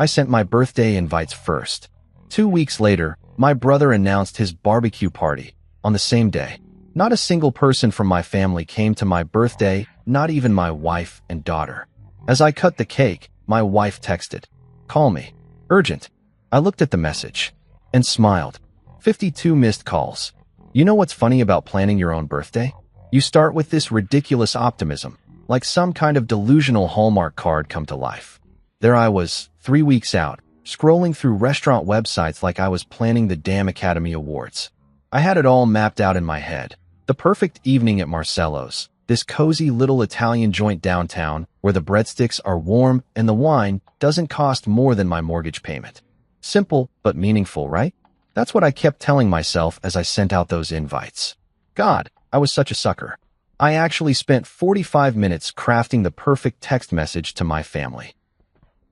I sent my birthday invites first. 2 weeks later, my brother announced his barbecue party on the same day. Not a single person from my family came to my birthday, not even my wife and daughter. As I cut the cake, my wife texted, "Call me. Urgent." I looked at the message and smiled. 52 missed calls. You know what's funny about planning your own birthday? You start with this ridiculous optimism, like some kind of delusional Hallmark card come to life. There I was, 3 weeks out, scrolling through restaurant websites like I was planning the damn Academy Awards. I had it all mapped out in my head. The perfect evening at Marcello's, this cozy little Italian joint downtown where the breadsticks are warm and the wine doesn't cost more than my mortgage payment. Simple, but meaningful, right? That's what I kept telling myself as I sent out those invites. God, I was such a sucker. I actually spent 45 minutes crafting the perfect text message to my family.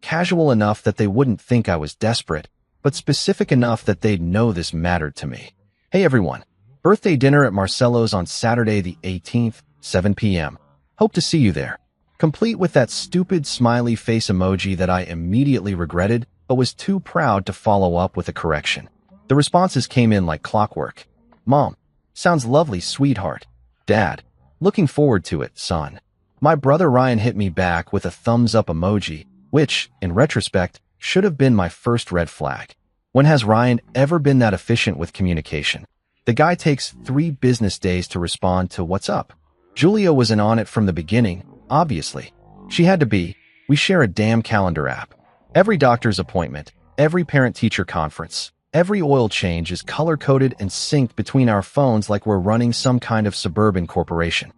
Casual enough that they wouldn't think I was desperate, but specific enough that they'd know this mattered to me. Hey everyone, birthday dinner at Marcello's on Saturday the 18th, 7 p.m. Hope to see you there. Complete with that stupid smiley face emoji that I immediately regretted, but was too proud to follow up with a correction. The responses came in like clockwork. Mom, sounds lovely, sweetheart. Dad, looking forward to it, son. My brother Ryan hit me back with a thumbs up emoji, which, in retrospect, should have been my first red flag. When has Ryan ever been that efficient with communication? The guy takes 3 business days to respond to what's up. Julia wasn't on it from the beginning, obviously. She had to be. We share a damn calendar app. Every doctor's appointment, every parent-teacher conference, every oil change is color-coded and synced between our phones like we're running some kind of suburban corporation.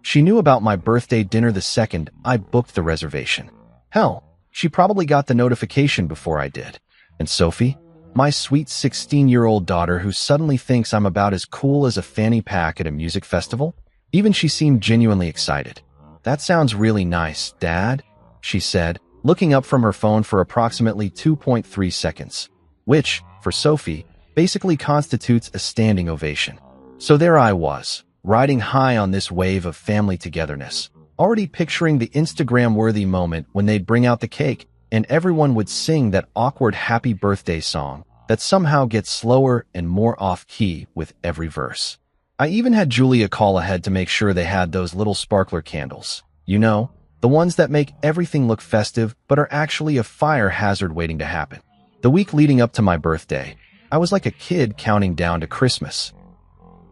She knew about my birthday dinner the second I booked the reservation. Hell, she probably got the notification before I did. And Sophie, my sweet 16-year-old daughter who suddenly thinks I'm about as cool as a fanny pack at a music festival? Even she seemed genuinely excited. That sounds really nice, Dad, she said, looking up from her phone for approximately 2.3 seconds, which, for Sophie, basically constitutes a standing ovation. So there I was, riding high on this wave of family togetherness, already picturing the Instagram-worthy moment when they'd bring out the cake and everyone would sing that awkward happy birthday song that somehow gets slower and more off-key with every verse. I even had Julia call ahead to make sure they had those little sparkler candles. You know, the ones that make everything look festive but are actually a fire hazard waiting to happen. The week leading up to my birthday, I was like a kid counting down to Christmas.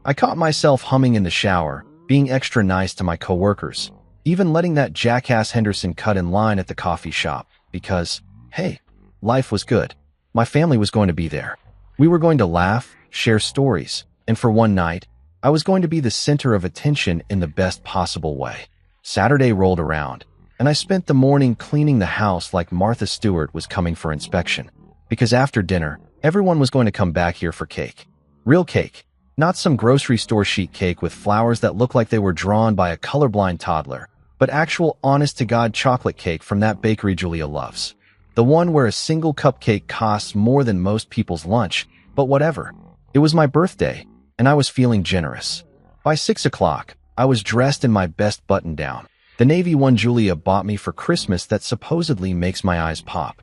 I caught myself humming in the shower, being extra nice to my coworkers, even letting that jackass Henderson cut in line at the coffee shop, because, hey, life was good. My family was going to be there. We were going to laugh, share stories, and for one night, I was going to be the center of attention in the best possible way. Saturday rolled around, and I spent the morning cleaning the house like Martha Stewart was coming for inspection. Because after dinner, everyone was going to come back here for cake. Real cake, not some grocery store sheet cake with flowers that look like they were drawn by a colorblind toddler, but actual honest-to-God chocolate cake from that bakery Julia loves. The one where a single cupcake costs more than most people's lunch, but whatever. It was my birthday, and I was feeling generous. By 6 o'clock, I was dressed in my best button-down, the navy one Julia bought me for Christmas that supposedly makes my eyes pop,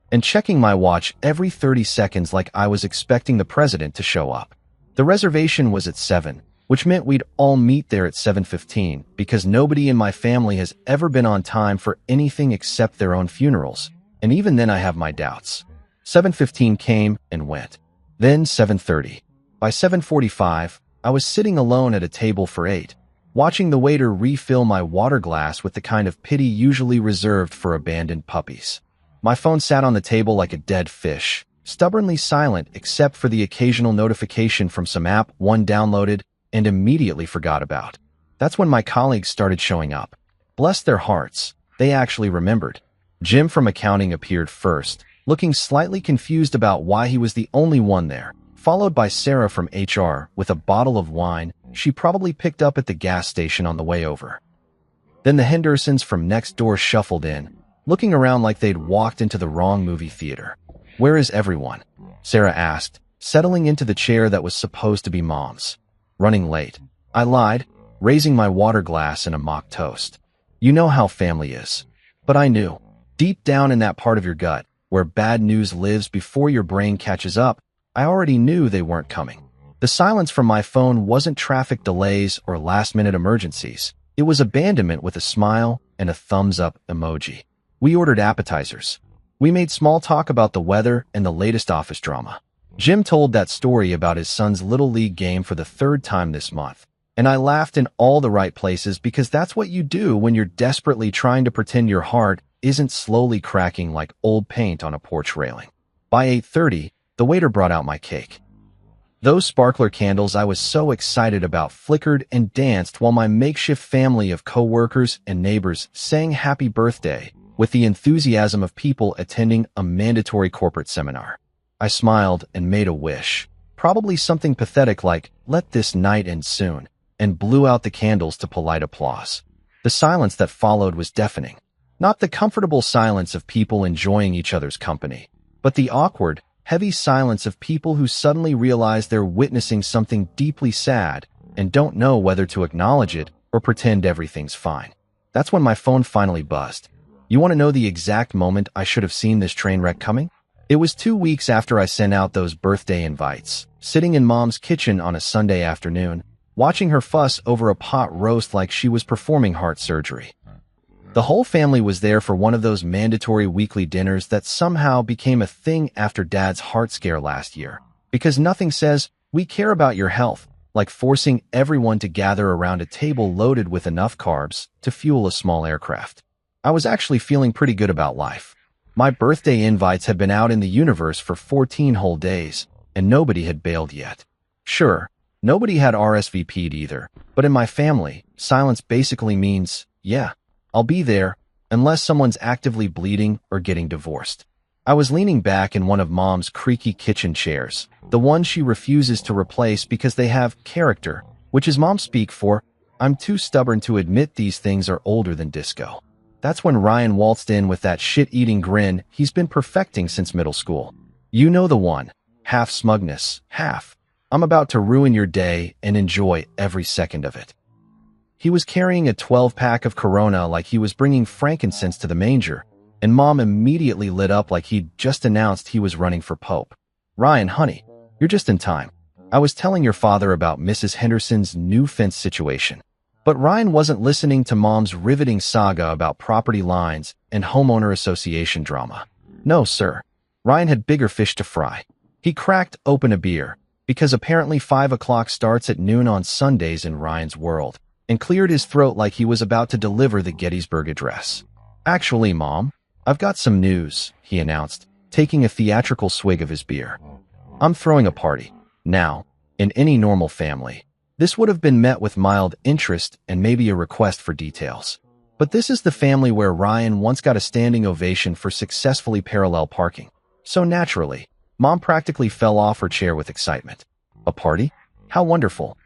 and checking my watch every 30 seconds like I was expecting the president to show up. The reservation was at 7, which meant we'd all meet there at 7:15 because nobody in my family has ever been on time for anything except their own funerals, and even then I have my doubts. 7:15 came and went. Then 7:30. By 7:45, I was sitting alone at a table for 8, watching the waiter refill my water glass with the kind of pity usually reserved for abandoned puppies. My phone sat on the table like a dead fish, stubbornly silent except for the occasional notification from some app one downloaded and immediately forgot about. That's when my colleagues started showing up. Bless their hearts, they actually remembered. Jim from accounting appeared first, looking slightly confused about why he was the only one there, followed by Sarah from HR with a bottle of wine she probably picked up at the gas station on the way over. Then the Hendersons from next door shuffled in, looking around like they'd walked into the wrong movie theater. "Where is everyone?" Sarah asked, settling into the chair that was supposed to be Mom's. "Running late," I lied, raising my water glass in a mock toast. You know how family is. But I knew. Deep down in that part of your gut, where bad news lives before your brain catches up, I already knew they weren't coming. The silence from my phone wasn't traffic delays or last-minute emergencies. It was abandonment with a smile and a thumbs-up emoji. We ordered appetizers. We made small talk about the weather and the latest office drama. Jim told that story about his son's Little League game for the third time this month. And I laughed in all the right places because that's what you do when you're desperately trying to pretend your heart isn't slowly cracking like old paint on a porch railing. By 8:30, the waiter brought out my cake. Those sparkler candles I was so excited about flickered and danced while my makeshift family of coworkers and neighbors sang happy birthday with the enthusiasm of people attending a mandatory corporate seminar. I smiled and made a wish, probably something pathetic like, "Let this night end soon," and blew out the candles to polite applause. The silence that followed was deafening. Not the comfortable silence of people enjoying each other's company, but the awkward, heavy silence of people who suddenly realize they're witnessing something deeply sad and don't know whether to acknowledge it or pretend everything's fine. That's when my phone finally buzzed. You want to know the exact moment I should have seen this train wreck coming? It was 2 weeks after I sent out those birthday invites, sitting in Mom's kitchen on a Sunday afternoon, watching her fuss over a pot roast like she was performing heart surgery. The whole family was there for one of those mandatory weekly dinners that somehow became a thing after Dad's heart scare last year. Because nothing says, "We care about your health," like forcing everyone to gather around a table loaded with enough carbs to fuel a small aircraft. I was actually feeling pretty good about life. My birthday invites had been out in the universe for 14 whole days, and nobody had bailed yet. Sure, nobody had RSVP'd either, but in my family, silence basically means, yeah, I'll be there, unless someone's actively bleeding or getting divorced. I was leaning back in one of Mom's creaky kitchen chairs, the one she refuses to replace because they have character, which is Mom speak for, "I'm too stubborn to admit these things are older than disco." That's when Ryan waltzed in with that shit-eating grin he's been perfecting since middle school. You know the one. Half smugness, half, "I'm about to ruin your day and enjoy every second of it." He was carrying a 12-pack of Corona like he was bringing frankincense to the manger, and Mom immediately lit up like he'd just announced he was running for Pope. "Ryan, honey, you're just in time. I was telling your father about Mrs. Henderson's new fence situation." But Ryan wasn't listening to Mom's riveting saga about property lines and homeowner association drama. No, sir. Ryan had bigger fish to fry. He cracked open a beer, because apparently 5 o'clock starts at noon on Sundays in Ryan's world, and cleared his throat like he was about to deliver the Gettysburg Address. "Actually, Mom, I've got some news," he announced, taking a theatrical swig of his beer. "I'm throwing a party. Now, in any normal family, this would have been met with mild interest and maybe a request for details. But this is the family where Ryan once got a standing ovation for successfully parallel parking. So naturally, Mom practically fell off her chair with excitement. A party? How wonderful.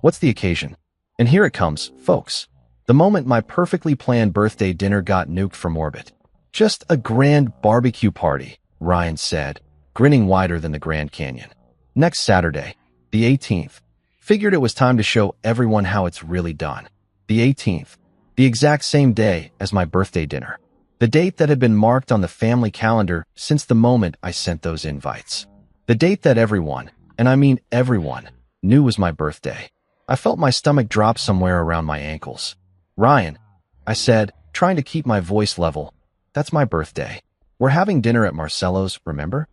What's the occasion? And here it comes, folks. The moment my perfectly planned birthday dinner got nuked from orbit. "Just a grand barbecue party," Ryan said, grinning wider than the Grand Canyon. "Next Saturday, the 18th. Figured it was time to show everyone how it's really done. The 18th, the exact same day as my birthday dinner. The date that had been marked on the family calendar since the moment I sent those invites. The date that everyone, and I mean everyone, knew was my birthday. I felt my stomach drop somewhere around my ankles. "Ryan," I said, trying to keep my voice level, "that's my birthday. We're having dinner at Marcello's, remember?"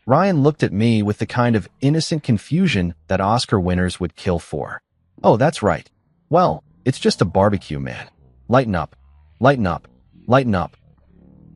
Ryan looked at me with the kind of innocent confusion that Oscar winners would kill for. "Oh, that's right. Well, it's just a barbecue, man. Lighten up. Lighten up. Lighten up."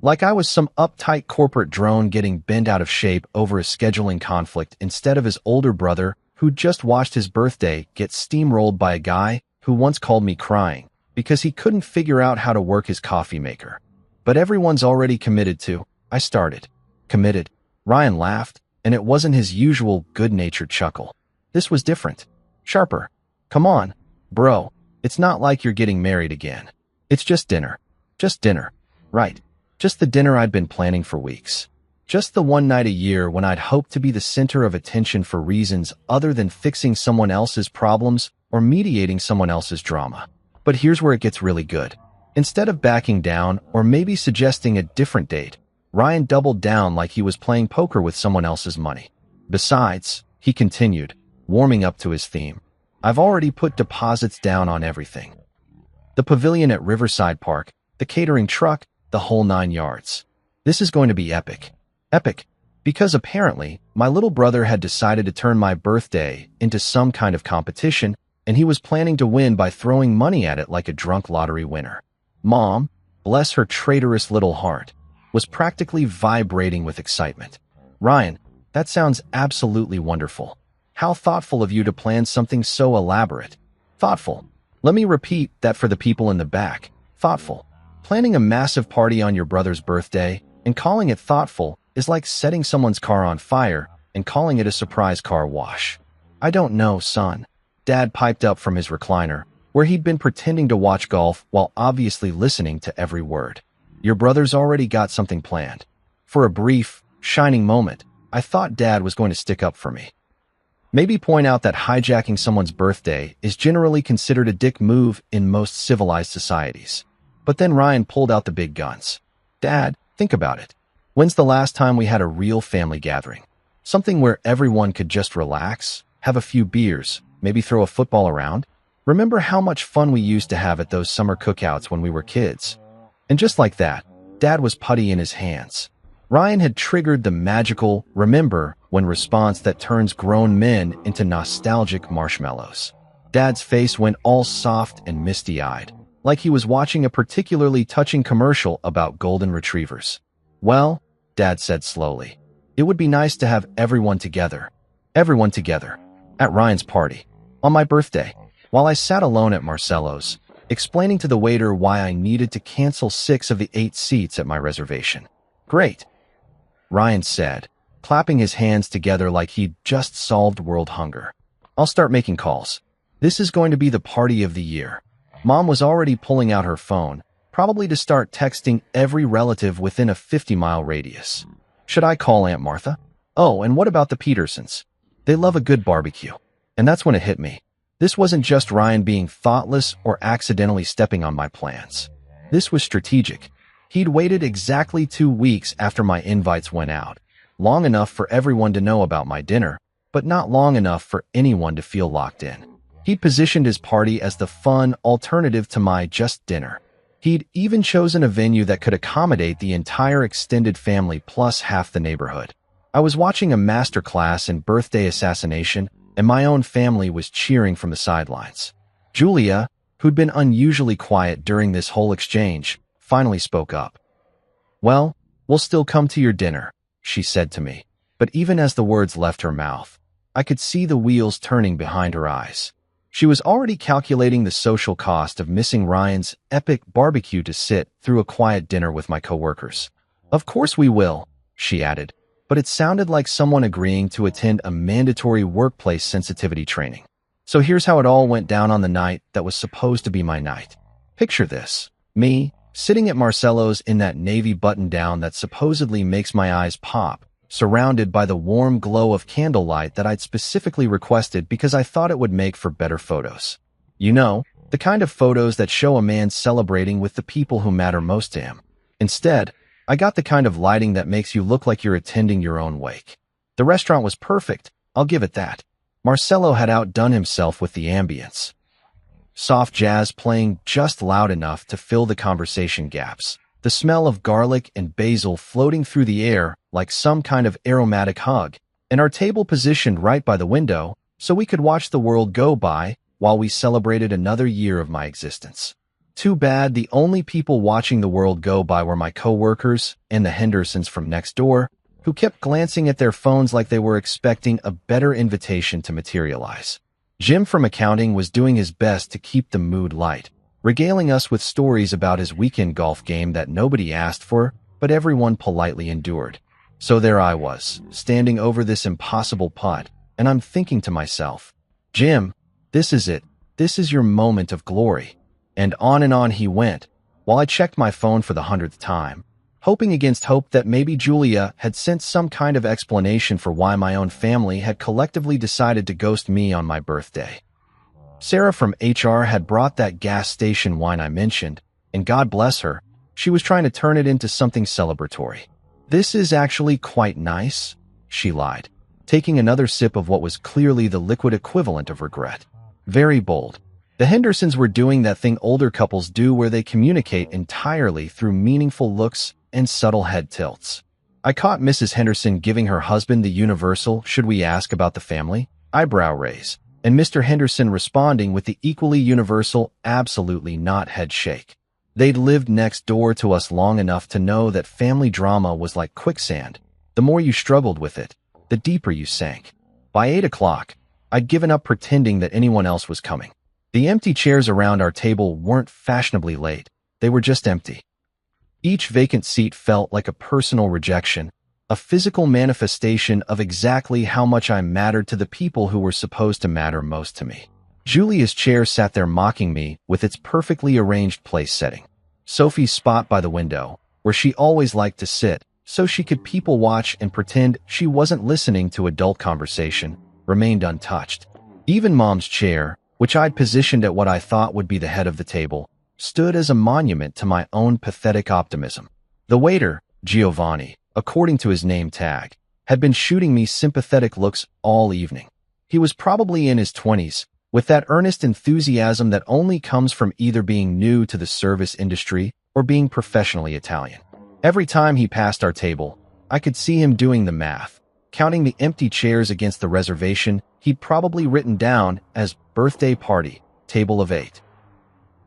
Like I was some uptight corporate drone getting bent out of shape over a scheduling conflict instead of his older brother who'd just watched his birthday get steamrolled by a guy who once called me crying because he couldn't figure out how to work his coffee maker. "But everyone's already committed to," I started. "Committed?" Ryan laughed, and it wasn't his usual good-natured chuckle. This was different. Sharper. "Come on, bro. It's not like you're getting married again. It's just dinner. Just dinner. Right. Just the dinner I'd been planning for weeks. Just the one night a year when I'd hoped to be the center of attention for reasons other than fixing someone else's problems or mediating someone else's drama. But here's where it gets really good. Instead of backing down or maybe suggesting a different date, Ryan doubled down like he was playing poker with someone else's money. Besides, he continued, warming up to his theme, I've already put deposits down on everything. The pavilion at Riverside Park, the catering truck, the whole 9 yards. This is going to be epic. Epic. Because apparently, my little brother had decided to turn my birthday into some kind of competition, and he was planning to win by throwing money at it like a drunk lottery winner. Mom, bless her traitorous little heart, was practically vibrating with excitement. Ryan, that sounds absolutely wonderful. How thoughtful of you to plan something so elaborate. Thoughtful. Let me repeat that for the people in the back. Thoughtful. Planning a massive party on your brother's birthday and calling it thoughtful is like setting someone's car on fire and calling it a surprise car wash. I don't know, son. Dad piped up from his recliner, where he'd been pretending to watch golf while obviously listening to every word. Your brother's already got something planned. For a brief, shining moment, I thought Dad was going to stick up for me. Maybe point out that hijacking someone's birthday is generally considered a dick move in most civilized societies. But then Ryan pulled out the big guns. Dad, think about it. When's the last time we had a real family gathering? Something where everyone could just relax, have a few beers, maybe throw a football around? Remember how much fun we used to have at those summer cookouts when we were kids? And just like that, Dad was putty in his hands. Ryan had triggered the magical remember when response that turns grown men into nostalgic marshmallows. Dad's face went all soft and misty-eyed, like he was watching a particularly touching commercial about golden retrievers. Well, Dad said slowly, it would be nice to have everyone together, at Ryan's party, on my birthday, while I sat alone at Marcello's, explaining to the waiter why I needed to cancel 6 of the 8 seats at my reservation. Great, Ryan said, clapping his hands together like he'd just solved world hunger. I'll start making calls. This is going to be the party of the year. Mom was already pulling out her phone, probably to start texting every relative within a 50-mile radius. Should I call Aunt Martha? Oh, and what about the Petersons? They love a good barbecue. And that's when it hit me. This wasn't just Ryan being thoughtless or accidentally stepping on my plans. This was strategic. He'd waited exactly 2 weeks after my invites went out, long enough for everyone to know about my dinner, but not long enough for anyone to feel locked in. He'd positioned his party as the fun alternative to my just dinner. He'd even chosen a venue that could accommodate the entire extended family plus half the neighborhood. I was watching a masterclass in birthday assassination, and my own family was cheering from the sidelines. Julia, who'd been unusually quiet during this whole exchange, finally spoke up. Well, we'll still come to your dinner, she said to me. But even as the words left her mouth, I could see the wheels turning behind her eyes. She was already calculating the social cost of missing Ryan's epic barbecue to sit through a quiet dinner with my coworkers. Of course we will, she added, but it sounded like someone agreeing to attend a mandatory workplace sensitivity training. So here's how it all went down on the night that was supposed to be my night. Picture this. Me, sitting at Marcello's in that navy button-down that supposedly makes my eyes pop, surrounded by the warm glow of candlelight that I'd specifically requested because I thought it would make for better photos. You know, the kind of photos that show a man celebrating with the people who matter most to him. Instead, I got the kind of lighting that makes you look like you're attending your own wake. The restaurant was perfect, I'll give it that. Marcello had outdone himself with the ambience. Soft jazz playing just loud enough to fill the conversation gaps. The smell of garlic and basil floating through the air like some kind of aromatic hug, and our table positioned right by the window so we could watch the world go by while we celebrated another year of my existence. Too bad the only people watching the world go by were my coworkers and the Hendersons from next door, who kept glancing at their phones like they were expecting a better invitation to materialize. Jim from accounting was doing his best to keep the mood light, regaling us with stories about his weekend golf game that nobody asked for, but everyone politely endured. So there I was, standing over this impossible putt, and I'm thinking to myself, Jim, this is it. This is your moment of glory. And on he went, while I checked my phone for the 100th time, hoping against hope that maybe Julia had sent some kind of explanation for why my own family had collectively decided to ghost me on my birthday. Sarah from HR had brought that gas station wine I mentioned, and God bless her, she was trying to turn it into something celebratory. "This is actually quite nice," she lied, taking another sip of what was clearly the liquid equivalent of regret. Very bold. The Hendersons were doing that thing older couples do where they communicate entirely through meaningful looks and subtle head tilts. I caught Mrs. Henderson giving her husband the universal "should we ask about the family?" eyebrow raise, and Mr. Henderson responding with the equally universal "absolutely not" head shake. They'd lived next door to us long enough to know that family drama was like quicksand. The more you struggled with it, the deeper you sank. By 8 o'clock, I'd given up pretending that anyone else was coming. The empty chairs around our table weren't fashionably late. They were just empty. Each vacant seat felt like a personal rejection, a physical manifestation of exactly how much I mattered to the people who were supposed to matter most to me. Julia's chair sat there mocking me with its perfectly arranged place setting. Sophie's spot by the window, where she always liked to sit so she could people watch and pretend she wasn't listening to adult conversation, remained untouched. Even Mom's chair, which I'd positioned at what I thought would be the head of the table, stood as a monument to my own pathetic optimism. The waiter, Giovanni, according to his name tag, had been shooting me sympathetic looks all evening. He was probably in his 20s, with that earnest enthusiasm that only comes from either being new to the service industry or being professionally Italian. Every time he passed our table, I could see him doing the math, counting the empty chairs against the reservation he'd probably written down as "birthday party, table of 8.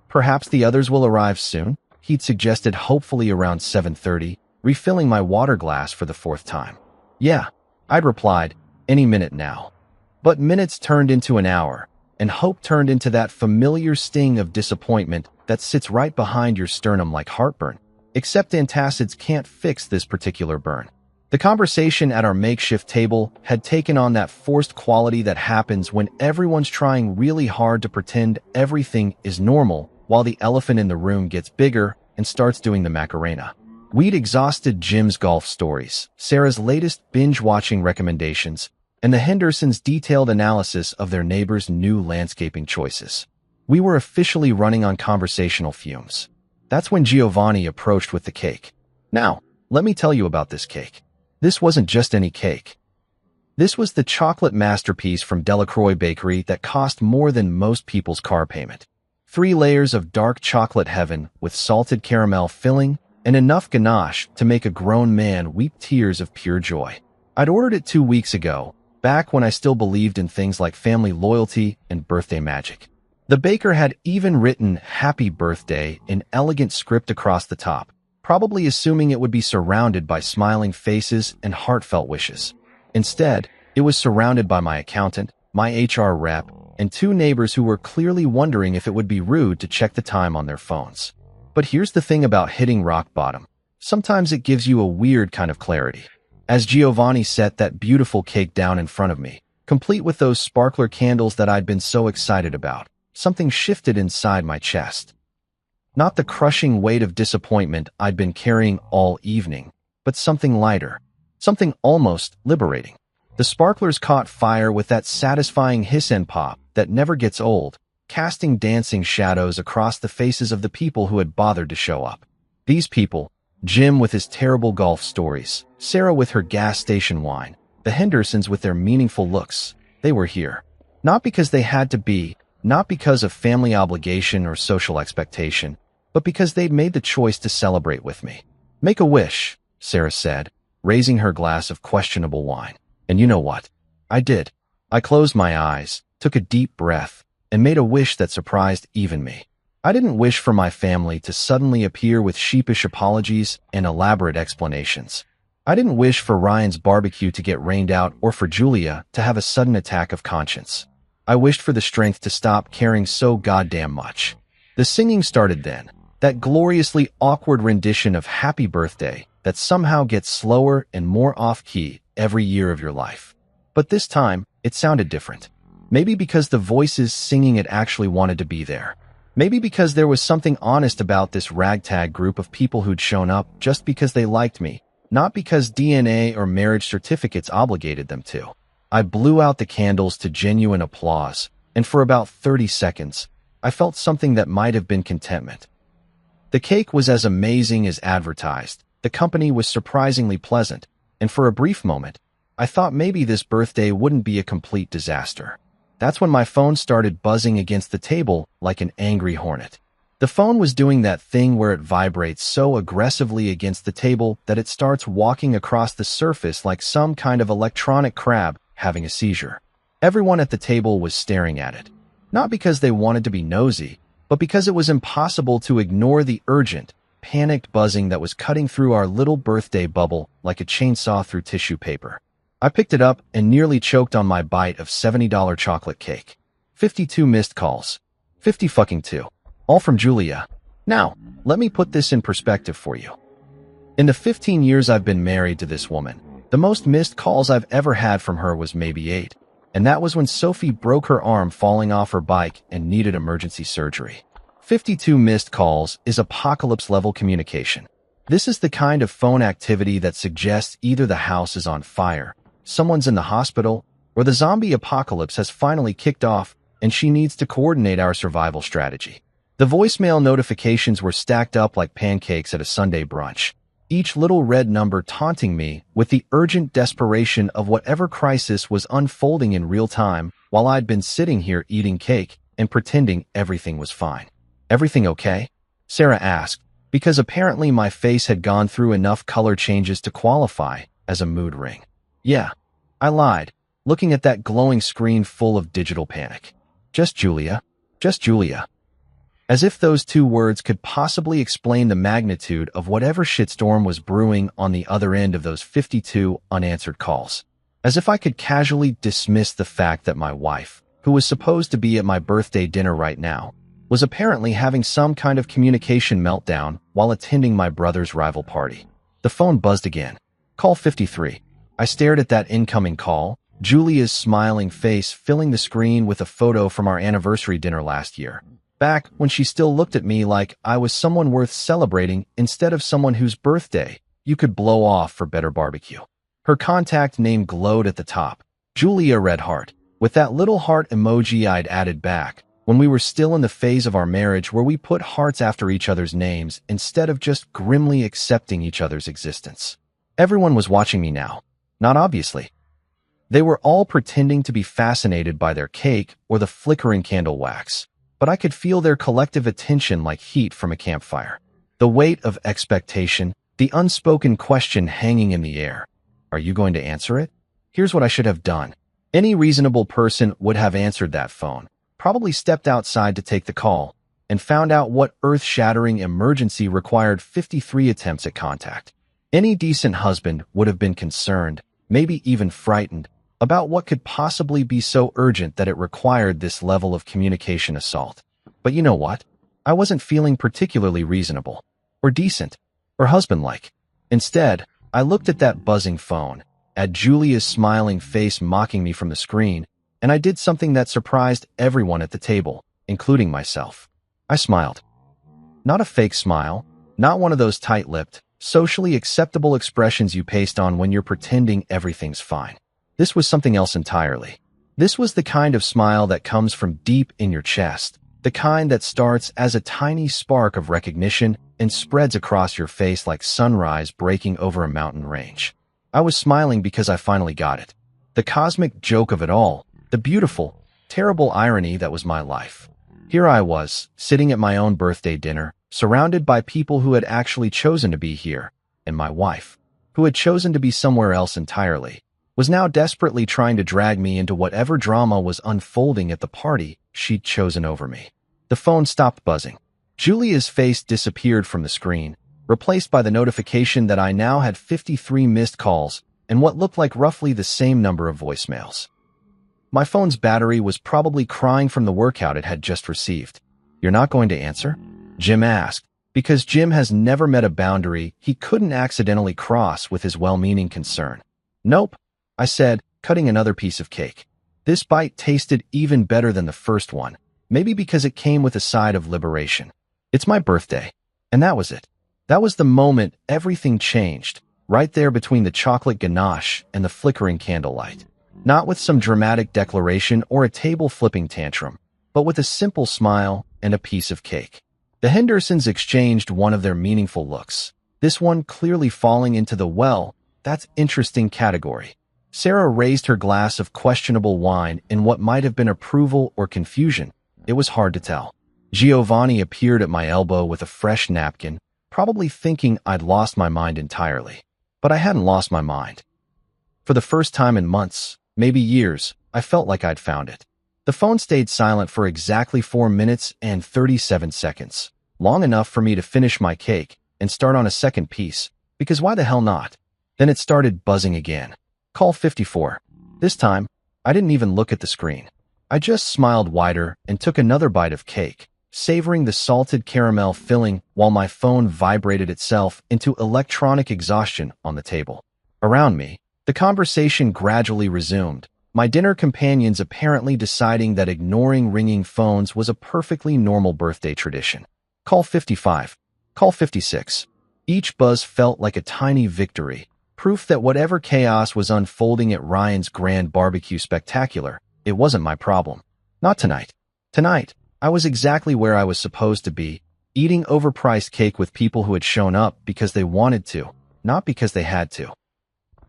"Perhaps the others will arrive soon," he'd suggested, hopefully around 7:30, refilling my water glass for the 4th time. "Yeah," I'd replied, "any minute now." But minutes turned into an hour, and hope turned into that familiar sting of disappointment that sits right behind your sternum like heartburn. Except antacids can't fix this particular burn. The conversation at our makeshift table had taken on that forced quality that happens when everyone's trying really hard to pretend everything is normal while the elephant in the room gets bigger and starts doing the Macarena. We'd exhausted Jim's golf stories, Sarah's latest binge-watching recommendations, and the Hendersons' detailed analysis of their neighbors' new landscaping choices. We were officially running on conversational fumes. That's when Giovanni approached with the cake. "Now, let me tell you about this cake. This wasn't just any cake. This was the chocolate masterpiece from Delacroix Bakery that cost more than most people's car payment. 3 layers of dark chocolate heaven with salted caramel filling and enough ganache to make a grown man weep tears of pure joy. I'd ordered it 2 weeks ago, back when I still believed in things like family loyalty and birthday magic. The baker had even written "Happy Birthday" in elegant script across the top, probably assuming it would be surrounded by smiling faces and heartfelt wishes. Instead, it was surrounded by my accountant, my HR rep, and 2 neighbors who were clearly wondering if it would be rude to check the time on their phones. But here's the thing about hitting rock bottom. Sometimes it gives you a weird kind of clarity. As Giovanni set that beautiful cake down in front of me, complete with those sparkler candles that I'd been so excited about, something shifted inside my chest. Not the crushing weight of disappointment I'd been carrying all evening, but something lighter, something almost liberating. The sparklers caught fire with that satisfying hiss and pop that never gets old, casting dancing shadows across the faces of the people who had bothered to show up. These people, Jim with his terrible golf stories, Sarah with her gas station wine, the Hendersons with their meaningful looks, they were here. Not because they had to be, not because of family obligation or social expectation, but because they'd made the choice to celebrate with me. "Make a wish," Sarah said, raising her glass of questionable wine. And you know what? I did. I closed my eyes, took a deep breath, and made a wish that surprised even me. I didn't wish for my family to suddenly appear with sheepish apologies and elaborate explanations. I didn't wish for Ryan's barbecue to get rained out or for Julia to have a sudden attack of conscience. I wished for the strength to stop caring so goddamn much. The singing started then, that gloriously awkward rendition of Happy Birthday that somehow gets slower and more off-key every year of your life. But this time, it sounded different. Maybe because the voices singing it actually wanted to be there. Maybe because there was something honest about this ragtag group of people who'd shown up just because they liked me, not because DNA or marriage certificates obligated them to. I blew out the candles to genuine applause, and for about 30 seconds, I felt something that might have been contentment. The cake was as amazing as advertised. The company was surprisingly pleasant, and for a brief moment, I thought maybe this birthday wouldn't be a complete disaster. That's when my phone started buzzing against the table like an angry hornet. The phone was doing that thing where it vibrates so aggressively against the table that it starts walking across the surface like some kind of electronic crab having a seizure. Everyone at the table was staring at it, not because they wanted to be nosy, but because it was impossible to ignore the urgent, panicked buzzing that was cutting through our little birthday bubble like a chainsaw through tissue paper. I picked it up and nearly choked on my bite of $70 chocolate cake. 52 missed calls. 52. All from Julia. Now, let me put this in perspective for you. In the 15 years I've been married to this woman, the most missed calls I've ever had from her was maybe 8. And that was when Sophie broke her arm falling off her bike and needed emergency surgery. 52 missed calls is apocalypse-level communication. This is the kind of phone activity that suggests either the house is on fire, someone's in the hospital, or the zombie apocalypse has finally kicked off and she needs to coordinate our survival strategy. The voicemail notifications were stacked up like pancakes at a Sunday brunch, each little red number taunting me with the urgent desperation of whatever crisis was unfolding in real time while I'd been sitting here eating cake and pretending everything was fine. "Everything okay?" Sarah asked, because apparently my face had gone through enough color changes to qualify as a mood ring. "Yeah," I lied, looking at that glowing screen full of digital panic. Just Julia. As if those two words could possibly explain the magnitude of whatever shitstorm was brewing on the other end of those 52 unanswered calls. As if I could casually dismiss the fact that my wife, who was supposed to be at my birthday dinner right now, was apparently having some kind of communication meltdown while attending my brother's rival party. The phone buzzed again. Call 53. I stared at that incoming call, Julia's smiling face filling the screen with a photo from our anniversary dinner last year, back when she still looked at me like I was someone worth celebrating instead of someone whose birthday you could blow off for better barbecue. Her contact name glowed at the top, Julia Redheart, with that little heart emoji I'd added back when we were still in the phase of our marriage where we put hearts after each other's names instead of just grimly accepting each other's existence. Everyone was watching me now. Not obviously. They were all pretending to be fascinated by their cake or the flickering candle wax, but I could feel their collective attention like heat from a campfire. The weight of expectation, the unspoken question hanging in the air. Are you going to answer it? Here's what I should have done. Any reasonable person would have answered that phone, probably stepped outside to take the call, and found out what earth-shattering emergency required 53 attempts at contact. Any decent husband would have been concerned, maybe even frightened, about what could possibly be so urgent that it required this level of communication assault. But you know what? I wasn't feeling particularly reasonable, or decent, or husband-like. Instead, I looked at that buzzing phone, at Julia's smiling face mocking me from the screen, and I did something that surprised everyone at the table, including myself. I smiled. Not a fake smile, not one of those tight-lipped, socially acceptable expressions you paste on when you're pretending everything's fine. This was something else entirely. This was the kind of smile that comes from deep in your chest, the kind that starts as a tiny spark of recognition and spreads across your face like sunrise breaking over a mountain range. I was smiling because I finally got it. The cosmic joke of it all, the beautiful, terrible irony that was my life. Here I was, sitting at my own birthday dinner, surrounded by people who had actually chosen to be here, and my wife, who had chosen to be somewhere else entirely, was now desperately trying to drag me into whatever drama was unfolding at the party she'd chosen over me. The phone stopped buzzing. Julia's face disappeared from the screen, replaced by the notification that I now had 53 missed calls and what looked like roughly the same number of voicemails. My phone's battery was probably crying from the workout it had just received. "You're not going to answer?" Jim asked, because Jim has never met a boundary he couldn't accidentally cross with his well-meaning concern. "Nope," I said, cutting another piece of cake. This bite tasted even better than the first one, maybe because it came with a side of liberation. It's my birthday, and that was it. That was the moment everything changed, right there between the chocolate ganache and the flickering candlelight. Not with some dramatic declaration or a table-flipping tantrum, but with a simple smile and a piece of cake. The Hendersons exchanged one of their meaningful looks. This one clearly falling into the "well, that's interesting" category. Sarah raised her glass of questionable wine in what might have been approval or confusion. It was hard to tell. Giovanni appeared at my elbow with a fresh napkin, probably thinking I'd lost my mind entirely. But I hadn't lost my mind. For the first time in months, maybe years, I felt like I'd found it. The phone stayed silent for exactly 4 minutes and 37 seconds, long enough for me to finish my cake and start on a second piece, because why the hell not? Then it started buzzing again. Call 54. This time, I didn't even look at the screen. I just smiled wider and took another bite of cake, savoring the salted caramel filling while my phone vibrated itself into electronic exhaustion on the table. Around me, the conversation gradually resumed, my dinner companions apparently deciding that ignoring ringing phones was a perfectly normal birthday tradition. Call 55. Call 56. Each buzz felt like a tiny victory, proof that whatever chaos was unfolding at Ryan's grand barbecue spectacular, it wasn't my problem. Not tonight. Tonight, I was exactly where I was supposed to be, eating overpriced cake with people who had shown up because they wanted to, not because they had to.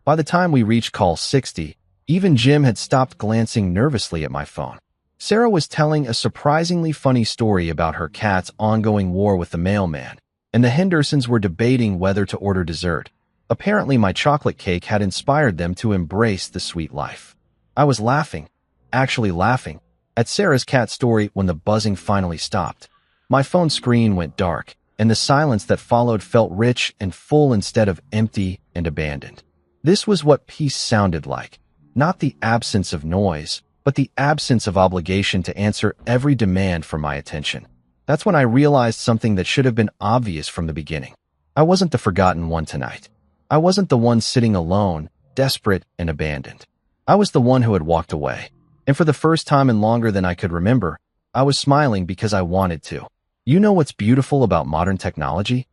By the time we reached call 60, even Jim had stopped glancing nervously at my phone. Sarah was telling a surprisingly funny story about her cat's ongoing war with the mailman, and the Hendersons were debating whether to order dessert. Apparently, my chocolate cake had inspired them to embrace the sweet life. I was laughing, actually laughing, at Sarah's cat story when the buzzing finally stopped. My phone screen went dark, and the silence that followed felt rich and full instead of empty and abandoned. This was what peace sounded like. Not the absence of noise, but the absence of obligation to answer every demand for my attention. That's when I realized something that should have been obvious from the beginning. I wasn't the forgotten one tonight. I wasn't the one sitting alone, desperate and abandoned. I was the one who had walked away. And for the first time in longer than I could remember, I was smiling because I wanted to. You know what's beautiful about modern technology?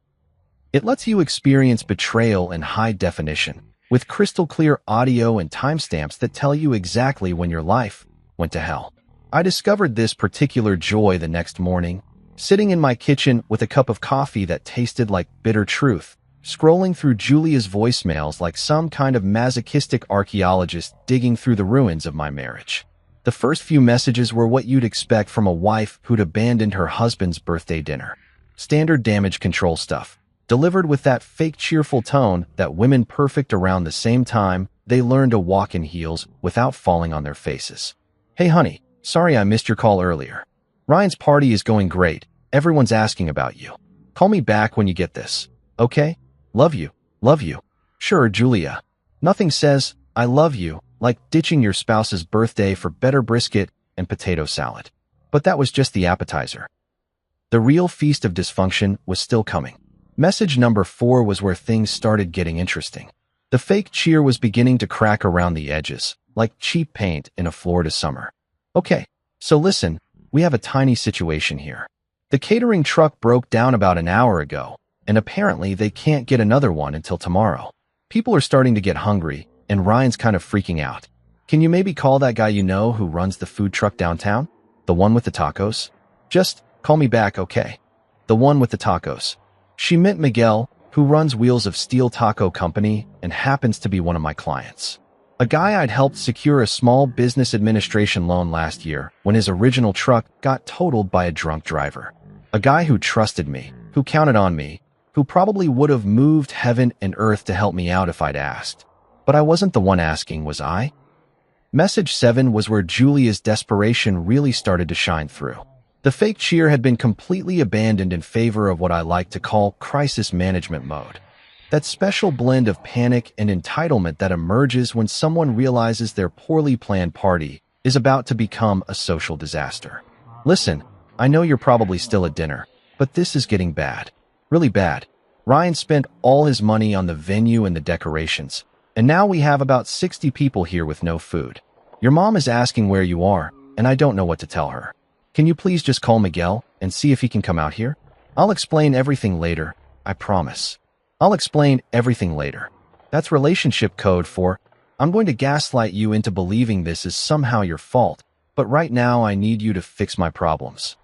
It lets you experience betrayal in high definition, with crystal clear audio and timestamps that tell you exactly when your life went to hell. I discovered this particular joy the next morning, sitting in my kitchen with a cup of coffee that tasted like bitter truth, scrolling through Julia's voicemails like some kind of masochistic archaeologist digging through the ruins of my marriage. The first few messages were what you'd expect from a wife who'd abandoned her husband's birthday dinner. Standard damage control stuff, delivered with that fake cheerful tone that women perfect around the same time they learn to walk in heels without falling on their faces. Hey honey, sorry I missed your call earlier. Ryan's party is going great. Everyone's asking about you. Call me back when you get this. Okay? Love you. Love you. Sure, Julia. Nothing says, I love you, like ditching your spouse's birthday for better brisket and potato salad. But that was just the appetizer. The real feast of dysfunction was still coming. Message number 4 was where things started getting interesting. The fake cheer was beginning to crack around the edges, like cheap paint in a Florida summer. Okay, so listen, we have a tiny situation here. The catering truck broke down about an hour ago, and apparently they can't get another one until tomorrow. People are starting to get hungry, and Ryan's kind of freaking out. Can you maybe call that guy you know who runs the food truck downtown? The one with the tacos? Just call me back, okay? The one with the tacos. She meant Miguel, who runs Wheels of Steel Taco Company and happens to be one of my clients. A guy I'd helped secure a small business administration loan last year when his original truck got totaled by a drunk driver. A guy who trusted me, who counted on me, who probably would have moved heaven and earth to help me out if I'd asked. But I wasn't the one asking, was I? Message 7 was where Julia's desperation really started to shine through. The fake cheer had been completely abandoned in favor of what I like to call crisis management mode. That special blend of panic and entitlement that emerges when someone realizes their poorly planned party is about to become a social disaster. Listen, I know you're probably still at dinner, but this is getting bad. Really bad. Ryan spent all his money on the venue and the decorations, and now we have about 60 people here with no food. Your mom is asking where you are, and I don't know what to tell her. Can you please just call Miguel and see if he can come out here? I'll explain everything later, I promise. I'll explain everything later. That's relationship code for, I'm going to gaslight you into believing this is somehow your fault, but right now I need you to fix my problems.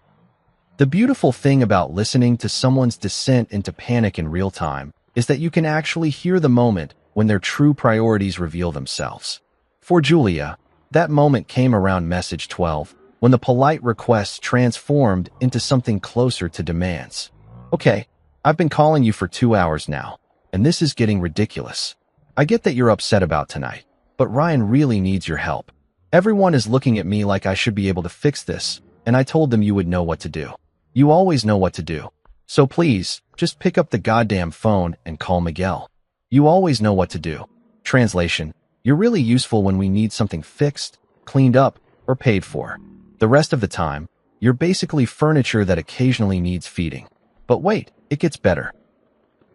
The beautiful thing about listening to someone's descent into panic in real time is that you can actually hear the moment when their true priorities reveal themselves. For Julia, that moment came around message 12, when the polite requests transformed into something closer to demands. Okay, I've been calling you for 2 hours now, and this is getting ridiculous. I get that you're upset about tonight, but Ryan really needs your help. Everyone is looking at me like I should be able to fix this, and I told them you would know what to do. You always know what to do. So please, just pick up the goddamn phone and call Miguel. You always know what to do. Translation: you're really useful when we need something fixed, cleaned up, or paid for. The rest of the time, you're basically furniture that occasionally needs feeding. But wait, it gets better.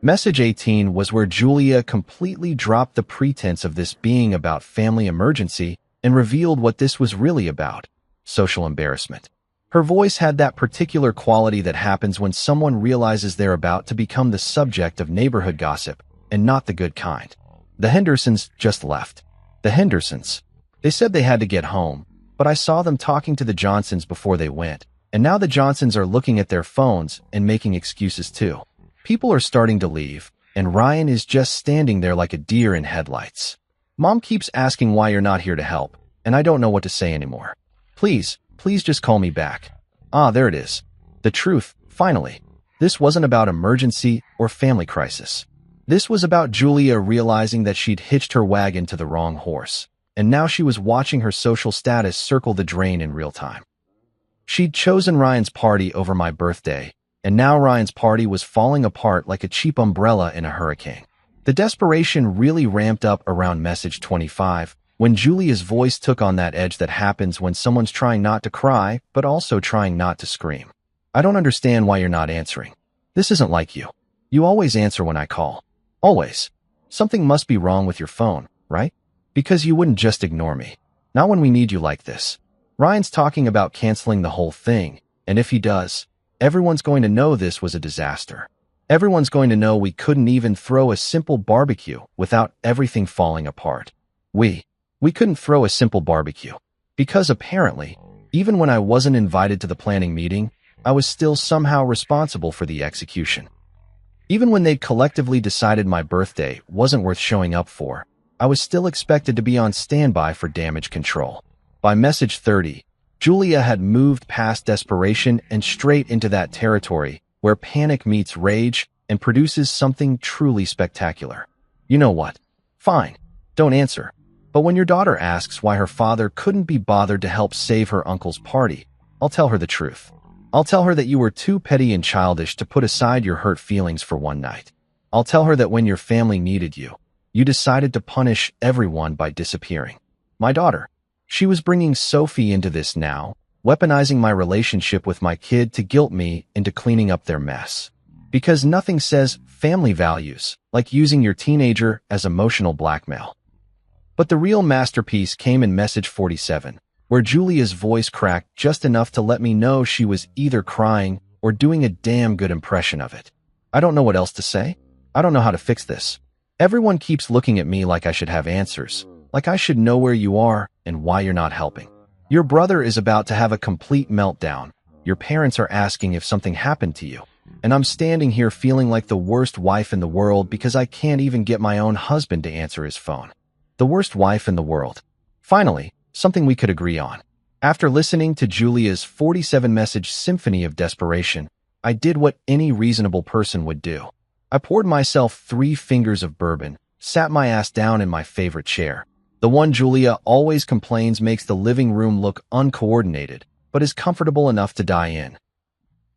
Message 18 was where Julia completely dropped the pretense of this being about family emergency and revealed what this was really about: social embarrassment. Her voice had that particular quality that happens when someone realizes they're about to become the subject of neighborhood gossip, and not the good kind. The Hendersons just left. The Hendersons. They said they had to get home, but I saw them talking to the Johnsons before they went, and now the Johnsons are looking at their phones and making excuses too. People are starting to leave, and Ryan is just standing there like a deer in headlights. Mom keeps asking why you're not here to help, and I don't know what to say anymore. Please just call me back. Ah, there it is. The truth, finally. This wasn't about emergency or family crisis. This was about Julia realizing that she'd hitched her wagon to the wrong horse, and now she was watching her social status circle the drain in real time. She'd chosen Ryan's party over my birthday, and now Ryan's party was falling apart like a cheap umbrella in a hurricane. The desperation really ramped up around message 25, when Julia's voice took on that edge that happens when someone's trying not to cry, but also trying not to scream. I don't understand why you're not answering. This isn't like you. You always answer when I call. Always. Something must be wrong with your phone, right? Because you wouldn't just ignore me. Not when we need you like this. Ryan's talking about canceling the whole thing, and if he does, everyone's going to know this was a disaster. Everyone's going to know we couldn't even throw a simple barbecue without everything falling apart. We couldn't throw a simple barbecue. Because apparently, even when I wasn't invited to the planning meeting, I was still somehow responsible for the execution. Even when they'd collectively decided my birthday wasn't worth showing up for, I was still expected to be on standby for damage control. By message 30, Julia had moved past desperation and straight into that territory where panic meets rage and produces something truly spectacular. You know what? Fine, don't answer. But when your daughter asks why her father couldn't be bothered to help save her uncle's party, I'll tell her the truth. I'll tell her that you were too petty and childish to put aside your hurt feelings for one night. I'll tell her that when your family needed you, you decided to punish everyone by disappearing. My daughter. She was bringing Sophie into this now, weaponizing my relationship with my kid to guilt me into cleaning up their mess. Because nothing says family values like using your teenager as emotional blackmail. But the real masterpiece came in message 47, where Julia's voice cracked just enough to let me know she was either crying or doing a damn good impression of it. I don't know what else to say. I don't know how to fix this. Everyone keeps looking at me like I should have answers, like I should know where you are and why you're not helping. Your brother is about to have a complete meltdown. Your parents are asking if something happened to you. And I'm standing here feeling like the worst wife in the world because I can't even get my own husband to answer his phone. The worst wife in the world. Finally, something we could agree on. After listening to Julia's 47-message symphony of desperation, I did what any reasonable person would do. I poured myself 3 fingers of bourbon, sat my ass down in my favorite chair, the one Julia always complains makes the living room look uncoordinated, but is comfortable enough to die in,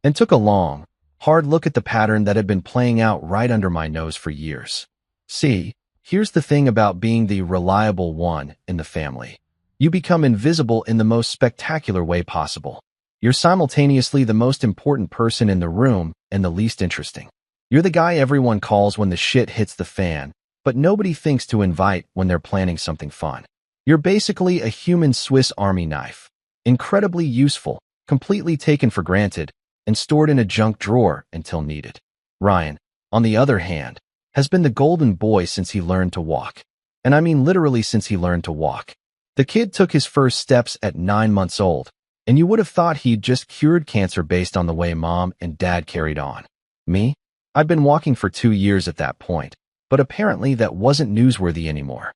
and took a long, hard look at the pattern that had been playing out right under my nose for years. See, here's the thing about being the reliable one in the family. You become invisible in the most spectacular way possible. You're simultaneously the most important person in the room and the least interesting. You're the guy everyone calls when the shit hits the fan, but nobody thinks to invite when they're planning something fun. You're basically a human Swiss Army knife. Incredibly useful, completely taken for granted, and stored in a junk drawer until needed. Ryan, on the other hand, has been the golden boy since he learned to walk. And I mean literally since he learned to walk. The kid took his first steps at 9 months old, And you would have thought he'd just cured cancer based on the way Mom and Dad carried on. Me? I'd been walking for 2 years at that point, but apparently that wasn't newsworthy anymore.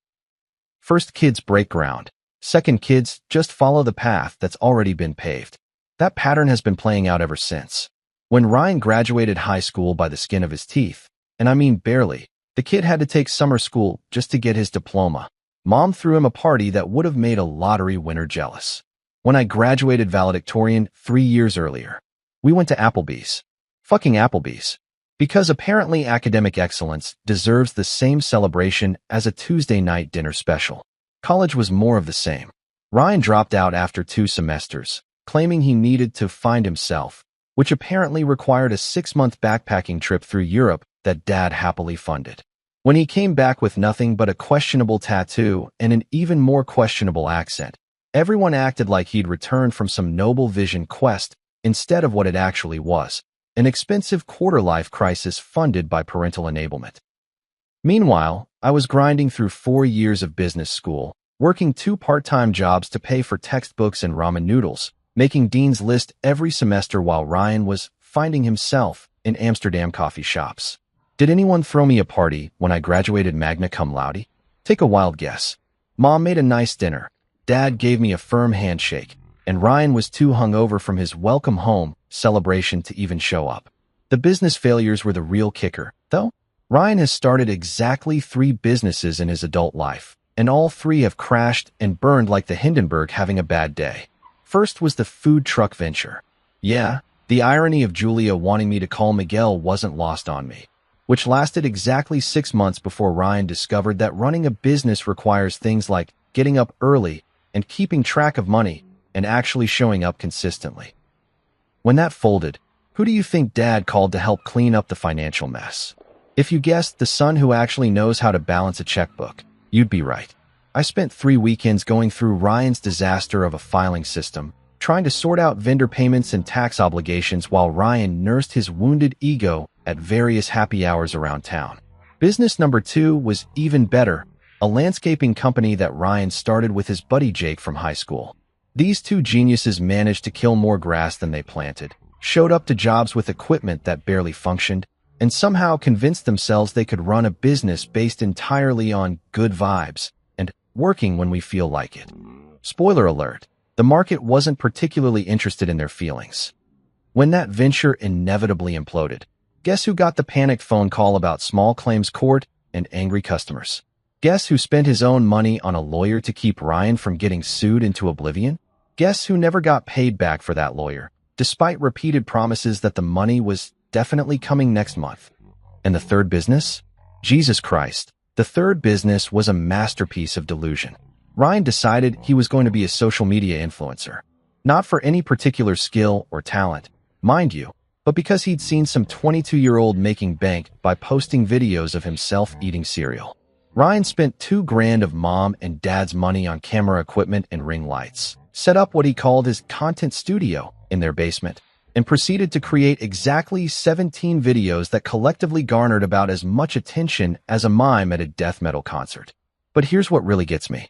First, kids break ground. Second, kids just follow the path that's already been paved. That pattern has been playing out ever since. When Ryan graduated high school by the skin of his teeth, and I mean barely, the kid had to take summer school just to get his diploma. Mom threw him a party that would have made a lottery winner jealous. When I graduated valedictorian 3 years earlier, we went to Applebee's. Fucking Applebee's. Because apparently academic excellence deserves the same celebration as a Tuesday night dinner special. College was more of the same. Ryan dropped out after 2 semesters, claiming he needed to find himself, which apparently required a 6-month backpacking trip through Europe that Dad happily funded. When he came back with nothing but a questionable tattoo and an even more questionable accent, everyone acted like he'd returned from some noble vision quest instead of what it actually was, an expensive quarter-life crisis funded by parental enablement. Meanwhile, I was grinding through 4 years of business school, working 2 part-time jobs to pay for textbooks and ramen noodles, making Dean's List every semester while Ryan was finding himself in Amsterdam coffee shops. Did anyone throw me a party when I graduated magna cum laude? Take a wild guess. Mom made a nice dinner, Dad gave me a firm handshake, and Ryan was too hungover from his welcome home celebration to even show up. The business failures were the real kicker, though. Ryan has started exactly 3 businesses in his adult life, and all 3 have crashed and burned like the Hindenburg having a bad day. First was the food truck venture. Yeah, the irony of Julia wanting me to call Miguel wasn't lost on me, which lasted exactly 6 months before Ryan discovered that running a business requires things like getting up early and keeping track of money and actually showing up consistently. When that folded, who do you think Dad called to help clean up the financial mess? If you guessed the son who actually knows how to balance a checkbook, you'd be right. I spent 3 weekends going through Ryan's disaster of a filing system, trying to sort out vendor payments and tax obligations while Ryan nursed his wounded ego at various happy hours around town. Business number 2 was even better, a landscaping company that Ryan started with his buddy Jake from high school. These 2 geniuses managed to kill more grass than they planted, showed up to jobs with equipment that barely functioned, and somehow convinced themselves they could run a business based entirely on good vibes and working when we feel like it. Spoiler alert, the market wasn't particularly interested in their feelings. When that venture inevitably imploded, guess who got the panicked phone call about small claims court and angry customers? Guess who spent his own money on a lawyer to keep Ryan from getting sued into oblivion? Guess who never got paid back for that lawyer, despite repeated promises that the money was definitely coming next month? And the third business? Jesus Christ, the third business was a masterpiece of delusion. Ryan decided he was going to be a social media influencer. Not for any particular skill or talent, mind you, but because he'd seen some 22-year-old making bank by posting videos of himself eating cereal. Ryan spent $2 grand of Mom and Dad's money on camera equipment and ring lights, set up what he called his content studio in their basement, and proceeded to create exactly 17 videos that collectively garnered about as much attention as a mime at a death metal concert. But here's what really gets me.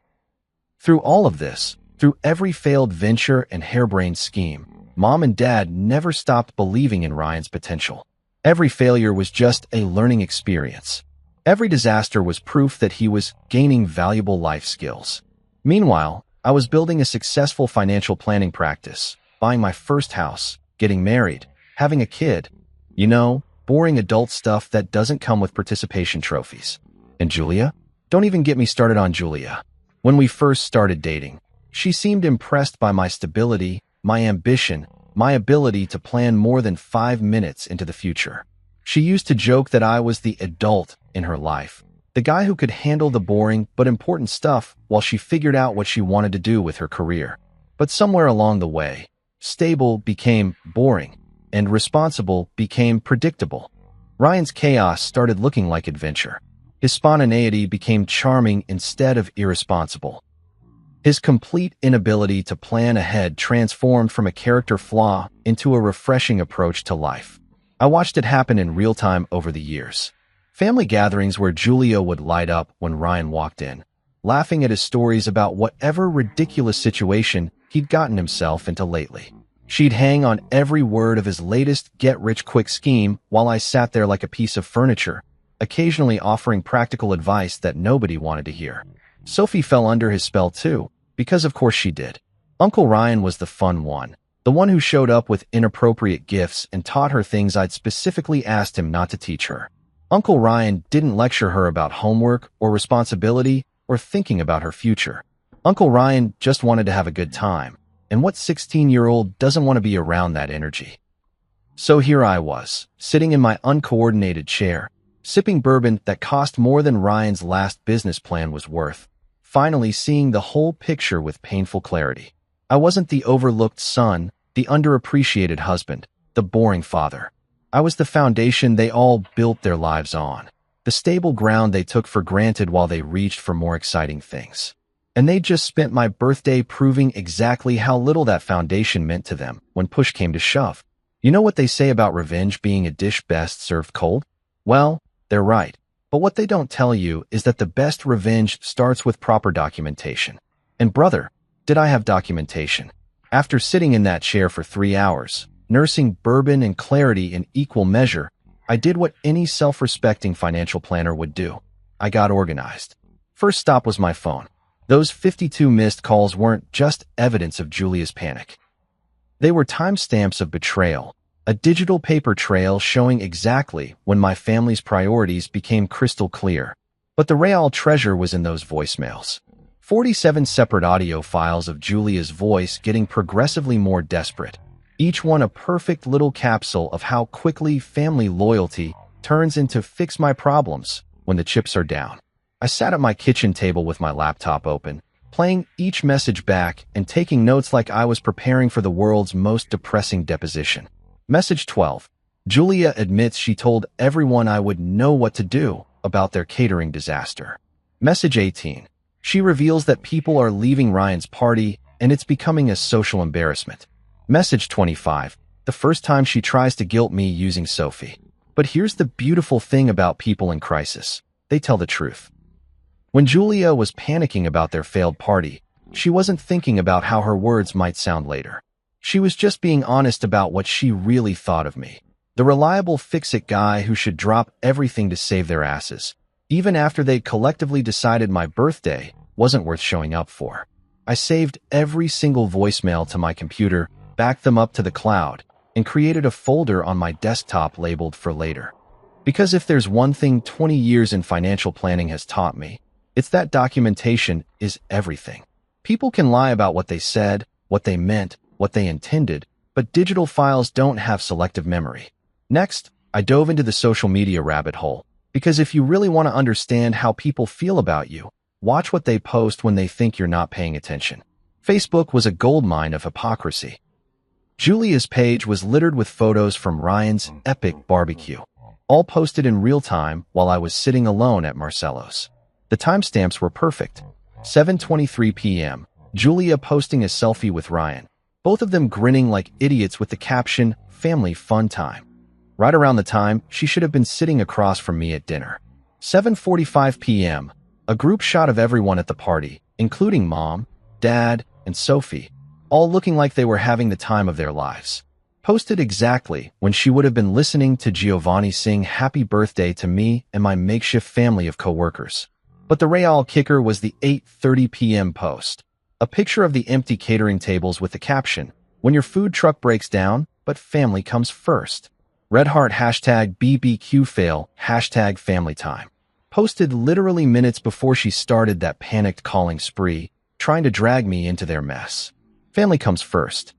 Through all of this, through every failed venture and harebrained scheme, Mom and Dad never stopped believing in Ryan's potential. Every failure was just a learning experience. Every disaster was proof that he was gaining valuable life skills. Meanwhile, I was building a successful financial planning practice, buying my first house, getting married, having a kid. You know, boring adult stuff that doesn't come with participation trophies. And Julia? Don't even get me started on Julia. When we first started dating, she seemed impressed by my stability, my ambition, my ability to plan more than 5 minutes into the future. She used to joke that I was the adult in her life, the guy who could handle the boring but important stuff while she figured out what she wanted to do with her career. But somewhere along the way, stable became boring, and responsible became predictable. Ryan's chaos started looking like adventure. His spontaneity became charming instead of irresponsible. His complete inability to plan ahead transformed from a character flaw into a refreshing approach to life. I watched it happen in real time over the years. Family gatherings where Julia would light up when Ryan walked in. laughing at his stories about whatever ridiculous situation he'd gotten himself into lately. She'd hang on every word of his latest get-rich-quick scheme while I sat there like a piece of furniture, occasionally offering practical advice that nobody wanted to hear. Sophie fell under his spell too, because of course she did. Uncle Ryan was the fun one, the one who showed up with inappropriate gifts and taught her things I'd specifically asked him not to teach her. Uncle Ryan didn't lecture her about homework or responsibility or thinking about her future. Uncle Ryan just wanted to have a good time, and what 16-year-old doesn't want to be around that energy? So here I was, sitting in my uncoordinated chair, sipping bourbon that cost more than Ryan's last business plan was worth, finally seeing the whole picture with painful clarity. I wasn't the overlooked son, the underappreciated husband, the boring father. I was the foundation they all built their lives on, the stable ground they took for granted while they reached for more exciting things. And they just spent my birthday proving exactly how little that foundation meant to them when push came to shove. You know what they say about revenge being a dish best served cold? Well, they're right. But what they don't tell you is that the best revenge starts with proper documentation. And brother, did I have documentation? After sitting in that chair for 3 hours, nursing bourbon and clarity in equal measure, I did what any self-respecting financial planner would do. I got organized. First stop was my phone. Those 52 missed calls weren't just evidence of Julia's panic. They were timestamps of betrayal, a digital paper trail showing exactly when my family's priorities became crystal clear. But the real treasure was in those voicemails. 47 separate audio files of Julia's voice getting progressively more desperate, each one a perfect little capsule of how quickly family loyalty turns into fix my problems when the chips are down. I sat at my kitchen table with my laptop open, playing each message back and taking notes like I was preparing for the world's most depressing deposition. Message 12. Julia admits she told everyone I would know what to do about their catering disaster. Message 18. She reveals that people are leaving Ryan's party and it's becoming a social embarrassment. Message 25. The first time she tries to guilt me using Sophie. But here's the beautiful thing about people in crisis. They tell the truth. When Julia was panicking about their failed party, she wasn't thinking about how her words might sound later. She was just being honest about what she really thought of me. The reliable fix-it guy who should drop everything to save their asses, even after they'd collectively decided my birthday wasn't worth showing up for. I saved every single voicemail to my computer, backed them up to the cloud, and created a folder on my desktop labeled for later. Because if there's one thing 20 years in financial planning has taught me, it's that documentation is everything. People can lie about what they said, what they meant, what they intended, but digital files don't have selective memory. Next, I dove into the social media rabbit hole, because if you really want to understand how people feel about you, watch what they post when they think you're not paying attention. Facebook was a goldmine of hypocrisy. Julia's page was littered with photos from Ryan's epic barbecue, all posted in real time while I was sitting alone at Marcello's. The timestamps were perfect. 7:23 p.m., Julia posting a selfie with Ryan, both of them grinning like idiots with the caption, "Family fun time." Right around the time she should have been sitting across from me at dinner. 7:45 p.m., a group shot of everyone at the party, including Mom, Dad, and Sophie, all looking like they were having the time of their lives. Posted exactly when she would have been listening to Giovanni sing happy birthday to me and my makeshift family of coworkers. But the real kicker was the 8:30 p.m. post. A picture of the empty catering tables with the caption, "When your food truck breaks down, but family comes first." Red heart hashtag BBQ fail hashtag family time. Posted literally minutes before she started that panicked calling spree, trying to drag me into their mess. Family comes first.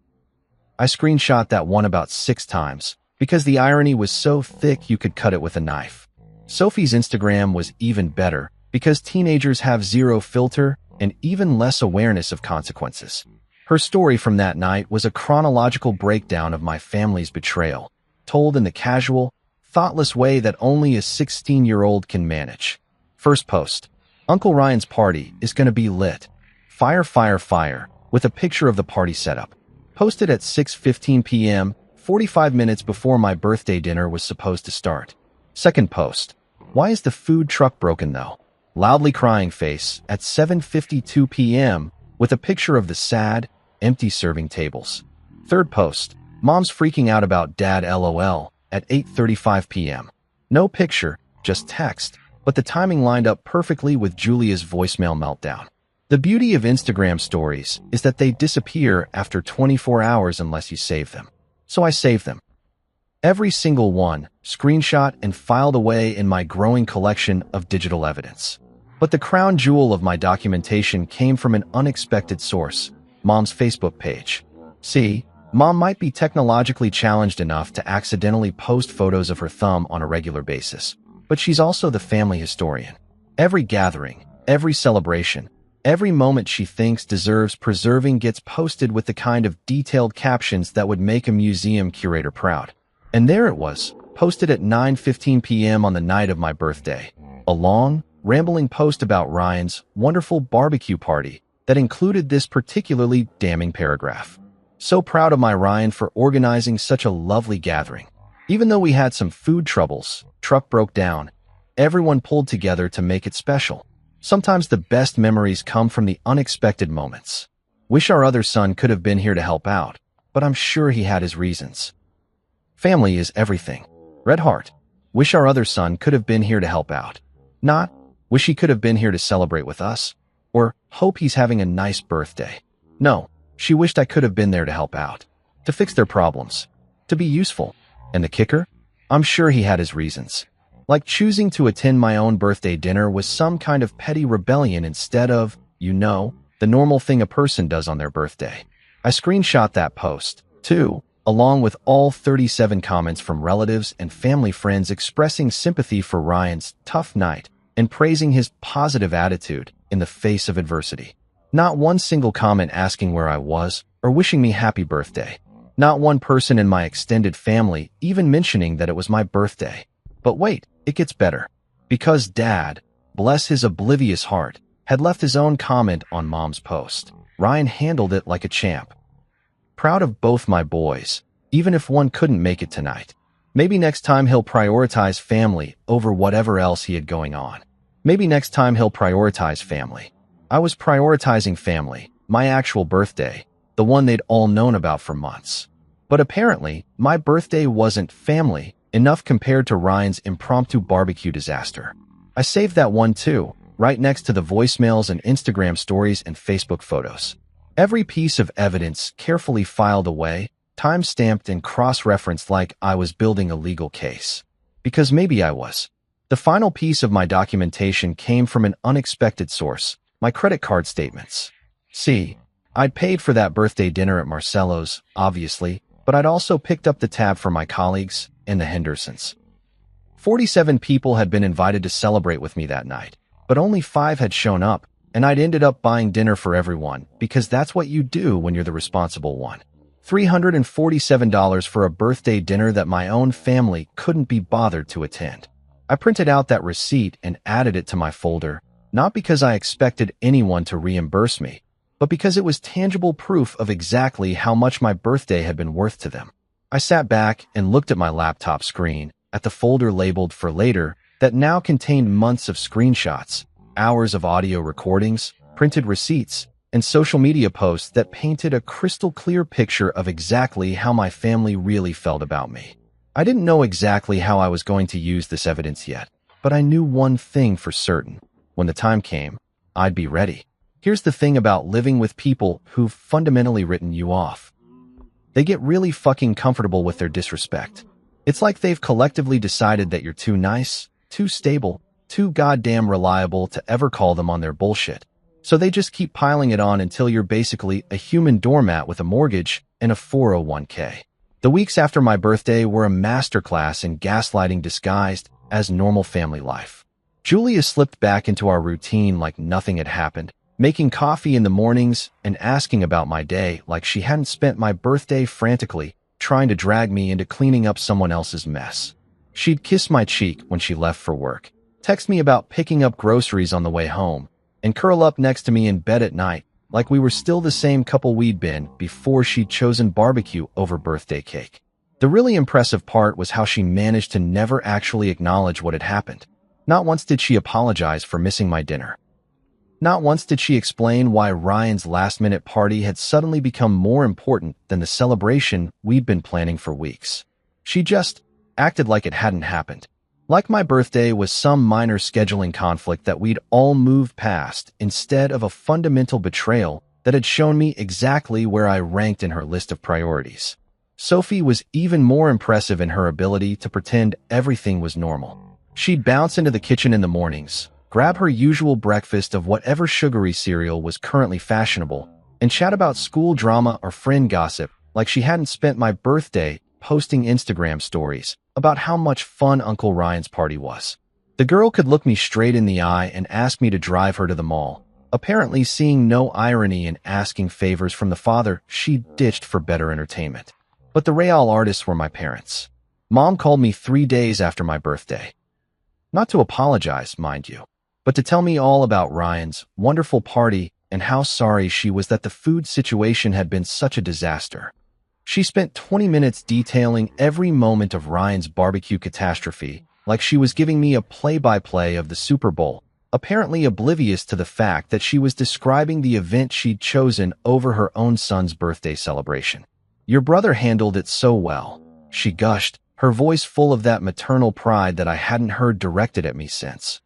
I screenshot that one about 6 times, because the irony was so thick you could cut it with a knife. Sophie's Instagram was even better, because teenagers have zero filter and even less awareness of consequences. Her story from that night was a chronological breakdown of my family's betrayal, told in the casual, thoughtless way that only a 16-year-old can manage. First post. Uncle Ryan's party is gonna be lit. Fire, fire, fire, with a picture of the party setup. Posted at 6:15 p.m., 45 minutes before my birthday dinner was supposed to start. Second post. Why is the food truck broken though? loudly crying face at 7:52 p.m. with a picture of the sad, empty serving tables. Third post, mom's freaking out about dad LOL at 8:35 p.m. No picture, just text, but the timing lined up perfectly with Julia's voicemail meltdown. The beauty of Instagram stories is that they disappear after 24 hours unless you save them. So I saved them. Every single one, screenshot and filed away in my growing collection of digital evidence. But the crown jewel of my documentation came from an unexpected source, mom's Facebook page. See, mom might be technologically challenged enough to accidentally post photos of her thumb on a regular basis, but she's also the family historian. Every gathering, every celebration, every moment she thinks deserves preserving gets posted with the kind of detailed captions that would make a museum curator proud. And there it was, posted at 9:15 p.m. on the night of my birthday. A long, rambling post about Ryan's wonderful barbecue party that included this particularly damning paragraph. So proud of my Ryan for organizing such a lovely gathering. Even though we had some food troubles, truck broke down, everyone pulled together to make it special. Sometimes the best memories come from the unexpected moments. Wish our other son could have been here to help out, but I'm sure he had his reasons. Family is everything. Red heart. Wish our other son could have been here to help out. Not, wish he could have been here to celebrate with us. Or, hope he's having a nice birthday. No, she wished I could have been there to help out. To fix their problems. To be useful. And the kicker? I'm sure he had his reasons. Like choosing to attend my own birthday dinner was some kind of petty rebellion instead of, the normal thing a person does on their birthday. I screenshot that post, too, along with all 37 comments from relatives and family friends expressing sympathy for Ryan's tough night and praising his positive attitude in the face of adversity. Not one single comment asking where I was or wishing me happy birthday. Not one person in my extended family even mentioning that it was my birthday. But wait, it gets better. Because Dad, bless his oblivious heart, had left his own comment on Mom's post. Ryan handled it like a champ. Proud of both my boys, even if one couldn't make it tonight. Maybe next time he'll prioritize family over whatever else he had going on. Maybe next time he'll prioritize family. I was prioritizing family, my actual birthday, the one they'd all known about for months. But apparently, my birthday wasn't family enough compared to Ryan's impromptu barbecue disaster. I saved that one too, right next to the voicemails and Instagram stories and Facebook photos. Every piece of evidence carefully filed away, time-stamped and cross-referenced like I was building a legal case. Because maybe I was. The final piece of my documentation came from an unexpected source, my credit card statements. See, I'd paid for that birthday dinner at Marcello's, obviously, but I'd also picked up the tab for my colleagues and the Hendersons. 47 people had been invited to celebrate with me that night, but only 5 had shown up, and I'd ended up buying dinner for everyone because that's what you do when you're the responsible one. $347 for a birthday dinner that my own family couldn't be bothered to attend. I printed out that receipt and added it to my folder, not because I expected anyone to reimburse me, but because it was tangible proof of exactly how much my birthday had been worth to them. I sat back and looked at my laptop screen, at the folder labeled for later that now contained months of screenshots, hours of audio recordings, printed receipts, and social media posts that painted a crystal clear picture of exactly how my family really felt about me. I didn't know exactly how I was going to use this evidence yet, but I knew one thing for certain. When the time came, I'd be ready. Here's the thing about living with people who've fundamentally written you off. They get really fucking comfortable with their disrespect. It's like they've collectively decided that you're too nice, too stable, too goddamn reliable to ever call them on their bullshit. So they just keep piling it on until you're basically a human doormat with a mortgage and a 401k. The weeks after my birthday were a masterclass in gaslighting disguised as normal family life. Julia slipped back into our routine like nothing had happened, making coffee in the mornings and asking about my day like she hadn't spent my birthday frantically trying to drag me into cleaning up someone else's mess. She'd kiss my cheek when she left for work, text me about picking up groceries on the way home, and curl up next to me in bed at night like we were still the same couple we'd been before she'd chosen barbecue over birthday cake. The really impressive part was how she managed to never actually acknowledge what had happened. Not once did she apologize for missing my dinner. Not once did she explain why Ryan's last-minute party had suddenly become more important than the celebration we'd been planning for weeks. She just acted like it hadn't happened. Like my birthday was some minor scheduling conflict that we'd all moved past instead of a fundamental betrayal that had shown me exactly where I ranked in her list of priorities. Sophie was even more impressive in her ability to pretend everything was normal. She'd bounce into the kitchen in the mornings, grab her usual breakfast of whatever sugary cereal was currently fashionable, and chat about school drama or friend gossip like she hadn't spent my birthday posting Instagram stories about how much fun Uncle Ryan's party was. The girl could look me straight in the eye and ask me to drive her to the mall, apparently seeing no irony in asking favors from the father she ditched for better entertainment. But the real artists were my parents. Mom called me 3 days after my birthday. Not to apologize, mind you, but to tell me all about Ryan's wonderful party and how sorry she was that the food situation had been such a disaster. She spent 20 minutes detailing every moment of Ryan's barbecue catastrophe, like she was giving me a play-by-play of the Super Bowl, apparently oblivious to the fact that she was describing the event she'd chosen over her own son's birthday celebration. "Your brother handled it so well," she gushed, her voice full of that maternal pride that I hadn't heard directed at me since.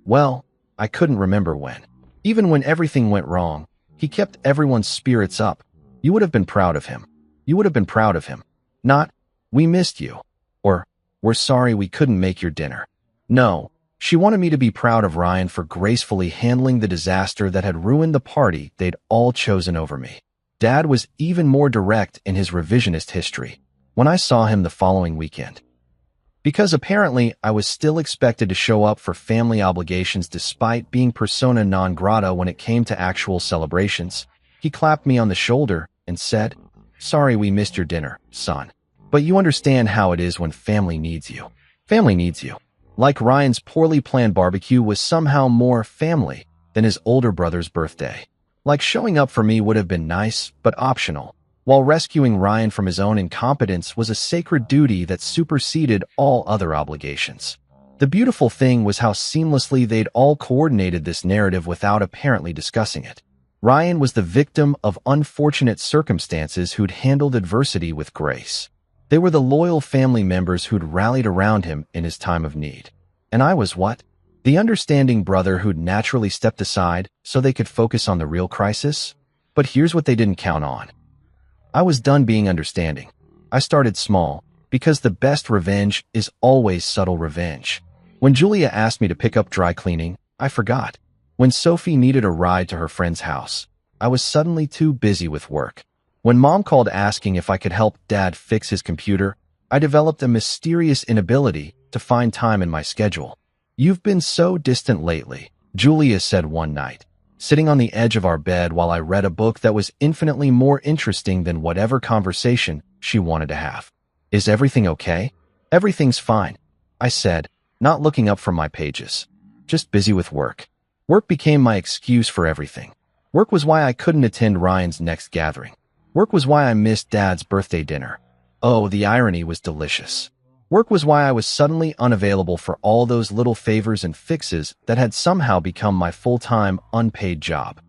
Well, I couldn't remember when. Even when everything went wrong, he kept everyone's spirits up. You would have been proud of him. You would have been proud of him. Not, "We missed you," or "We're sorry we couldn't make your dinner." No, she wanted me to be proud of Ryan for gracefully handling the disaster that had ruined the party they'd all chosen over me. Dad was even more direct in his revisionist history when I saw him the following weekend. Because apparently I was still expected to show up for family obligations despite being persona non grata when it came to actual celebrations, he clapped me on the shoulder and said, "Sorry we missed your dinner, son. But you understand how it is when family needs you." Family needs you. Like Ryan's poorly planned barbecue was somehow more family than his older brother's birthday. Like showing up for me would have been nice, but optional, while rescuing Ryan from his own incompetence was a sacred duty that superseded all other obligations. The beautiful thing was how seamlessly they'd all coordinated this narrative without apparently discussing it. Ryan was the victim of unfortunate circumstances who'd handled adversity with grace. They were the loyal family members who'd rallied around him in his time of need. And I was what? The understanding brother who'd naturally stepped aside so they could focus on the real crisis? But here's what they didn't count on. I was done being understanding. I started small, because the best revenge is always subtle revenge. When Julia asked me to pick up dry cleaning, I forgot. When Sophie needed a ride to her friend's house, I was suddenly too busy with work. When Mom called asking if I could help Dad fix his computer, I developed a mysterious inability to find time in my schedule. "You've been so distant lately," Julia said one night, sitting on the edge of our bed while I read a book that was infinitely more interesting than whatever conversation she wanted to have. "Is everything okay?" "Everything's fine," I said, not looking up from my pages. "Just busy with work." Work became my excuse for everything. Work was why I couldn't attend Ryan's next gathering. Work was why I missed Dad's birthday dinner. Oh, the irony was delicious. Work was why I was suddenly unavailable for all those little favors and fixes that had somehow become my full-time, unpaid job.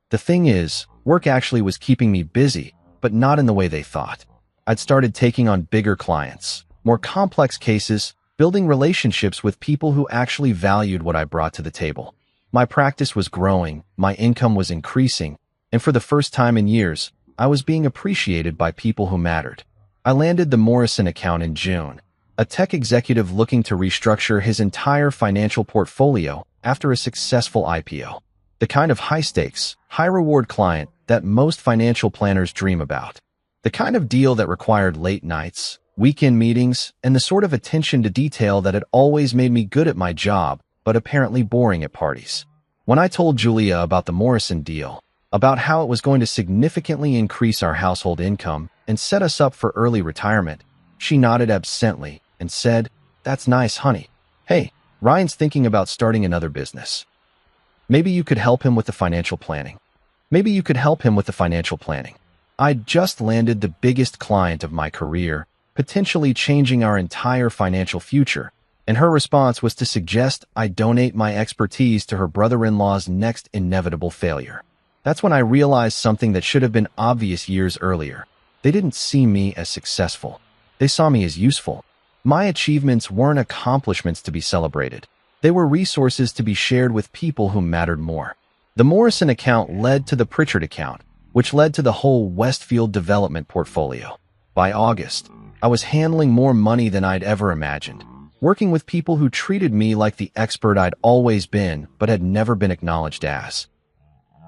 The thing is, work actually was keeping me busy, but not in the way they thought. I'd started taking on bigger clients, more complex cases, building relationships with people who actually valued what I brought to the table. My practice was growing, my income was increasing, and for the first time in years, I was being appreciated by people who mattered. I landed the Morrison account in June, a tech executive looking to restructure his entire financial portfolio after a successful IPO. The kind of high-stakes, high-reward client that most financial planners dream about. The kind of deal that required late nights, weekend meetings, and the sort of attention to detail that had always made me good at my job, but apparently boring at parties. When I told Julia about the Morrison deal, about how it was going to significantly increase our household income and set us up for early retirement, she nodded absently and said, "That's nice, honey. Hey, Ryan's thinking about starting another business. Maybe you could help him with the financial planning." Maybe you could help him with the financial planning. I'd just landed the biggest client of my career, potentially changing our entire financial future, and her response was to suggest I donate my expertise to her brother-in-law's next inevitable failure. That's when I realized something that should have been obvious years earlier. They didn't see me as successful. They saw me as useful. My achievements weren't accomplishments to be celebrated. They were resources to be shared with people who mattered more. The Morrison account led to the Pritchard account, which led to the whole Westfield development portfolio. By August, I was handling more money than I'd ever imagined, working with people who treated me like the expert I'd always been but had never been acknowledged as.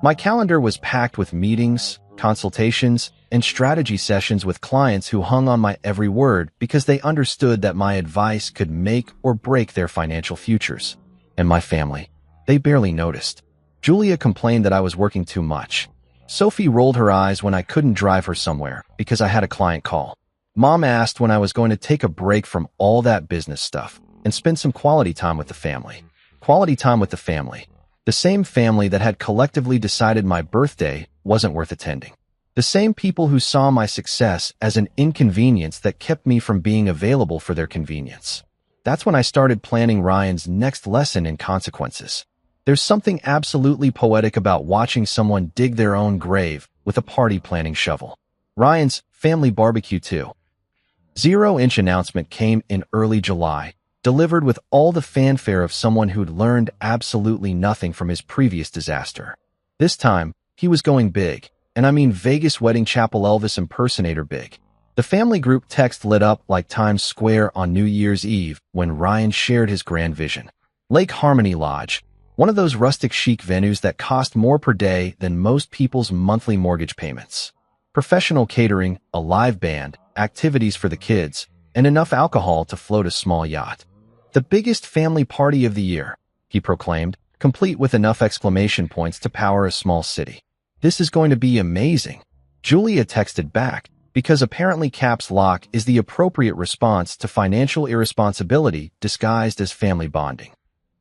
My calendar was packed with meetings, consultations, and strategy sessions with clients who hung on my every word because they understood that my advice could make or break their financial futures. And my family, they barely noticed. Julia complained that I was working too much. Sophie rolled her eyes when I couldn't drive her somewhere because I had a client call. Mom asked when I was going to take a break from all that business stuff and spend some quality time with the family. Quality time with the family. The same family that had collectively decided my birthday wasn't worth attending. The same people who saw my success as an inconvenience that kept me from being available for their convenience. That's when I started planning Ryan's next lesson in consequences. There's something absolutely poetic about watching someone dig their own grave with a party planning shovel. Ryan's family barbecue 2.0 announcement came in early July, delivered with all the fanfare of someone who'd learned absolutely nothing from his previous disaster. This time, he was going big, and I mean Vegas wedding chapel Elvis impersonator big. The family group text lit up like Times Square on New Year's Eve when Ryan shared his grand vision. Lake Harmony Lodge, one of those rustic chic venues that cost more per day than most people's monthly mortgage payments. Professional catering, a live band, activities for the kids, and enough alcohol to float a small yacht. The biggest family party of the year, he proclaimed, complete with enough exclamation points to power a small city. This is going to be amazing. Julia texted back, because apparently caps lock is the appropriate response to financial irresponsibility disguised as family bonding.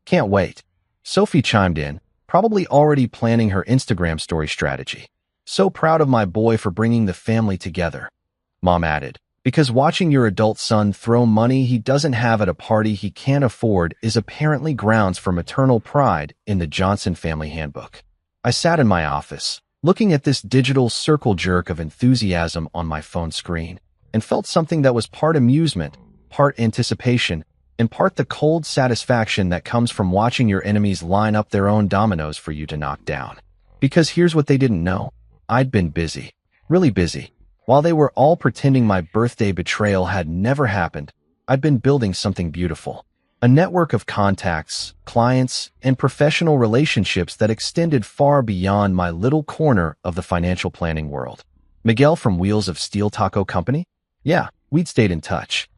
Can't wait. Sophie chimed in, probably already planning her Instagram story strategy. So proud of my boy for bringing the family together. Mom added, because watching your adult son throw money he doesn't have at a party he can't afford is apparently grounds for maternal pride in the Johnson family handbook. I sat in my office, looking at this digital circle jerk of enthusiasm on my phone screen, and felt something that was part amusement, part anticipation, and part the cold satisfaction that comes from watching your enemies line up their own dominoes for you to knock down. Because here's what they didn't know. I'd been busy. Really busy. While they were all pretending my birthday betrayal had never happened, I'd been building something beautiful. A network of contacts, clients, and professional relationships that extended far beyond my little corner of the financial planning world. Miguel from Wheels of Steel Taco Company? Yeah, we'd stayed in touch.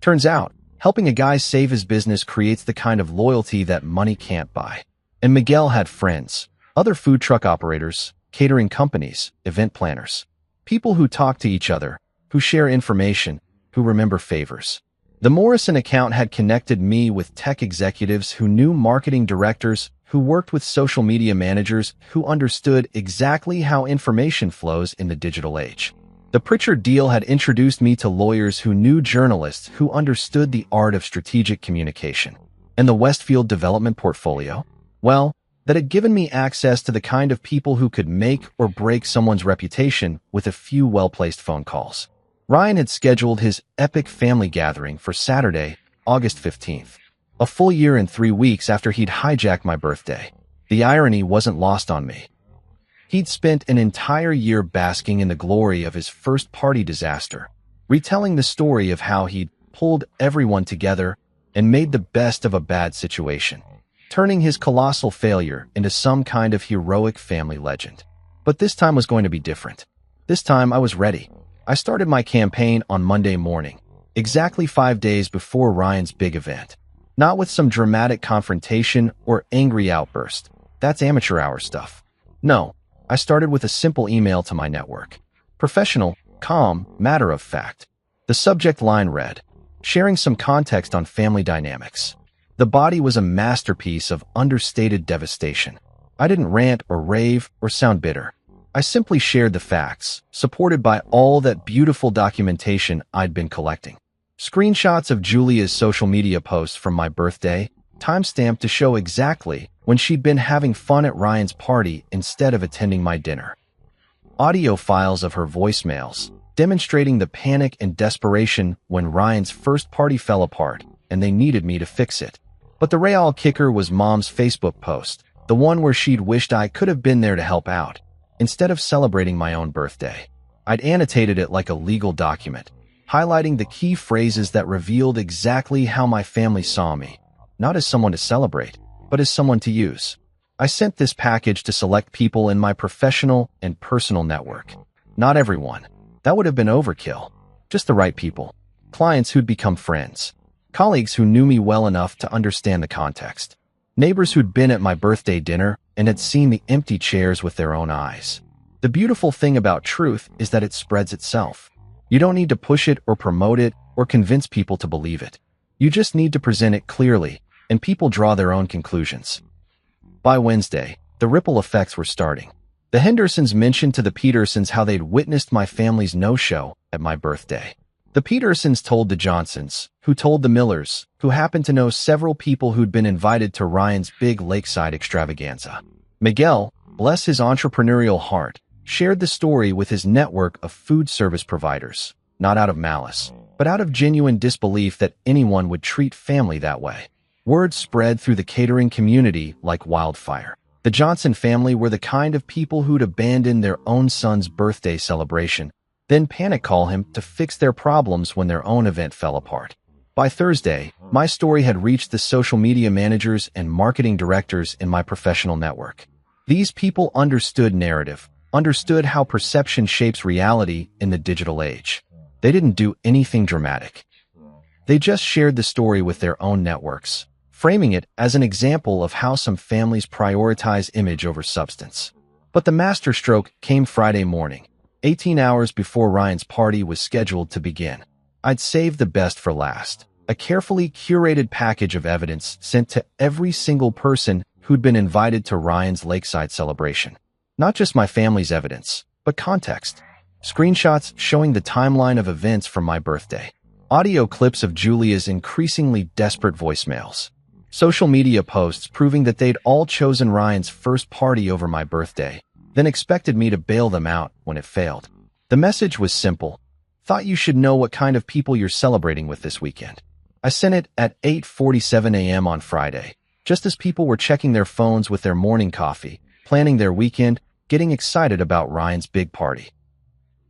Turns out, helping a guy save his business creates the kind of loyalty that money can't buy. And Miguel had friends, other food truck operators, catering companies, event planners. People who talk to each other, who share information, who remember favors. The Morrison account had connected me with tech executives who knew marketing directors, who worked with social media managers, who understood exactly how information flows in the digital age. The Pritchard deal had introduced me to lawyers who knew journalists who understood the art of strategic communication. And the Westfield development portfolio? Well, that had given me access to the kind of people who could make or break someone's reputation with a few well-placed phone calls. Ryan had scheduled his epic family gathering for Saturday, August 15th, a full year and 3 weeks after he'd hijacked my birthday. The irony wasn't lost on me. He'd spent an entire year basking in the glory of his first party disaster, retelling the story of how he'd pulled everyone together and made the best of a bad situation, turning his colossal failure into some kind of heroic family legend. But this time was going to be different. This time I was ready. I started my campaign on Monday morning, exactly 5 days before Ryan's big event. Not with some dramatic confrontation or angry outburst. That's amateur hour stuff. No, I started with a simple email to my network. Professional, calm, matter of fact. The subject line read, sharing some context on family dynamics. The body was a masterpiece of understated devastation. I didn't rant or rave or sound bitter. I simply shared the facts, supported by all that beautiful documentation I'd been collecting. Screenshots of Julia's social media posts from my birthday, timestamped to show exactly when she'd been having fun at Ryan's party instead of attending my dinner. Audio files of her voicemails, demonstrating the panic and desperation when Ryan's first party fell apart and they needed me to fix it. But the real kicker was Mom's Facebook post, the one where she'd wished I could have been there to help out, instead of celebrating my own birthday. I'd annotated it like a legal document, highlighting the key phrases that revealed exactly how my family saw me, not as someone to celebrate, but as someone to use. I sent this package to select people in my professional and personal network. Not everyone. That would have been overkill. Just the right people. Clients who'd become friends. Colleagues who knew me well enough to understand the context. Neighbors who'd been at my birthday dinner and had seen the empty chairs with their own eyes. The beautiful thing about truth is that it spreads itself. You don't need to push it or promote it or convince people to believe it. You just need to present it clearly, and people draw their own conclusions. By Wednesday, the ripple effects were starting. The Hendersons mentioned to the Petersons how they'd witnessed my family's no-show at my birthday. The Petersons told the Johnsons, who told the Millers, who happened to know several people who'd been invited to Ryan's big lakeside extravaganza. Miguel, bless his entrepreneurial heart, shared the story with his network of food service providers, not out of malice, but out of genuine disbelief that anyone would treat family that way. Word spread through the catering community like wildfire. The Johnson family were the kind of people who'd abandon their own son's birthday celebration, then panic call him to fix their problems when their own event fell apart. By Thursday, my story had reached the social media managers and marketing directors in my professional network. These people understood narrative, understood how perception shapes reality in the digital age. They didn't do anything dramatic. They just shared the story with their own networks, framing it as an example of how some families prioritize image over substance. But the masterstroke came Friday morning, 18 hours before Ryan's party was scheduled to begin. I'd saved the best for last, a carefully curated package of evidence sent to every single person who'd been invited to Ryan's lakeside celebration. Not just my family's evidence, but context. Screenshots showing the timeline of events from my birthday. Audio clips of Julia's increasingly desperate voicemails. Social media posts proving that they'd all chosen Ryan's first party over my birthday, then expected me to bail them out when it failed. The message was simple. Thought you should know what kind of people you're celebrating with this weekend. I sent it at 8:47 a.m. on Friday, just as people were checking their phones with their morning coffee, planning their weekend, getting excited about Ryan's big party.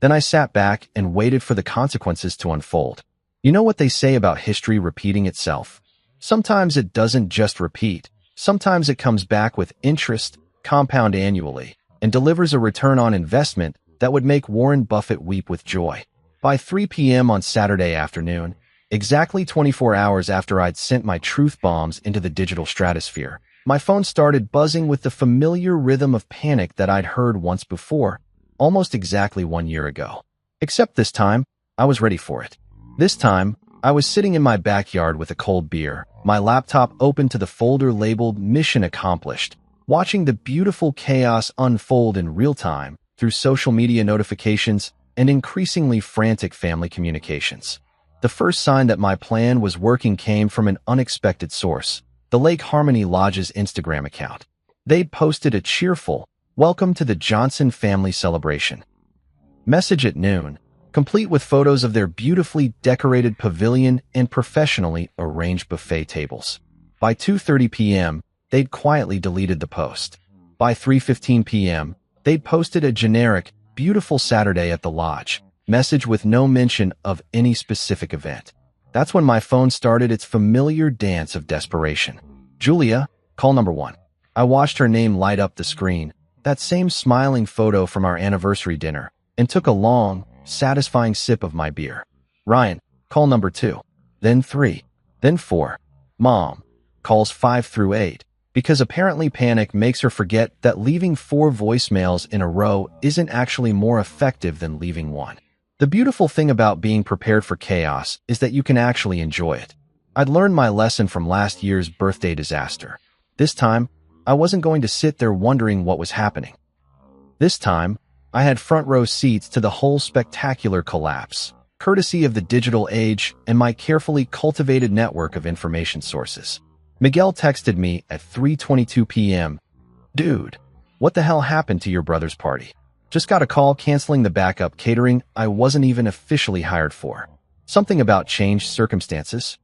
Then I sat back and waited for the consequences to unfold. You know what they say about history repeating itself? Sometimes it doesn't just repeat. Sometimes it comes back with interest, compound annually, and delivers a return on investment that would make Warren Buffett weep with joy. By 3 p.m. on Saturday afternoon, exactly 24 hours after I'd sent my truth bombs into the digital stratosphere, my phone started buzzing with the familiar rhythm of panic that I'd heard once before, almost exactly 1 year ago. Except this time, I was ready for it. This time, I was sitting in my backyard with a cold beer, my laptop open to the folder labeled Mission Accomplished, watching the beautiful chaos unfold in real time through social media notifications and increasingly frantic family communications. The first sign that my plan was working came from an unexpected source. The Lake Harmony Lodge's Instagram account. They'd posted a cheerful, "Welcome to the Johnson family celebration" message at noon, complete with photos of their beautifully decorated pavilion and professionally arranged buffet tables. By 2:30 p.m., they'd quietly deleted the post. By 3:15 p.m., they'd posted a generic, "Beautiful Saturday at the Lodge" message with no mention of any specific event. That's when my phone started its familiar dance of desperation. Julia, call number 1. I watched her name light up the screen, that same smiling photo from our anniversary dinner, and took a long, satisfying sip of my beer. Ryan, call number 2. Then 3. Then 4. Mom, calls 5 through 8, because apparently panic makes her forget that leaving 4 voicemails in a row isn't actually more effective than leaving 1. The beautiful thing about being prepared for chaos is that you can actually enjoy it. I'd learned my lesson from last year's birthday disaster. This time, I wasn't going to sit there wondering what was happening. This time, I had front row seats to the whole spectacular collapse. courtesy of the digital age and my carefully cultivated network of information sources. Miguel texted me at 3:22 p.m. Dude, what the hell happened to your brother's party? Just got a call canceling the backup catering I wasn't even officially hired for. Something about changed circumstances?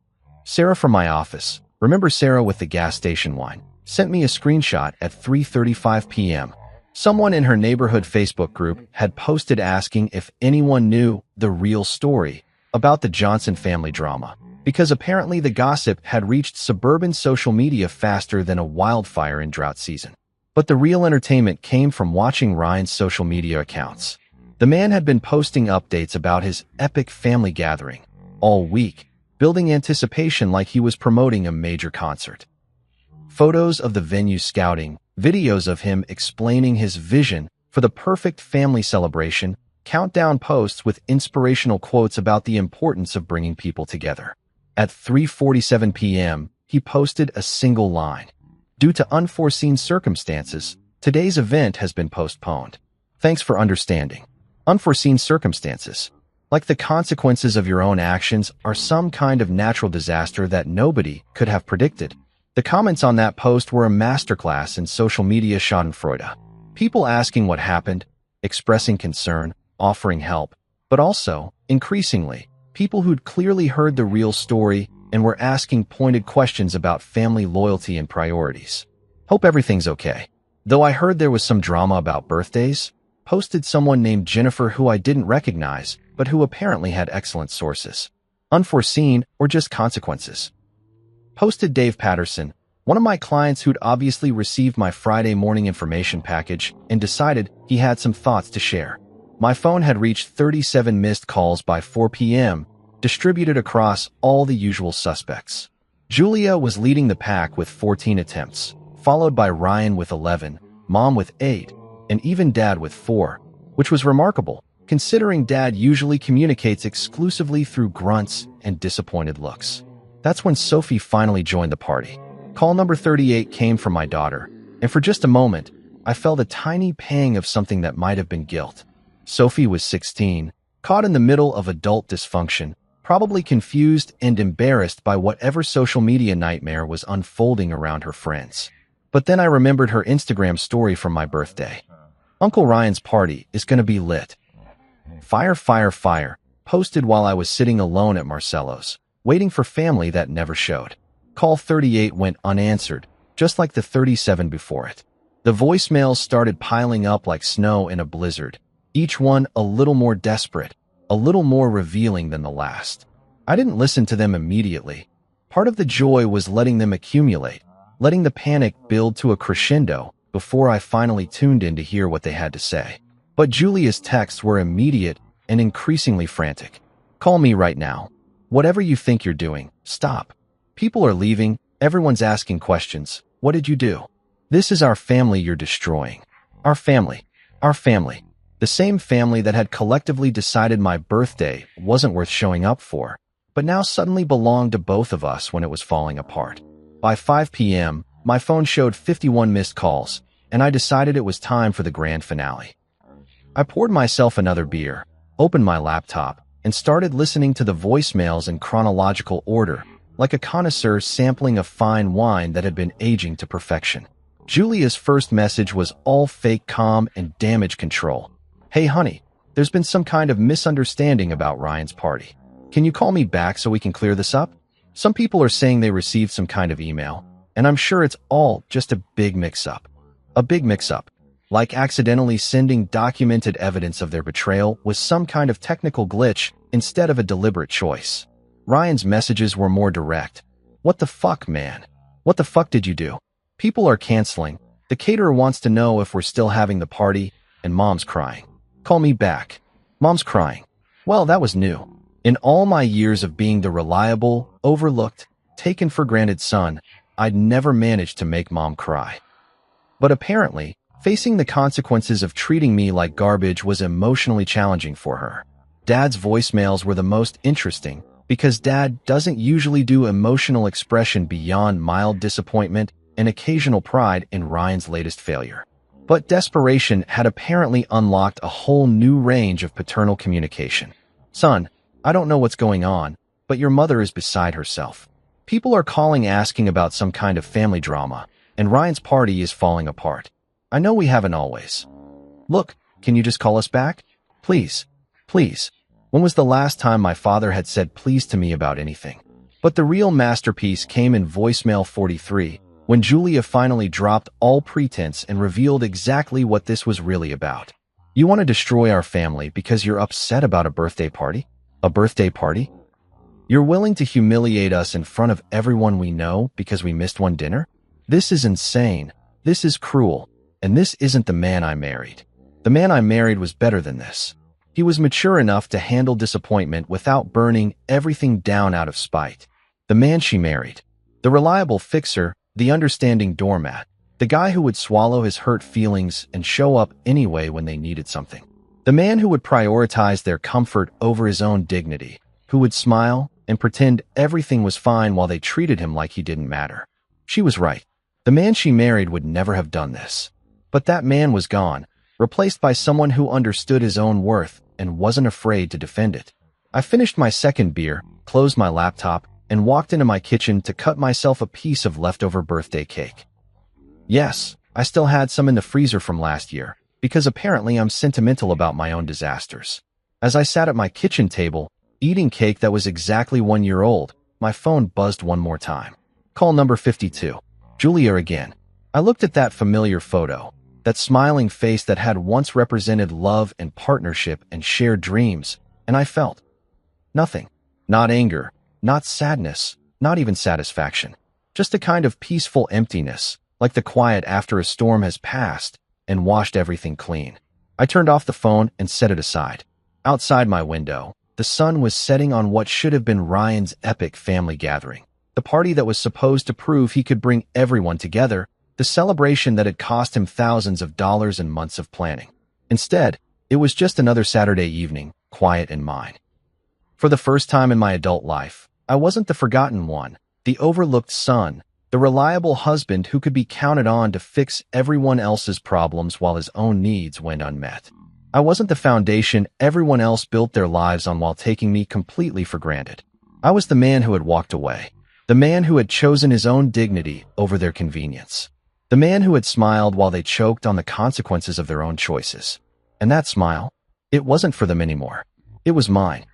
Sarah from my office, remember Sarah with the gas station wine, sent me a screenshot at 3:35 p.m. Someone in her neighborhood Facebook group had posted asking if anyone knew the real story about the Johnson family drama, because apparently the gossip had reached suburban social media faster than a wildfire in drought season. But the real entertainment came from watching Ryan's social media accounts. The man had been posting updates about his epic family gathering all week, building anticipation like he was promoting a major concert. Photos of the venue scouting, videos of him explaining his vision for the perfect family celebration, countdown posts with inspirational quotes about the importance of bringing people together. At 3:47 p.m., he posted a single line. Due to unforeseen circumstances, today's event has been postponed. Thanks for understanding. Unforeseen circumstances, like the consequences of your own actions, are some kind of natural disaster that nobody could have predicted. The comments on that post were a masterclass in social media schadenfreude. People asking what happened, expressing concern, offering help, but also, increasingly, people who'd clearly heard the real story and were asking pointed questions about family loyalty and priorities. Hope everything's okay. Though I heard there was some drama about birthdays, posted someone named Jennifer who I didn't recognize, but who apparently had excellent sources. Unforeseen or just consequences. Posted Dave Patterson, one of my clients who'd obviously received my Friday morning information package and decided he had some thoughts to share. My phone had reached 37 missed calls by 4 p.m., distributed across all the usual suspects. Julia was leading the pack with 14 attempts, followed by Ryan with 11, Mom with 8, and even Dad with 4, which was remarkable, considering Dad usually communicates exclusively through grunts and disappointed looks. That's when Sophie finally joined the party. Call number 38 came from my daughter, and for just a moment, I felt a tiny pang of something that might have been guilt. Sophie was 16, caught in the middle of adult dysfunction, probably confused and embarrassed by whatever social media nightmare was unfolding around her friends. But then I remembered her Instagram story from my birthday. Uncle Ryan's party is gonna be lit. Fire, fire, fire, posted while I was sitting alone at Marcelo's, waiting for family that never showed. Call 38 went unanswered, just like the 37 before it. The voicemails started piling up like snow in a blizzard, each one a little more desperate, a little more revealing than the last. I didn't listen to them immediately. Part of the joy was letting them accumulate, letting the panic build to a crescendo before I finally tuned in to hear what they had to say. But Julia's texts were immediate and increasingly frantic. Call me right now. Whatever you think you're doing, stop. People are leaving, everyone's asking questions. What did you do? This is our family you're destroying. Our family. Our family. The same family that had collectively decided my birthday wasn't worth showing up for, but now suddenly belonged to both of us when it was falling apart. By 5 p.m., my phone showed 51 missed calls, and I decided it was time for the grand finale. I poured myself another beer, opened my laptop, and started listening to the voicemails in chronological order, like a connoisseur sampling a fine wine that had been aging to perfection. Julia's first message was all fake calm and damage control. Hey honey, there's been some kind of misunderstanding about Ryan's party. Can you call me back so we can clear this up? Some people are saying they received some kind of email, and I'm sure it's all just a big mix-up. A big mix-up, like accidentally sending documented evidence of their betrayal was some kind of technical glitch instead of a deliberate choice. Ryan's messages were more direct. What the fuck, man? What the fuck did you do? People are canceling. The caterer wants to know if we're still having the party, and Mom's crying. Call me back. Mom's crying. Well, that was new. In all my years of being the reliable, overlooked, taken for granted son, I'd never managed to make Mom cry. But apparently, facing the consequences of treating me like garbage was emotionally challenging for her. Dad's voicemails were the most interesting because Dad doesn't usually do emotional expression beyond mild disappointment and occasional pride in Ryan's latest failure. But desperation had apparently unlocked a whole new range of paternal communication. Son, I don't know what's going on, but your mother is beside herself. People are calling asking about some kind of family drama, and Ryan's party is falling apart. I know we haven't always. Look, can you just call us back? Please. Please. When was the last time my father had said please to me about anything? But the real masterpiece came in voicemail 43, when Julia finally dropped all pretense and revealed exactly what this was really about. You want to destroy our family because you're upset about a birthday party? A birthday party? You're willing to humiliate us in front of everyone we know because we missed one dinner? This is insane. This is cruel. And this isn't the man I married. The man I married was better than this. He was mature enough to handle disappointment without burning everything down out of spite. The man she married. The reliable fixer, the understanding doormat. The guy who would swallow his hurt feelings and show up anyway when they needed something. The man who would prioritize their comfort over his own dignity. Who would smile and pretend everything was fine while they treated him like he didn't matter. She was right. The man she married would never have done this. But that man was gone, replaced by someone who understood his own worth and wasn't afraid to defend it. I finished my second beer, closed my laptop, and walked into my kitchen to cut myself a piece of leftover birthday cake. Yes, I still had some in the freezer from last year, because apparently I'm sentimental about my own disasters. As I sat at my kitchen table, eating cake that was exactly 1 year old, my phone buzzed one more time. Call number 52. Julia again. I looked at that familiar photo, that smiling face that had once represented love and partnership and shared dreams, and I felt nothing. Not anger, not sadness, not even satisfaction. Just a kind of peaceful emptiness, like the quiet after a storm has passed and washed everything clean. I turned off the phone and set it aside. Outside my window, the sun was setting on what should have been Ryan's epic family gathering. The party that was supposed to prove he could bring everyone together, the celebration that had cost him thousands of dollars and months of planning. Instead, it was just another Saturday evening, quiet and mine. For the first time in my adult life, I wasn't the forgotten one, the overlooked son, the reliable husband who could be counted on to fix everyone else's problems while his own needs went unmet. I wasn't the foundation everyone else built their lives on while taking me completely for granted. I was the man who had walked away, the man who had chosen his own dignity over their convenience, the man who had smiled while they choked on the consequences of their own choices. And that smile, it wasn't for them anymore. It was mine.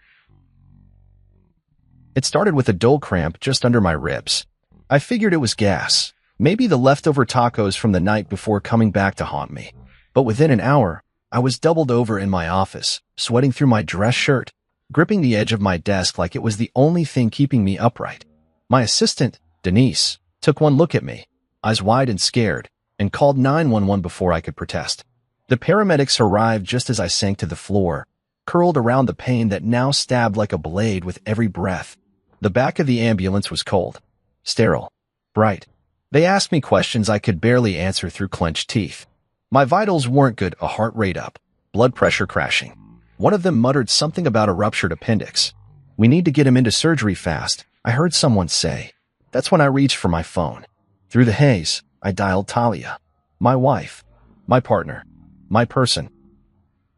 It started with a dull cramp just under my ribs. I figured it was gas, maybe the leftover tacos from the night before coming back to haunt me. But within an hour, I was doubled over in my office, sweating through my dress shirt, gripping the edge of my desk like it was the only thing keeping me upright. My assistant, Denise, took one look at me, eyes wide and scared, and called 911 before I could protest. The paramedics arrived just as I sank to the floor, curled around the pain that now stabbed like a blade with every breath. The back of the ambulance was cold, sterile, bright. They asked me questions I could barely answer through clenched teeth. My vitals weren't good, a heart rate up, blood pressure crashing. One of them muttered something about a ruptured appendix. "We need to get him into surgery fast," I heard someone say. That's when I reached for my phone. Through the haze, I dialed Talia, my wife, my partner, my person.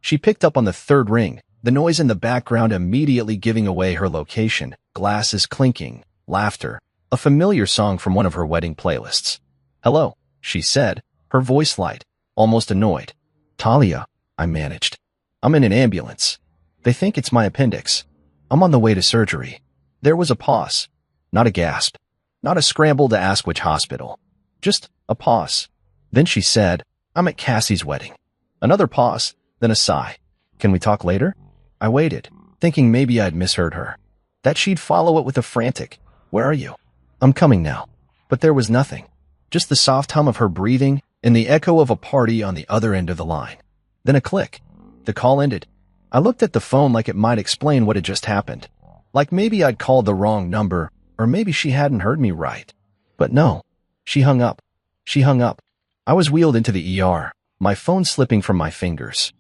She picked up on the third ring, the noise in the background immediately giving away her location, glasses clinking, laughter, a familiar song from one of her wedding playlists. "Hello," she said, her voice light, almost annoyed. "Talia," I managed. "I'm in an ambulance. They think it's my appendix. I'm on the way to surgery." There was a pause, not a gasp, not a scramble to ask which hospital, just a pause. Then she said, "I'm at Cassie's wedding." Another pause, then a sigh. "Can we talk later?" I waited, thinking maybe I'd misheard her, that she'd follow it with a frantic, "Where are you?" "I'm coming now." But there was nothing, just the soft hum of her breathing and the echo of a party on the other end of the line. Then a click. The call ended. I looked at the phone like it might explain what had just happened. Like maybe I'd called the wrong number, or maybe she hadn't heard me right. But no, she hung up. She hung up. I was wheeled into the ER, my phone slipping from my fingers.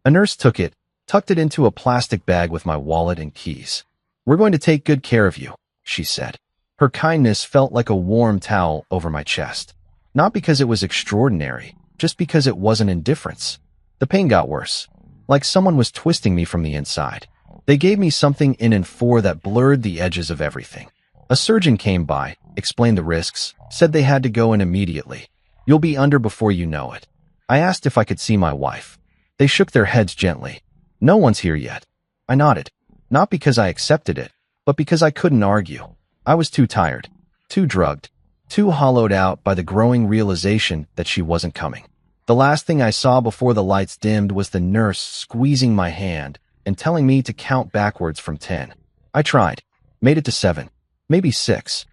A nurse took it, tucked it into a plastic bag with my wallet and keys. "We're going to take good care of you," she said. Her kindness felt like a warm towel over my chest. Not because it was extraordinary, just because it wasn't indifference. The pain got worse, like someone was twisting me from the inside. They gave me something in N4 that blurred the edges of everything. A surgeon came by, explained the risks, said they had to go in immediately. You'll be under before you know it. I asked if I could see my wife. They shook their heads gently. No one's here yet. I nodded. Not because I accepted it, but because I couldn't argue. I was too tired, too drugged, too hollowed out by the growing realization that she wasn't coming. The last thing I saw before the lights dimmed was the nurse squeezing my hand and telling me to count backwards from 10. I tried, made it to 7, maybe 6.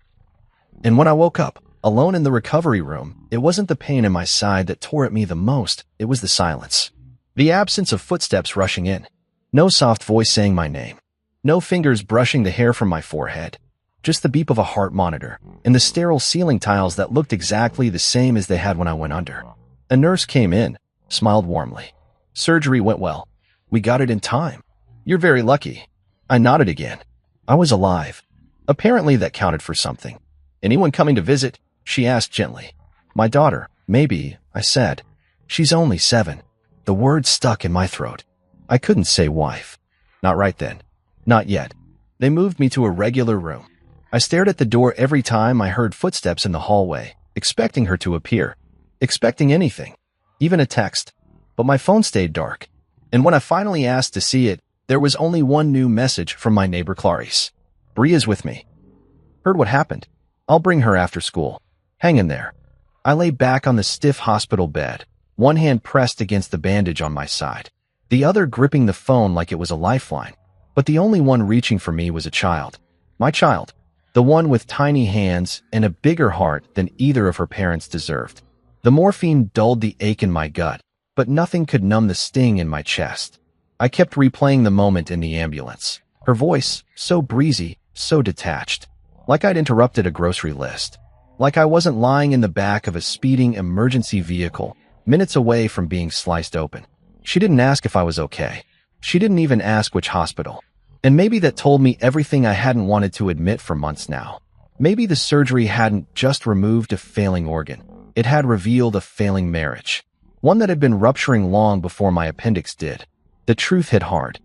And when I woke up, alone in the recovery room, it wasn't the pain in my side that tore at me the most, it was the silence. The absence of footsteps rushing in. No soft voice saying my name. No fingers brushing the hair from my forehead. Just the beep of a heart monitor, and the sterile ceiling tiles that looked exactly the same as they had when I went under. A nurse came in, smiled warmly. Surgery went well. We got it in time. You're very lucky. I nodded again. I was alive. Apparently that counted for something. Anyone coming to visit? She asked gently. My daughter, maybe, I said. She's only 7. The word stuck in my throat. I couldn't say wife. Not right then. Not yet. They moved me to a regular room. I stared at the door every time I heard footsteps in the hallway, expecting her to appear. Expecting anything. Even a text. But my phone stayed dark. And when I finally asked to see it, there was only one new message from my neighbor Clarice. Bria's with me. Heard what happened. I'll bring her after school. Hang in there. I lay back on the stiff hospital bed, one hand pressed against the bandage on my side, the other gripping the phone like it was a lifeline. But the only one reaching for me was a child. My child. The one with tiny hands and a bigger heart than either of her parents deserved. The morphine dulled the ache in my gut, but nothing could numb the sting in my chest. I kept replaying the moment in the ambulance. Her voice, so breezy, so detached. Like I'd interrupted a grocery list. Like I wasn't lying in the back of a speeding emergency vehicle, minutes away from being sliced open. She didn't ask if I was okay. She didn't even ask which hospital. And maybe that told me everything I hadn't wanted to admit for months now. Maybe the surgery hadn't just removed a failing organ. It had revealed a failing marriage. One that had been rupturing long before my appendix did. The truth hit hard.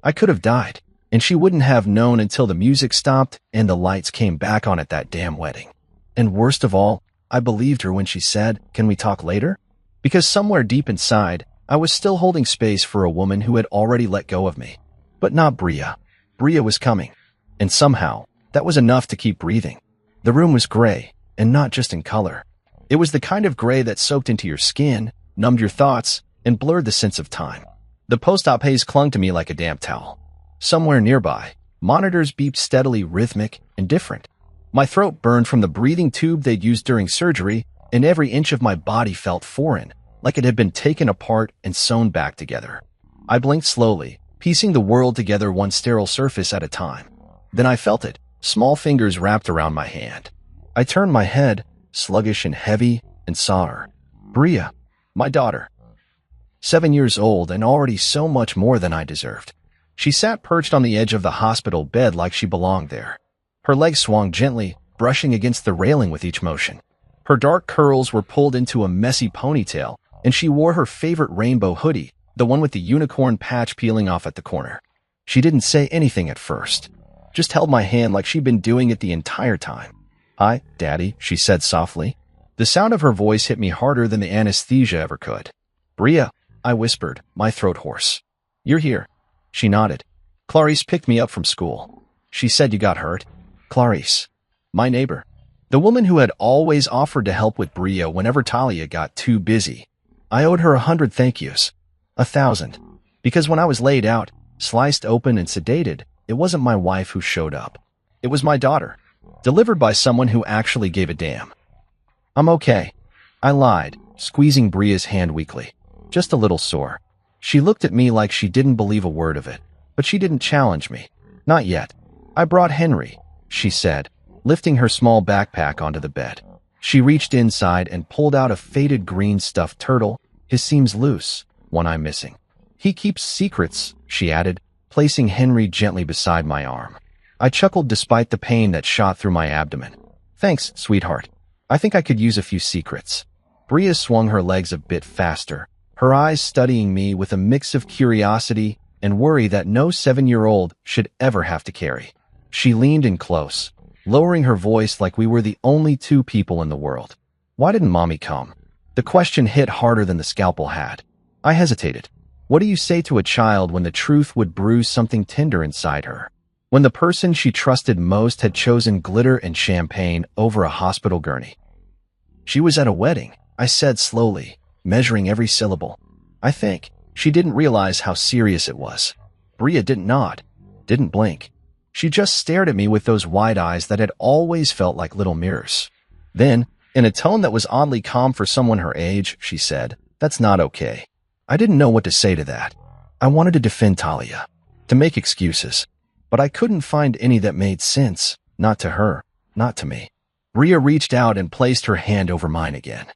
I could have died, and she wouldn't have known until the music stopped and the lights came back on at that damn wedding. And worst of all, I believed her when she said, "Can we talk later?" Because somewhere deep inside, I was still holding space for a woman who had already let go of me. But not Bria. Bria was coming. And somehow, that was enough to keep breathing. The room was gray, and not just in color. It was the kind of gray that soaked into your skin, numbed your thoughts, and blurred the sense of time. The post-op haze clung to me like a damp towel. Somewhere nearby, monitors beeped steadily, rhythmic, and different. My throat burned from the breathing tube they'd used during surgery, and every inch of my body felt foreign, like it had been taken apart and sewn back together. I blinked slowly, piecing the world together one sterile surface at a time. Then I felt it, small fingers wrapped around my hand. I turned my head, sluggish and heavy, and saw her. Bria, my daughter. 7 years old and already so much more than I deserved. She sat perched on the edge of the hospital bed like she belonged there. Her legs swung gently, brushing against the railing with each motion. Her dark curls were pulled into a messy ponytail, and she wore her favorite rainbow hoodie, the one with the unicorn patch peeling off at the corner. She didn't say anything at first, just held my hand like she'd been doing it the entire time. "Hi, Daddy," she said softly. The sound of her voice hit me harder than the anesthesia ever could. "Bria," I whispered, my throat hoarse. "You're here." She nodded. "Clarice picked me up from school. She said you got hurt." Clarice. My neighbor. The woman who had always offered to help with Bria whenever Talia got too busy. I owed her 100 thank yous. 1,000. Because when I was laid out, sliced open and sedated, it wasn't my wife who showed up. It was my daughter. Delivered by someone who actually gave a damn. "I'm okay," I lied, squeezing Bria's hand weakly. "Just a little sore." She looked at me like she didn't believe a word of it, but she didn't challenge me. "Not yet. I brought Henry," she said, lifting her small backpack onto the bed. She reached inside and pulled out a faded green stuffed turtle, his seams loose, one eye missing. "He keeps secrets," she added, placing Henry gently beside my arm. I chuckled despite the pain that shot through my abdomen. "Thanks, sweetheart. I think I could use a few secrets." Bria swung her legs a bit faster, her eyes studying me with a mix of curiosity and worry that no 7-year-old should ever have to carry. She leaned in close, lowering her voice like we were the only two people in the world. Why didn't Mommy come? The question hit harder than the scalpel had. I hesitated. What do you say to a child when the truth would bruise something tender inside her? When the person she trusted most had chosen glitter and champagne over a hospital gurney? She was at a wedding, I said slowly, measuring every syllable. I think she didn't realize how serious it was. Bria didn't nod, didn't blink. She just stared at me with those wide eyes that had always felt like little mirrors. Then, in a tone that was oddly calm for someone her age, she said, "That's not okay." I didn't know what to say to that. I wanted to defend Talia, to make excuses, but I couldn't find any that made sense, not to her, not to me. Bria reached out and placed her hand over mine again.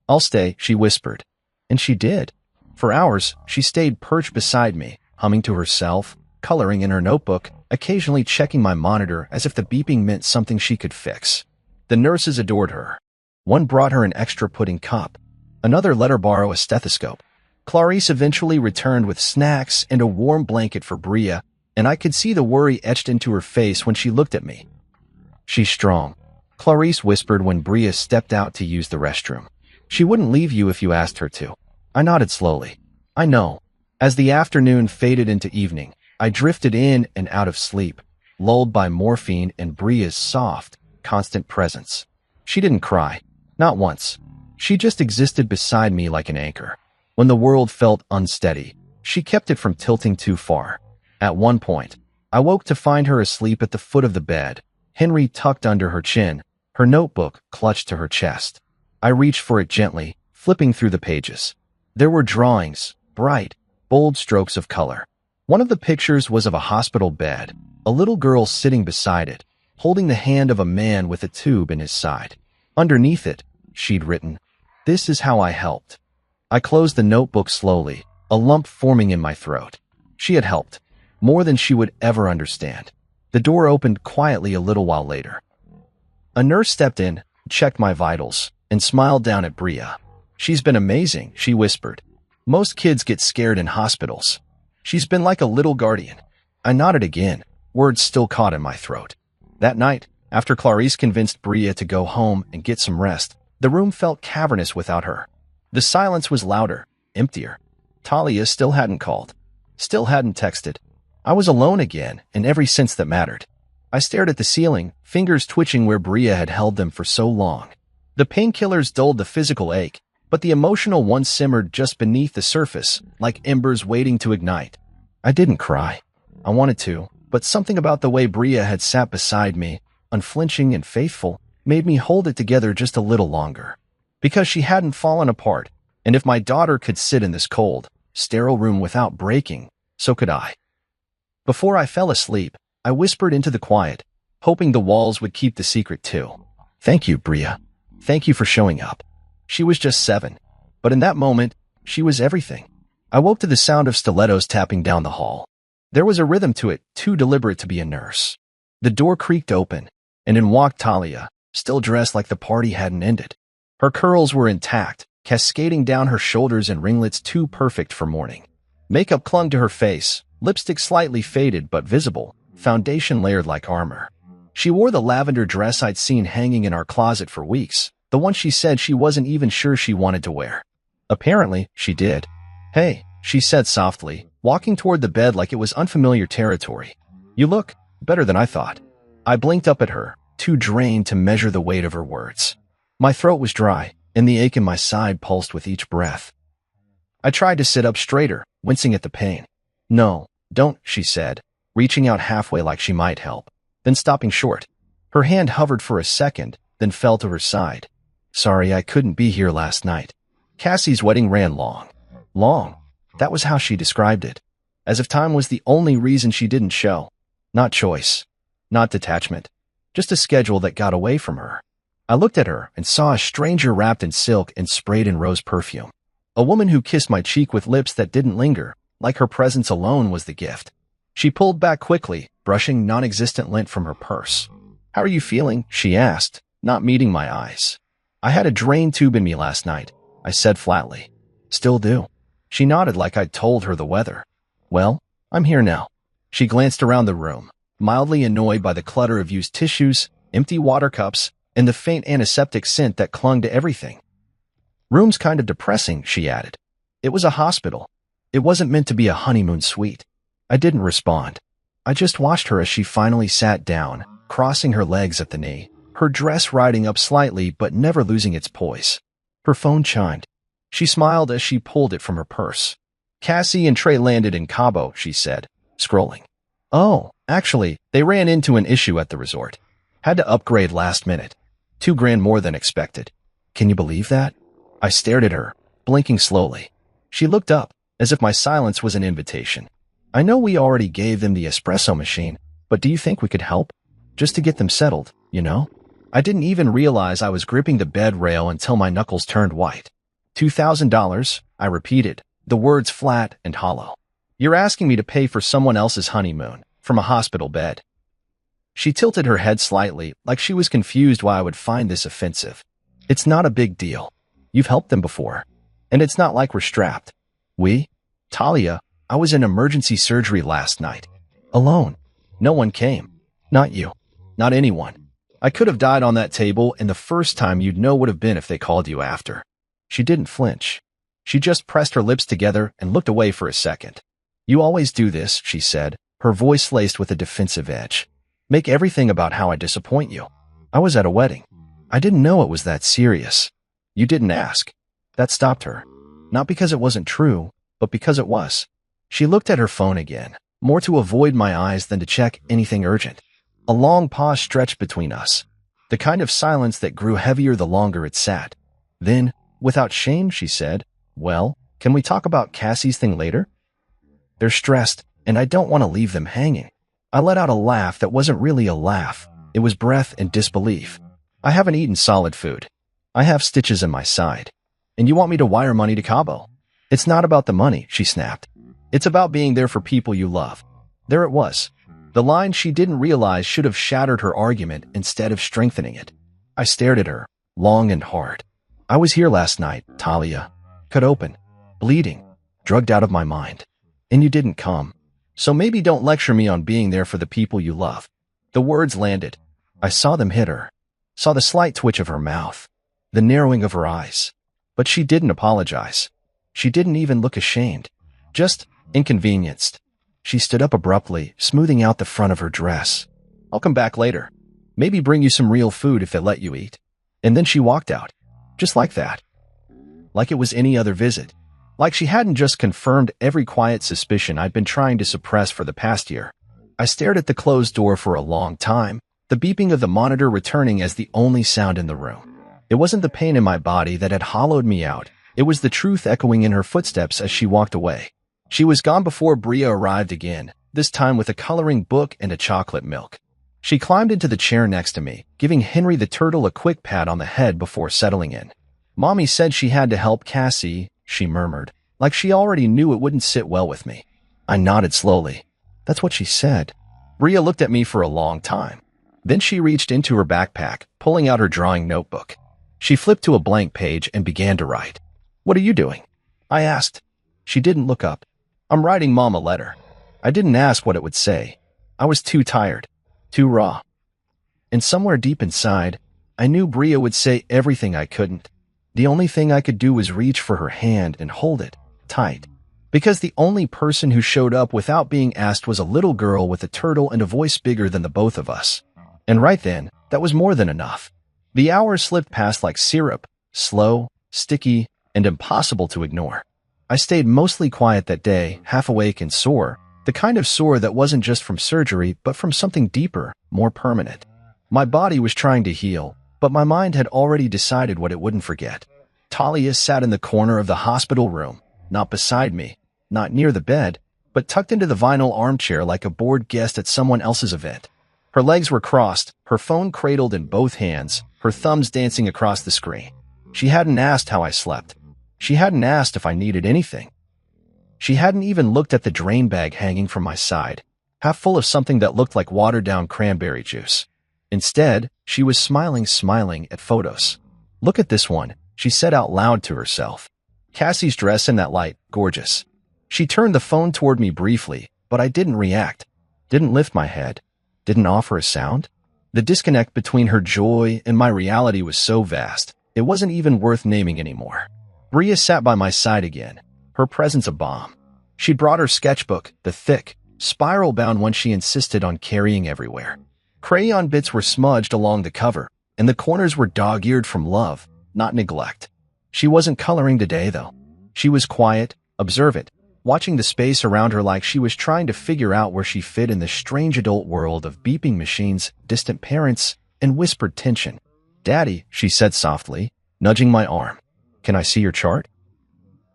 "I'll stay," she whispered. And she did. For hours, she stayed perched beside me, humming to herself, coloring in her notebook, occasionally checking my monitor as if the beeping meant something she could fix. The nurses adored her. One brought her an extra pudding cup. Another let her borrow a stethoscope. Clarice eventually returned with snacks and a warm blanket for Bria, and I could see the worry etched into her face when she looked at me. "She's strong," Clarice whispered when Bria stepped out to use the restroom. "She wouldn't leave you if you asked her to." I nodded slowly. "I know." As the afternoon faded into evening, I drifted in and out of sleep, lulled by morphine and Bria's soft, constant presence. She didn't cry. Not once. She just existed beside me like an anchor. When the world felt unsteady, she kept it from tilting too far. At one point, I woke to find her asleep at the foot of the bed, Henry tucked under her chin, her notebook clutched to her chest. I reached for it gently, flipping through the pages. There were drawings, bright, bold strokes of color. One of the pictures was of a hospital bed, a little girl sitting beside it, holding the hand of a man with a tube in his side. Underneath it, she'd written, "This is how I helped." I closed the notebook slowly, a lump forming in my throat. She had helped, more than she would ever understand. The door opened quietly a little while later. A nurse stepped in, checked my vitals, and smiled down at Bria. "She's been amazing," she whispered. "Most kids get scared in hospitals. She's been like a little guardian." I nodded again, words still caught in my throat. That night, after Clarice convinced Bria to go home and get some rest, the room felt cavernous without her. The silence was louder, emptier. Talia still hadn't called, still hadn't texted. I was alone again in every sense that mattered. I stared at the ceiling, fingers twitching where Bria had held them for so long. The painkillers dulled the physical ache, but the emotional one simmered just beneath the surface, like embers waiting to ignite. I didn't cry. I wanted to, but something about the way Bria had sat beside me, unflinching and faithful, made me hold it together just a little longer. Because she hadn't fallen apart, and if my daughter could sit in this cold, sterile room without breaking, so could I. Before I fell asleep, I whispered into the quiet, hoping the walls would keep the secret too. "Thank you, Bria. Thank you for showing up." She was just 7, but in that moment, she was everything. I woke to the sound of stilettos tapping down the hall. There was a rhythm to it, too deliberate to be a nurse. The door creaked open, and in walked Talia, still dressed like the party hadn't ended. Her curls were intact, cascading down her shoulders in ringlets too perfect for morning. Makeup clung to her face, lipstick slightly faded but visible, foundation layered like armor. She wore the lavender dress I'd seen hanging in our closet for weeks, the one she said she wasn't even sure she wanted to wear. Apparently, she did. "Hey," she said softly, walking toward the bed like it was unfamiliar territory. "You look better than I thought." I blinked up at her, too drained to measure the weight of her words. My throat was dry, and the ache in my side pulsed with each breath. I tried to sit up straighter, wincing at the pain. "No, don't," she said, reaching out halfway like she might help, then stopping short. Her hand hovered for a second, then fell to her side. "Sorry I couldn't be here last night. Cassie's wedding ran long. Long. That was how she described it. As if time was the only reason she didn't show. Not choice. Not detachment. Just a schedule that got away from her." I looked at her and saw a stranger wrapped in silk and sprayed in rose perfume. A woman who kissed my cheek with lips that didn't linger, like her presence alone was the gift. She pulled back quickly, brushing non-existent lint from her purse. "How are you feeling?" she asked, not meeting my eyes. "I had a drain tube in me last night," I said flatly. "Still do." She nodded like I'd told her the weather. "Well, I'm here now. She glanced around the room, mildly annoyed by the clutter of used tissues, empty water cups, and the faint antiseptic scent that clung to everything. Room's kind of depressing, she added. It was a hospital. It wasn't meant to be a honeymoon suite. I didn't respond. I just watched her as she finally sat down, crossing her legs at the knee, her dress riding up slightly but never losing its poise. Her phone chimed. She smiled as she pulled it from her purse. Cassie and Trey landed in Cabo, she said, scrolling. Oh, actually, they ran into an issue at the resort. Had to upgrade last minute. $2,000 more than expected. Can you believe that? I stared at her, blinking slowly. She looked up, as if my silence was an invitation. I know we already gave them the espresso machine, but do you think we could help? Just to get them settled, you know? I didn't even realize I was gripping the bed rail until my knuckles turned white. $2,000, I repeated, the words flat and hollow. You're asking me to pay for someone else's honeymoon, from a hospital bed. She tilted her head slightly, like she was confused why I would find this offensive. It's not a big deal. You've helped them before. And it's not like we're strapped. Talia, I was in emergency surgery last night. Alone. No one came. Not you. Not anyone. I could have died on that table, and the first time you'd know would have been if they called you after. She didn't flinch. She just pressed her lips together and looked away for a second. You always do this, she said, her voice laced with a defensive edge. Make everything about how I disappoint you. I was at a wedding. I didn't know it was that serious. You didn't ask. That stopped her. Not because it wasn't true, but because it was. She looked at her phone again, more to avoid my eyes than to check anything urgent. A long pause stretched between us, the kind of silence that grew heavier the longer it sat. Then, without shame, she said, well, can we talk about Cassie's thing later? They're stressed, and I don't want to leave them hanging. I let out a laugh that wasn't really a laugh. It was breath and disbelief. I haven't eaten solid food. I have stitches in my side. And you want me to wire money to Cabo? It's not about the money, she snapped. It's about being there for people you love. There it was. The line she didn't realize should have shattered her argument instead of strengthening it. I stared at her, long and hard. I was here last night, Talia. Cut open, bleeding, drugged out of my mind. And you didn't come. So maybe don't lecture me on being there for the people you love. The words landed. I saw them hit her. Saw the slight twitch of her mouth. The narrowing of her eyes. But she didn't apologize. She didn't even look ashamed. Just inconvenienced. She stood up abruptly, smoothing out the front of her dress. I'll come back later. Maybe bring you some real food if they let you eat. And then she walked out. Just like that. Like it was any other visit. Like she hadn't just confirmed every quiet suspicion I'd been trying to suppress for the past year. I stared at the closed door for a long time, the beeping of the monitor returning as the only sound in the room. It wasn't the pain in my body that had hollowed me out. It was the truth echoing in her footsteps as she walked away. She was gone before Bria arrived again, this time with a coloring book and a chocolate milk. She climbed into the chair next to me, giving Henry the turtle a quick pat on the head before settling in. Mommy said she had to help Cassie, she murmured, like she already knew it wouldn't sit well with me. I nodded slowly. That's what she said. Bria looked at me for a long time. Then she reached into her backpack, pulling out her drawing notebook. She flipped to a blank page and began to write. What are you doing? I asked. She didn't look up. I'm writing Mom a letter. I didn't ask what it would say. I was too tired, too raw. And somewhere deep inside, I knew Bria would say everything I couldn't. The only thing I could do was reach for her hand and hold it, tight. Because the only person who showed up without being asked was a little girl with a turtle and a voice bigger than the both of us. And right then, that was more than enough. The hours slipped past like syrup, slow, sticky, and impossible to ignore. I stayed mostly quiet that day, half awake and sore, the kind of sore that wasn't just from surgery, but from something deeper, more permanent. My body was trying to heal, but my mind had already decided what it wouldn't forget. Talia sat in the corner of the hospital room, not beside me, not near the bed, but tucked into the vinyl armchair like a bored guest at someone else's event. Her legs were crossed, her phone cradled in both hands, her thumbs dancing across the screen. She hadn't asked how I slept. She hadn't asked if I needed anything. She hadn't even looked at the drain bag hanging from my side, half full of something that looked like watered-down cranberry juice. Instead, she was smiling at photos. Look at this one, she said out loud to herself. Cassie's dress in that light, gorgeous. She turned the phone toward me briefly, but I didn't react, didn't lift my head, didn't offer a sound. The disconnect between her joy and my reality was so vast, it wasn't even worth naming anymore. Bria sat by my side again, her presence a balm. She'd brought her sketchbook, the thick, spiral-bound one she insisted on carrying everywhere. Crayon bits were smudged along the cover, and the corners were dog-eared from love, not neglect. She wasn't coloring today, though. She was quiet, observant, watching the space around her like she was trying to figure out where she fit in the strange adult world of beeping machines, distant parents, and whispered tension. "Daddy," she said softly, nudging my arm. "Can I see your chart?"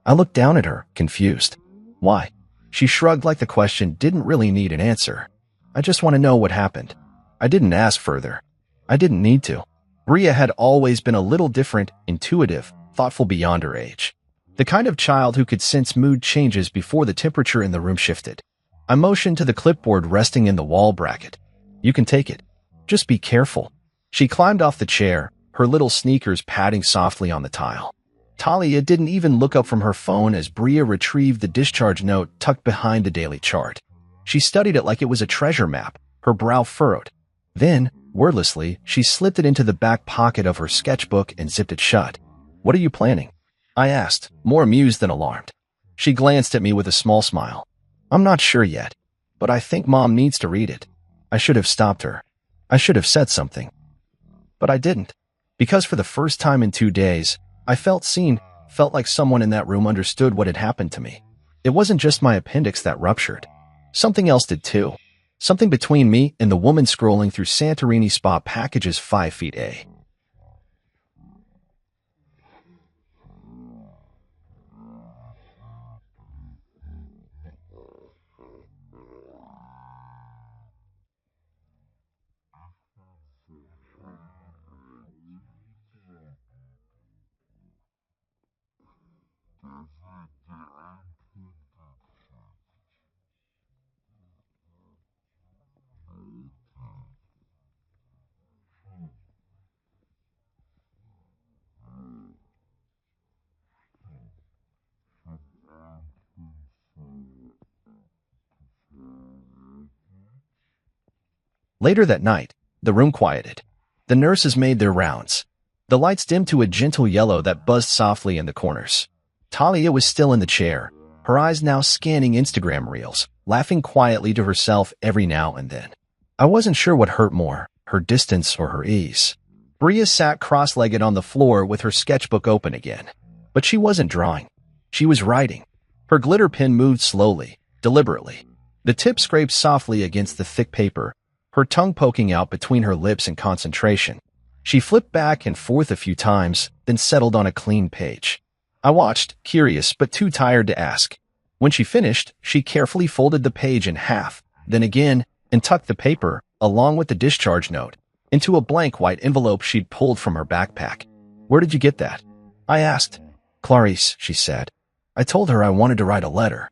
I looked down at her, confused. "Why?" She shrugged like the question didn't really need an answer. "I just want to know what happened." I didn't ask further. I didn't need to. Bria had always been a little different, intuitive, thoughtful beyond her age. The kind of child who could sense mood changes before the temperature in the room shifted. I motioned to the clipboard resting in the wall bracket. "You can take it. Just be careful." She climbed off the chair, her little sneakers padding softly on the tile. Talia didn't even look up from her phone as Bria retrieved the discharge note tucked behind the daily chart. She studied it like it was a treasure map, her brow furrowed. Then, wordlessly, she slipped it into the back pocket of her sketchbook and zipped it shut. "What are you planning?" I asked, more amused than alarmed. She glanced at me with a small smile. "I'm not sure yet, but I think Mom needs to read it." I should have stopped her. I should have said something. But I didn't. Because for the first time in 2 days, I felt seen, felt like someone in that room understood what had happened to me. It wasn't just my appendix that ruptured. Something else did too. Something between me and the woman scrolling through Santorini spa packages 5 feet A. Later that night, the room quieted. The nurses made their rounds. The lights dimmed to a gentle yellow that buzzed softly in the corners. Talia was still in the chair, her eyes now scanning Instagram reels, laughing quietly to herself every now and then. I wasn't sure what hurt more, her distance or her ease. Bria sat cross-legged on the floor with her sketchbook open again. But she wasn't drawing. She was writing. Her glitter pen moved slowly, deliberately. The tip scraped softly against the thick paper, her tongue poking out between her lips in concentration. She flipped back and forth a few times, then settled on a clean page. I watched, curious but too tired to ask. When she finished, she carefully folded the page in half, then again, and tucked the paper, along with the discharge note, into a blank white envelope she'd pulled from her backpack. "Where did you get that?" I asked. "Clarice," she said. "I told her I wanted to write a letter."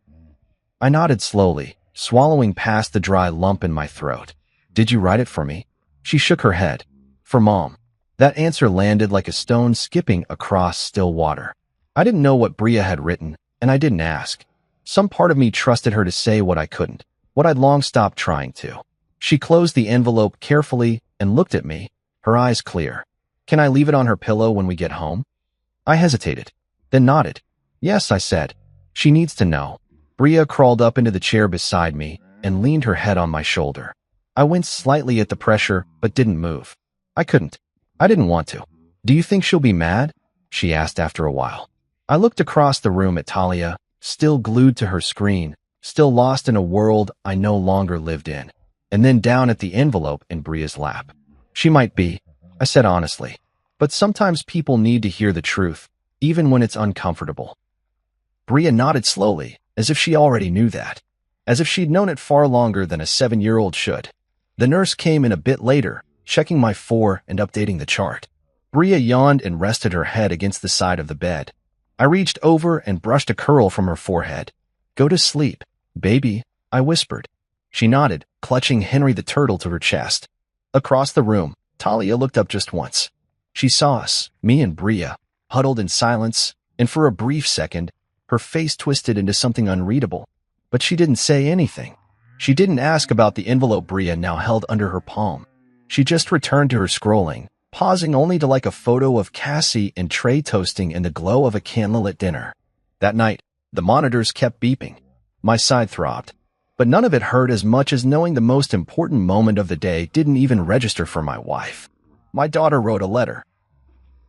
I nodded slowly, swallowing past the dry lump in my throat. "Did you write it for me?" She shook her head. "For Mom." That answer landed like a stone skipping across still water. I didn't know what Bria had written, and I didn't ask. Some part of me trusted her to say what I couldn't, what I'd long stopped trying to. She closed the envelope carefully and looked at me, her eyes clear. "Can I leave it on her pillow when we get home?" I hesitated, then nodded. "Yes," I said. "She needs to know." Bria crawled up into the chair beside me and leaned her head on my shoulder. I winced slightly at the pressure, but didn't move. I couldn't. I didn't want to. "Do you think she'll be mad?" she asked after a while. I looked across the room at Talia, still glued to her screen, still lost in a world I no longer lived in, and then down at the envelope in Bria's lap. "She might be," I said honestly. "But sometimes people need to hear the truth, even when it's uncomfortable." Bria nodded slowly, as if she already knew that, as if she'd known it far longer than a 7-year-old should. The nurse came in a bit later, checking my 4 and updating the chart. Bria yawned and rested her head against the side of the bed. I reached over and brushed a curl from her forehead. "Go to sleep, baby," I whispered. She nodded, clutching Henry the turtle to her chest. Across the room, Talia looked up just once. She saw us, me and Bria, huddled in silence, and for a brief second, her face twisted into something unreadable. But she didn't say anything. She didn't ask about the envelope Bria now held under her palm. She just returned to her scrolling, pausing only to like a photo of Cassie and Trey toasting in the glow of a candlelit dinner. That night, the monitors kept beeping. My side throbbed. But none of it hurt as much as knowing the most important moment of the day didn't even register for my wife. My daughter wrote a letter.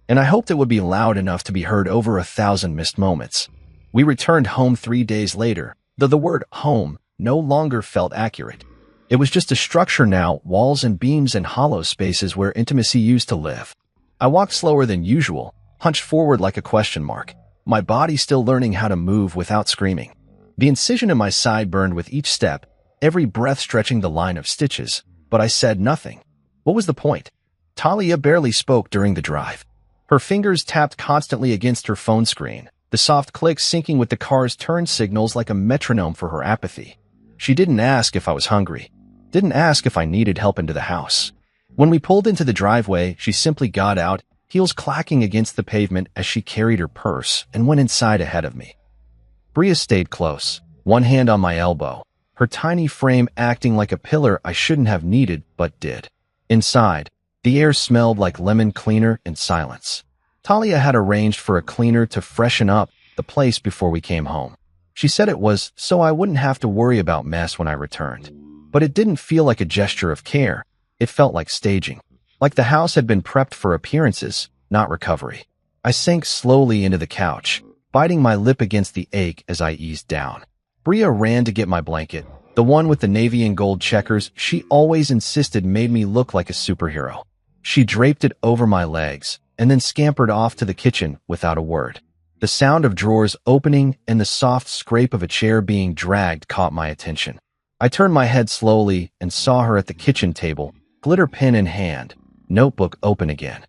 And I hoped it would be loud enough to be heard over 1,000 missed moments. We returned home 3 days later, though the word home no longer felt accurate. It was just a structure now, walls and beams and hollow spaces where intimacy used to live. I walked slower than usual, hunched forward like a question mark, my body still learning how to move without screaming. The incision in my side burned with each step, every breath stretching the line of stitches, but I said nothing. What was the point? Talia barely spoke during the drive. Her fingers tapped constantly against her phone screen, the soft clicks syncing with the car's turn signals like a metronome for her apathy. She didn't ask if I was hungry, didn't ask if I needed help into the house. When we pulled into the driveway, she simply got out, heels clacking against the pavement as she carried her purse and went inside ahead of me. Bria stayed close, one hand on my elbow, her tiny frame acting like a pillar I shouldn't have needed but did. Inside, the air smelled like lemon cleaner and silence. Talia had arranged for a cleaner to freshen up the place before we came home. She said it was so I wouldn't have to worry about mess when I returned. But it didn't feel like a gesture of care. It felt like staging. Like the house had been prepped for appearances, not recovery. I sank slowly into the couch, biting my lip against the ache as I eased down. Bria ran to get my blanket, the one with the navy and gold checkers she always insisted made me look like a superhero. She draped it over my legs, and then scampered off to the kitchen without a word. The sound of drawers opening and the soft scrape of a chair being dragged caught my attention. I turned my head slowly and saw her at the kitchen table, glitter pen in hand, notebook open again.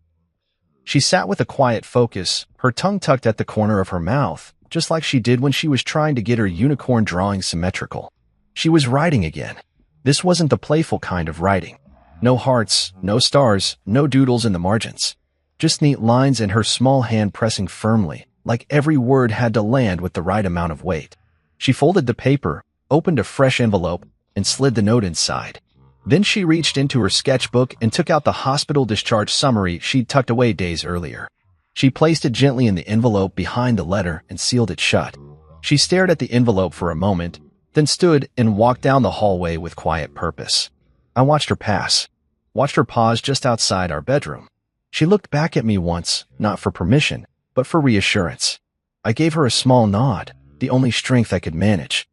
She sat with a quiet focus, her tongue tucked at the corner of her mouth, just like she did when she was trying to get her unicorn drawing symmetrical. She was writing again. This wasn't the playful kind of writing. No hearts, no stars, no doodles in the margins. Just neat lines and her small hand pressing firmly, like every word had to land with the right amount of weight. She folded the paper, opened a fresh envelope, and slid the note inside. Then she reached into her sketchbook and took out the hospital discharge summary she'd tucked away days earlier. She placed it gently in the envelope behind the letter and sealed it shut. She stared at the envelope for a moment, then stood and walked down the hallway with quiet purpose. I watched her pass, watched her pause just outside our bedroom. She looked back at me once, not for permission, but for reassurance. I gave her a small nod, the only strength I could manage.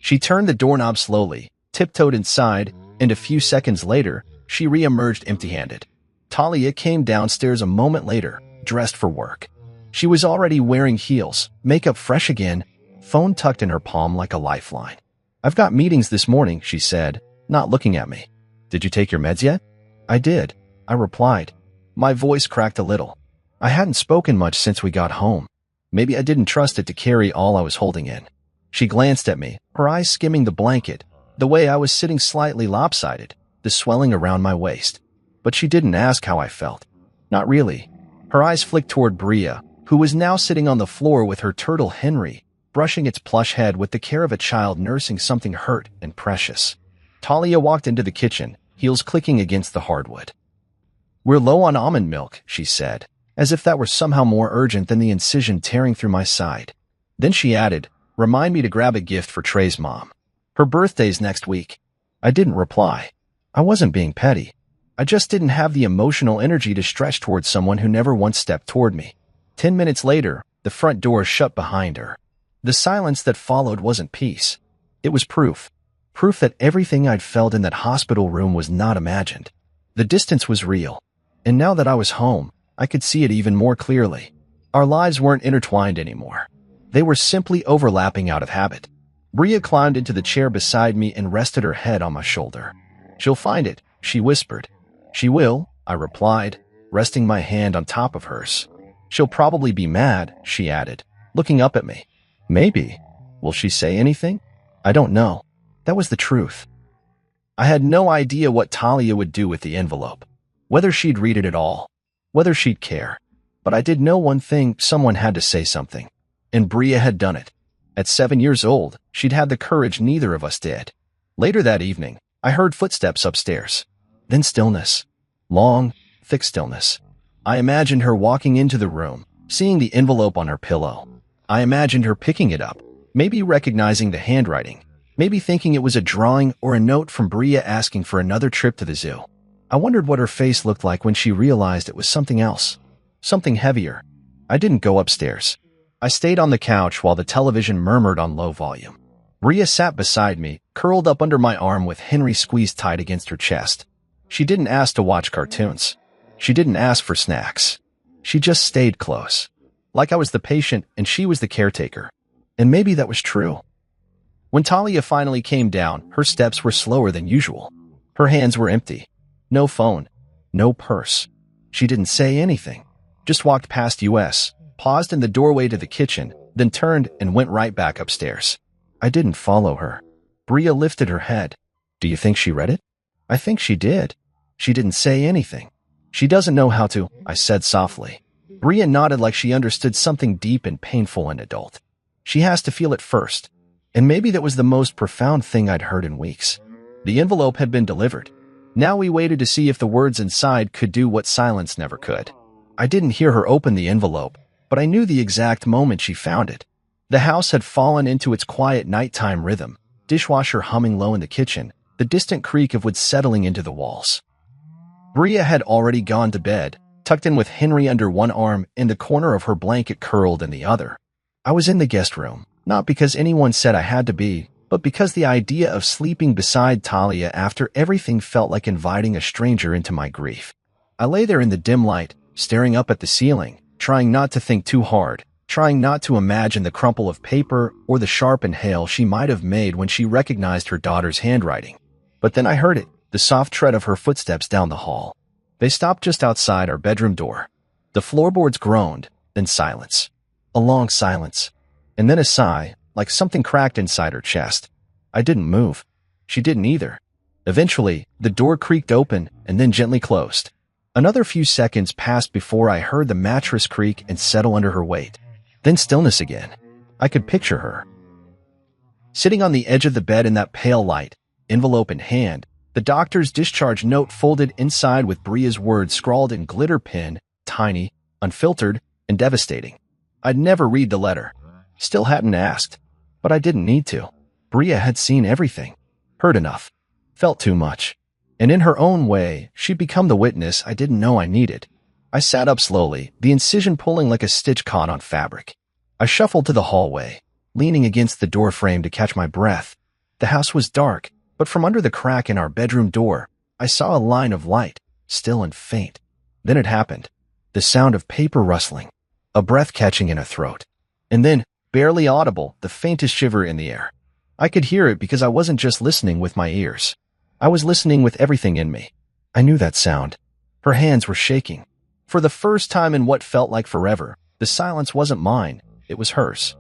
She turned the doorknob slowly, tiptoed inside, and a few seconds later, she re-emerged empty-handed. Talia came downstairs a moment later, dressed for work. She was already wearing heels, makeup fresh again, phone tucked in her palm like a lifeline. "I've got meetings this morning," she said, not looking at me. "Did you take your meds yet?" "I did," I replied. My voice cracked a little. I hadn't spoken much since we got home. Maybe I didn't trust it to carry all I was holding in. She glanced at me, her eyes skimming the blanket, the way I was sitting slightly lopsided, the swelling around my waist. But she didn't ask how I felt. Not really. Her eyes flicked toward Bria, who was now sitting on the floor with her turtle Henry, brushing its plush head with the care of a child nursing something hurt and precious. Talia walked into the kitchen, heels clicking against the hardwood. "We're low on almond milk," she said, as if that were somehow more urgent than the incision tearing through my side. Then she added, "Remind me to grab a gift for Trey's mom. Her birthday's next week." I didn't reply. I wasn't being petty. I just didn't have the emotional energy to stretch towards someone who never once stepped toward me. 10 minutes later, the front door shut behind her. The silence that followed wasn't peace. It was proof. Proof that everything I'd felt in that hospital room was not imagined. The distance was real. And now that I was home, I could see it even more clearly. Our lives weren't intertwined anymore. They were simply overlapping out of habit. Bria climbed into the chair beside me and rested her head on my shoulder. "She'll find it," she whispered. "She will," I replied, resting my hand on top of hers. "She'll probably be mad," she added, looking up at me. "Maybe. Will she say anything?" "I don't know." That was the truth. I had no idea what Talia would do with the envelope. Whether she'd read it at all. Whether she'd care. But I did know one thing: someone had to say something. And Bria had done it. At 7 years old, she'd had the courage neither of us did. Later that evening, I heard footsteps upstairs. Then stillness. Long, thick stillness. I imagined her walking into the room, seeing the envelope on her pillow. I imagined her picking it up, maybe recognizing the handwriting, maybe thinking it was a drawing or a note from Bria asking for another trip to the zoo. I wondered what her face looked like when she realized it was something else, something heavier. I didn't go upstairs. I stayed on the couch while the television murmured on low volume. Bria sat beside me, curled up under my arm with Henry squeezed tight against her chest. She didn't ask to watch cartoons. She didn't ask for snacks. She just stayed close. Like I was the patient and she was the caretaker. And maybe that was true. When Talia finally came down, her steps were slower than usual. Her hands were empty. No phone. No purse. She didn't say anything. Just walked past us, paused in the doorway to the kitchen, then turned and went right back upstairs. I didn't follow her. Bria lifted her head. Do you think she read it? I think she did. She didn't say anything. She doesn't know how to, I said softly. Bria nodded like she understood something deep and painful and adult. She has to feel it first. And maybe that was the most profound thing I'd heard in weeks. The envelope had been delivered. Now we waited to see if the words inside could do what silence never could. I didn't hear her open the envelope, but I knew the exact moment she found it. The house had fallen into its quiet nighttime rhythm, dishwasher humming low in the kitchen, the distant creak of wood settling into the walls. Bria had already gone to bed, tucked in with Henry under one arm and the corner of her blanket curled in the other. I was in the guest room, not because anyone said I had to be, but because the idea of sleeping beside Talia after everything felt like inviting a stranger into my grief. I lay there in the dim light, staring up at the ceiling, trying not to think too hard, trying not to imagine the crumple of paper or the sharp inhale she might have made when she recognized her daughter's handwriting. But then I heard it, the soft tread of her footsteps down the hall. They stopped just outside our bedroom door. The floorboards groaned, then silence. A long silence. And then a sigh, like something cracked inside her chest. I didn't move. She didn't either. Eventually, the door creaked open and then gently closed. Another few seconds passed before I heard the mattress creak and settle under her weight. Then stillness again. I could picture her. Sitting on the edge of the bed in that pale light, envelope in hand, the doctor's discharge note folded inside with Bria's words scrawled in glitter pen, tiny, unfiltered, and devastating. I'd never read the letter. Still hadn't asked. But I didn't need to. Bria had seen everything. Heard enough. Felt too much. And in her own way, she'd become the witness I didn't know I needed. I sat up slowly, the incision pulling like a stitch caught on fabric. I shuffled to the hallway, leaning against the door frame to catch my breath. The house was dark, but from under the crack in our bedroom door, I saw a line of light, still and faint. Then it happened. The sound of paper rustling, a breath catching in a throat. And then, barely audible, the faintest shiver in the air. I could hear it because I wasn't just listening with my ears. I was listening with everything in me. I knew that sound. Her hands were shaking. For the first time in what felt like forever, the silence wasn't mine, it was hers.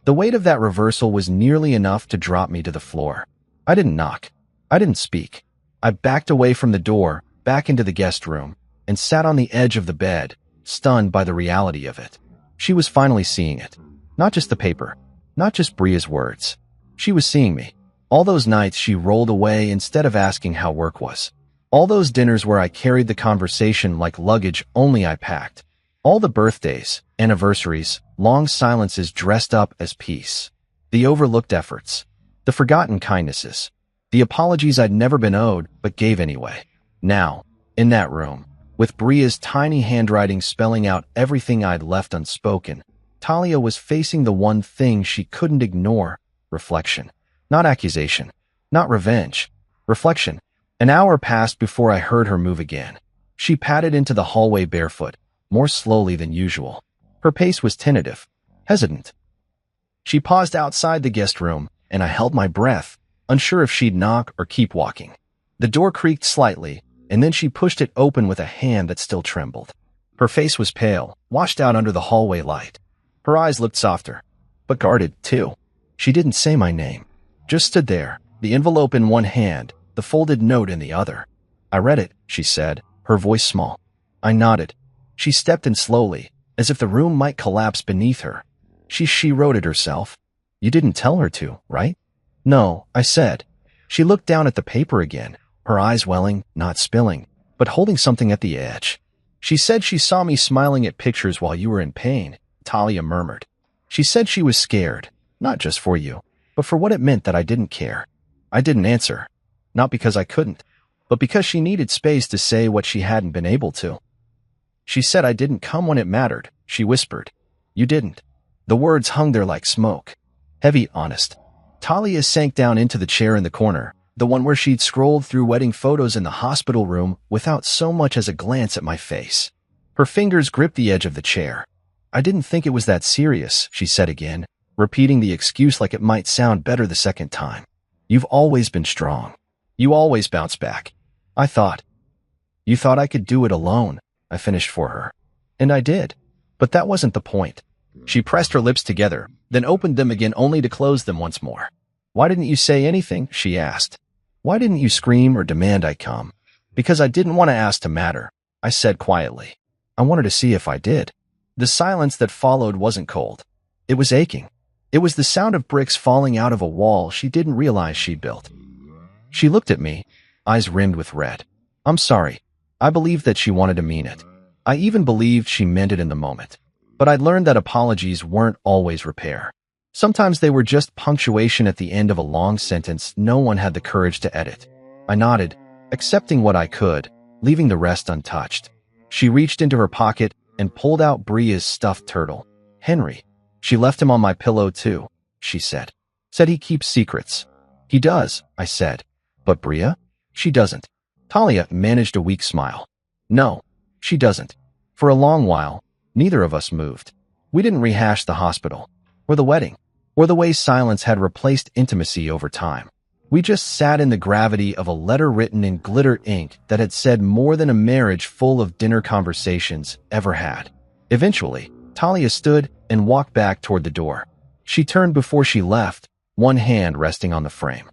The weight of that reversal was nearly enough to drop me to the floor. I didn't knock. I didn't speak. I backed away from the door, back into the guest room, and sat on the edge of the bed, stunned by the reality of it. She was finally seeing it. Not just the paper. Not just Bria's words. She was seeing me. All those nights she rolled away instead of asking how work was. All those dinners where I carried the conversation like luggage only I packed. All the birthdays, anniversaries, long silences dressed up as peace. The overlooked efforts. The forgotten kindnesses. The apologies I'd never been owed but gave anyway. Now, in that room, with Bria's tiny handwriting spelling out everything I'd left unspoken, Talia was facing the one thing she couldn't ignore: reflection. Not accusation. Not revenge. Reflection. An hour passed before I heard her move again. She padded into the hallway barefoot, more slowly than usual. Her pace was tentative, hesitant. She paused outside the guest room, and I held my breath, unsure if she'd knock or keep walking. The door creaked slightly, and then she pushed it open with a hand that still trembled. Her face was pale, washed out under the hallway light. Her eyes looked softer, but guarded, too. She didn't say my name. Just stood there, the envelope in one hand, the folded note in the other. I read it, she said, her voice small. I nodded. She stepped in slowly, as if the room might collapse beneath her. She wrote it herself. You didn't tell her to, right? No, I said. She looked down at the paper again, her eyes welling, not spilling, but holding something at the edge. She said she saw me smiling at pictures while you were in pain, Talia murmured. She said she was scared, not just for you, but for what it meant that I didn't care. I didn't answer. Not because I couldn't, but because she needed space to say what she hadn't been able to. She said I didn't come when it mattered, she whispered. You didn't. The words hung there like smoke. Heavy, honest. Talia sank down into the chair in the corner, the one where she'd scrolled through wedding photos in the hospital room without so much as a glance at my face. Her fingers gripped the edge of the chair. I didn't think it was that serious, she said again, repeating the excuse like it might sound better the second time. You've always been strong. You always bounce back. I thought. You thought I could do it alone, I finished for her. And I did. But that wasn't the point. She pressed her lips together, then opened them again only to close them once more. Why didn't you say anything? She asked. Why didn't you scream or demand I come? Because I didn't want to ask to matter, I said quietly. I wanted to see if I did. The silence that followed wasn't cold. It was aching. It was the sound of bricks falling out of a wall she didn't realize she'd built. She looked at me, eyes rimmed with red. I'm sorry. I believed that she wanted to mean it. I even believed she meant it in the moment. But I'd learned that apologies weren't always repair. Sometimes they were just punctuation at the end of a long sentence no one had the courage to edit. I nodded, accepting what I could, leaving the rest untouched. She reached into her pocket and pulled out Bria's stuffed turtle. Henry. She left him on my pillow too, she said. Said he keeps secrets. He does, I said. But Bria? She doesn't. Talia managed a weak smile. No, she doesn't. For a long while, neither of us moved. We didn't rehash the hospital, or the wedding, or the way silence had replaced intimacy over time. We just sat in the gravity of a letter written in glitter ink that had said more than a marriage full of dinner conversations ever had. Eventually, Talia stood and walked back toward the door. She turned before she left, one hand resting on the frame.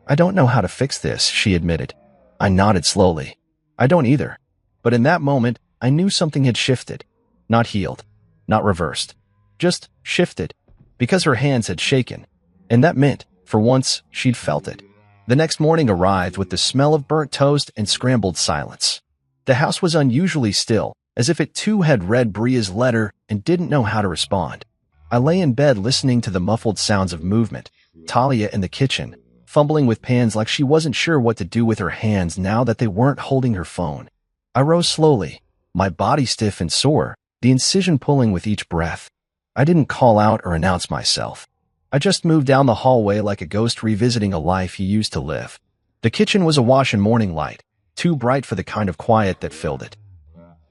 I don't know how to fix this, she admitted. I nodded slowly. I don't either. But in that moment, I knew something had shifted. Not healed. Not reversed. Just shifted. Because her hands had shaken. And that meant, for once, she'd felt it. The next morning arrived with the smell of burnt toast and scrambled silence. The house was unusually still, as if it too had read Bria's letter and didn't know how to respond. I lay in bed listening to the muffled sounds of movement. Talia in the kitchen, fumbling with pans like she wasn't sure what to do with her hands now that they weren't holding her phone. I rose slowly, my body stiff and sore, the incision pulling with each breath. I didn't call out or announce myself. I just moved down the hallway like a ghost revisiting a life he used to live. The kitchen was awash in morning light, too bright for the kind of quiet that filled it.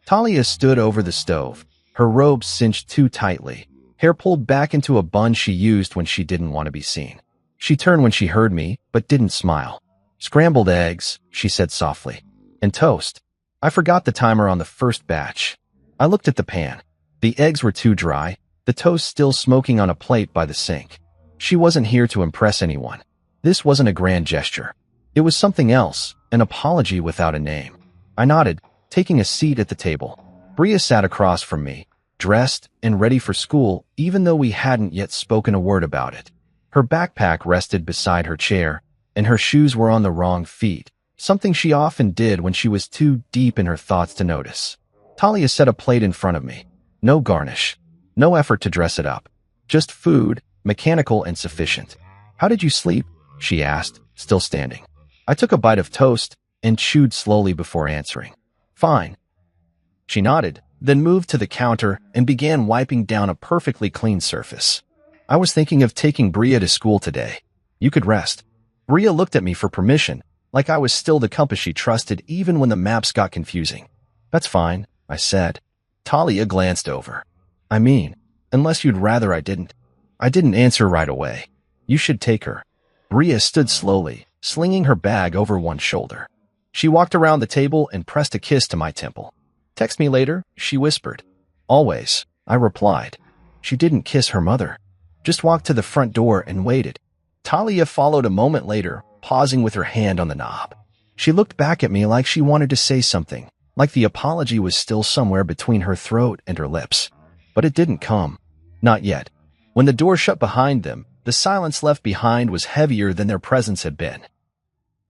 Talia stood over the stove, her robe cinched too tightly, hair pulled back into a bun she used when she didn't want to be seen. She turned when she heard me, but didn't smile. Scrambled eggs, she said softly. And toast. I forgot the timer on the first batch. I looked at the pan. The eggs were too dry, the toast still smoking on a plate by the sink. She wasn't here to impress anyone. This wasn't a grand gesture. It was something else, an apology without a name. I nodded, taking a seat at the table. Bria sat across from me, dressed and ready for school, even though we hadn't yet spoken a word about it. Her backpack rested beside her chair, and her shoes were on the wrong feet, something she often did when she was too deep in her thoughts to notice. Talia set a plate in front of me. No garnish. No effort to dress it up. Just food, mechanical and sufficient. How did you sleep? She asked, still standing. I took a bite of toast and chewed slowly before answering. Fine. She nodded, then moved to the counter and began wiping down a perfectly clean surface. I was thinking of taking Bria to school today. You could rest. Bria looked at me for permission, like I was still the compass she trusted even when the maps got confusing. That's fine, I said. Talia glanced over. I mean, unless you'd rather I didn't. I didn't answer right away. You should take her. Bria stood slowly, slinging her bag over one shoulder. She walked around the table and pressed a kiss to my temple. Text me later, she whispered. Always, I replied. She didn't kiss her mother. Just walked to the front door and waited. Talia followed a moment later, pausing with her hand on the knob. She looked back at me like she wanted to say something, like the apology was still somewhere between her throat and her lips. But it didn't come. Not yet. When the door shut behind them, the silence left behind was heavier than their presence had been.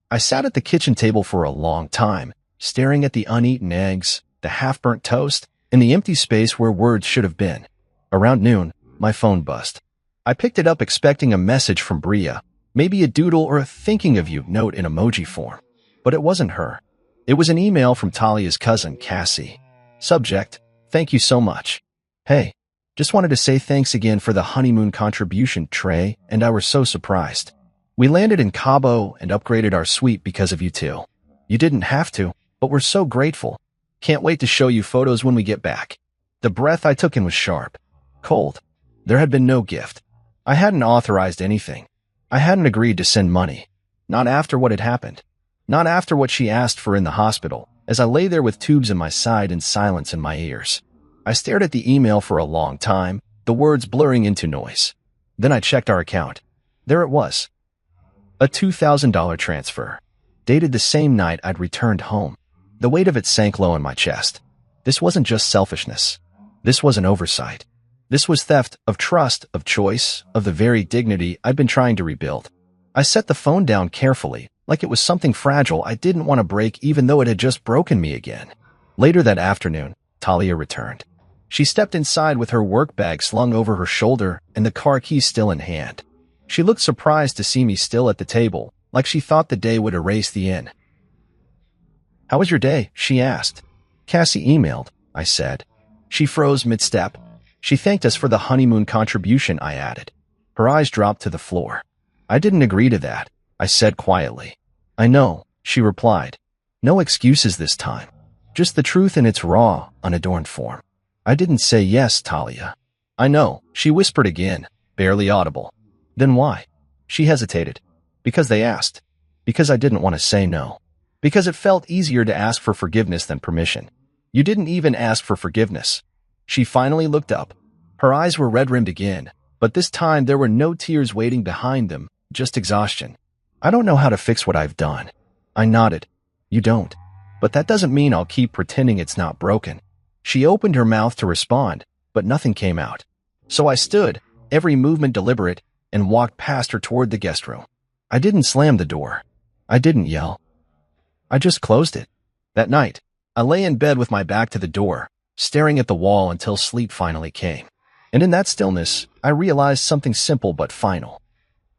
I sat at the kitchen table for a long time, staring at the uneaten eggs, the half-burnt toast, and the empty space where words should have been. Around noon, my phone buzzed. I picked it up expecting a message from Bria, maybe a doodle or a thinking of you note in emoji form. But it wasn't her. It was an email from Talia's cousin, Cassie. Subject: thank you so much. Hey, just wanted to say thanks again for the honeymoon contribution, Trey, and I were so surprised. We landed in Cabo and upgraded our suite because of you too. You didn't have to, but we're so grateful. Can't wait to show you photos when we get back. The breath I took in was sharp, cold. There had been no gift. I hadn't authorized anything. I hadn't agreed to send money. Not after what had happened. Not after what she asked for in the hospital, as I lay there with tubes in my side and silence in my ears. I stared at the email for a long time, the words blurring into noise. Then I checked our account. There it was. A $2,000 transfer, dated the same night I'd returned home. The weight of it sank low in my chest. This wasn't just selfishness. This was an oversight. This was theft of trust, of choice, of the very dignity I'd been trying to rebuild. I set the phone down carefully, like it was something fragile I didn't want to break even though it had just broken me again. Later that afternoon, Talia returned. She stepped inside with her work bag slung over her shoulder and the car keys still in hand. She looked surprised to see me still at the table, like she thought the day would erase the inn. "How was your day?" she asked. "Cassie emailed," I said. She froze mid-step. "She thanked us for the honeymoon contribution," I added. Her eyes dropped to the floor. "I didn't agree to that," I said quietly. "I know," she replied. "No excuses this time. Just the truth in its raw, unadorned form." "I didn't say yes, Talia." "I know," she whispered again, barely audible. "Then why?" She hesitated. "Because they asked. Because I didn't want to say no. Because it felt easier to ask for forgiveness than permission." "You didn't even ask for forgiveness." She finally looked up. Her eyes were red-rimmed again, but this time there were no tears waiting behind them, just exhaustion. "I don't know how to fix what I've done." I nodded. "You don't. But that doesn't mean I'll keep pretending it's not broken." She opened her mouth to respond, but nothing came out. So I stood, every movement deliberate, and walked past her toward the guest room. I didn't slam the door. I didn't yell. I just closed it. That night, I lay in bed with my back to the door, staring at the wall until sleep finally came. And in that stillness, I realized something simple but final.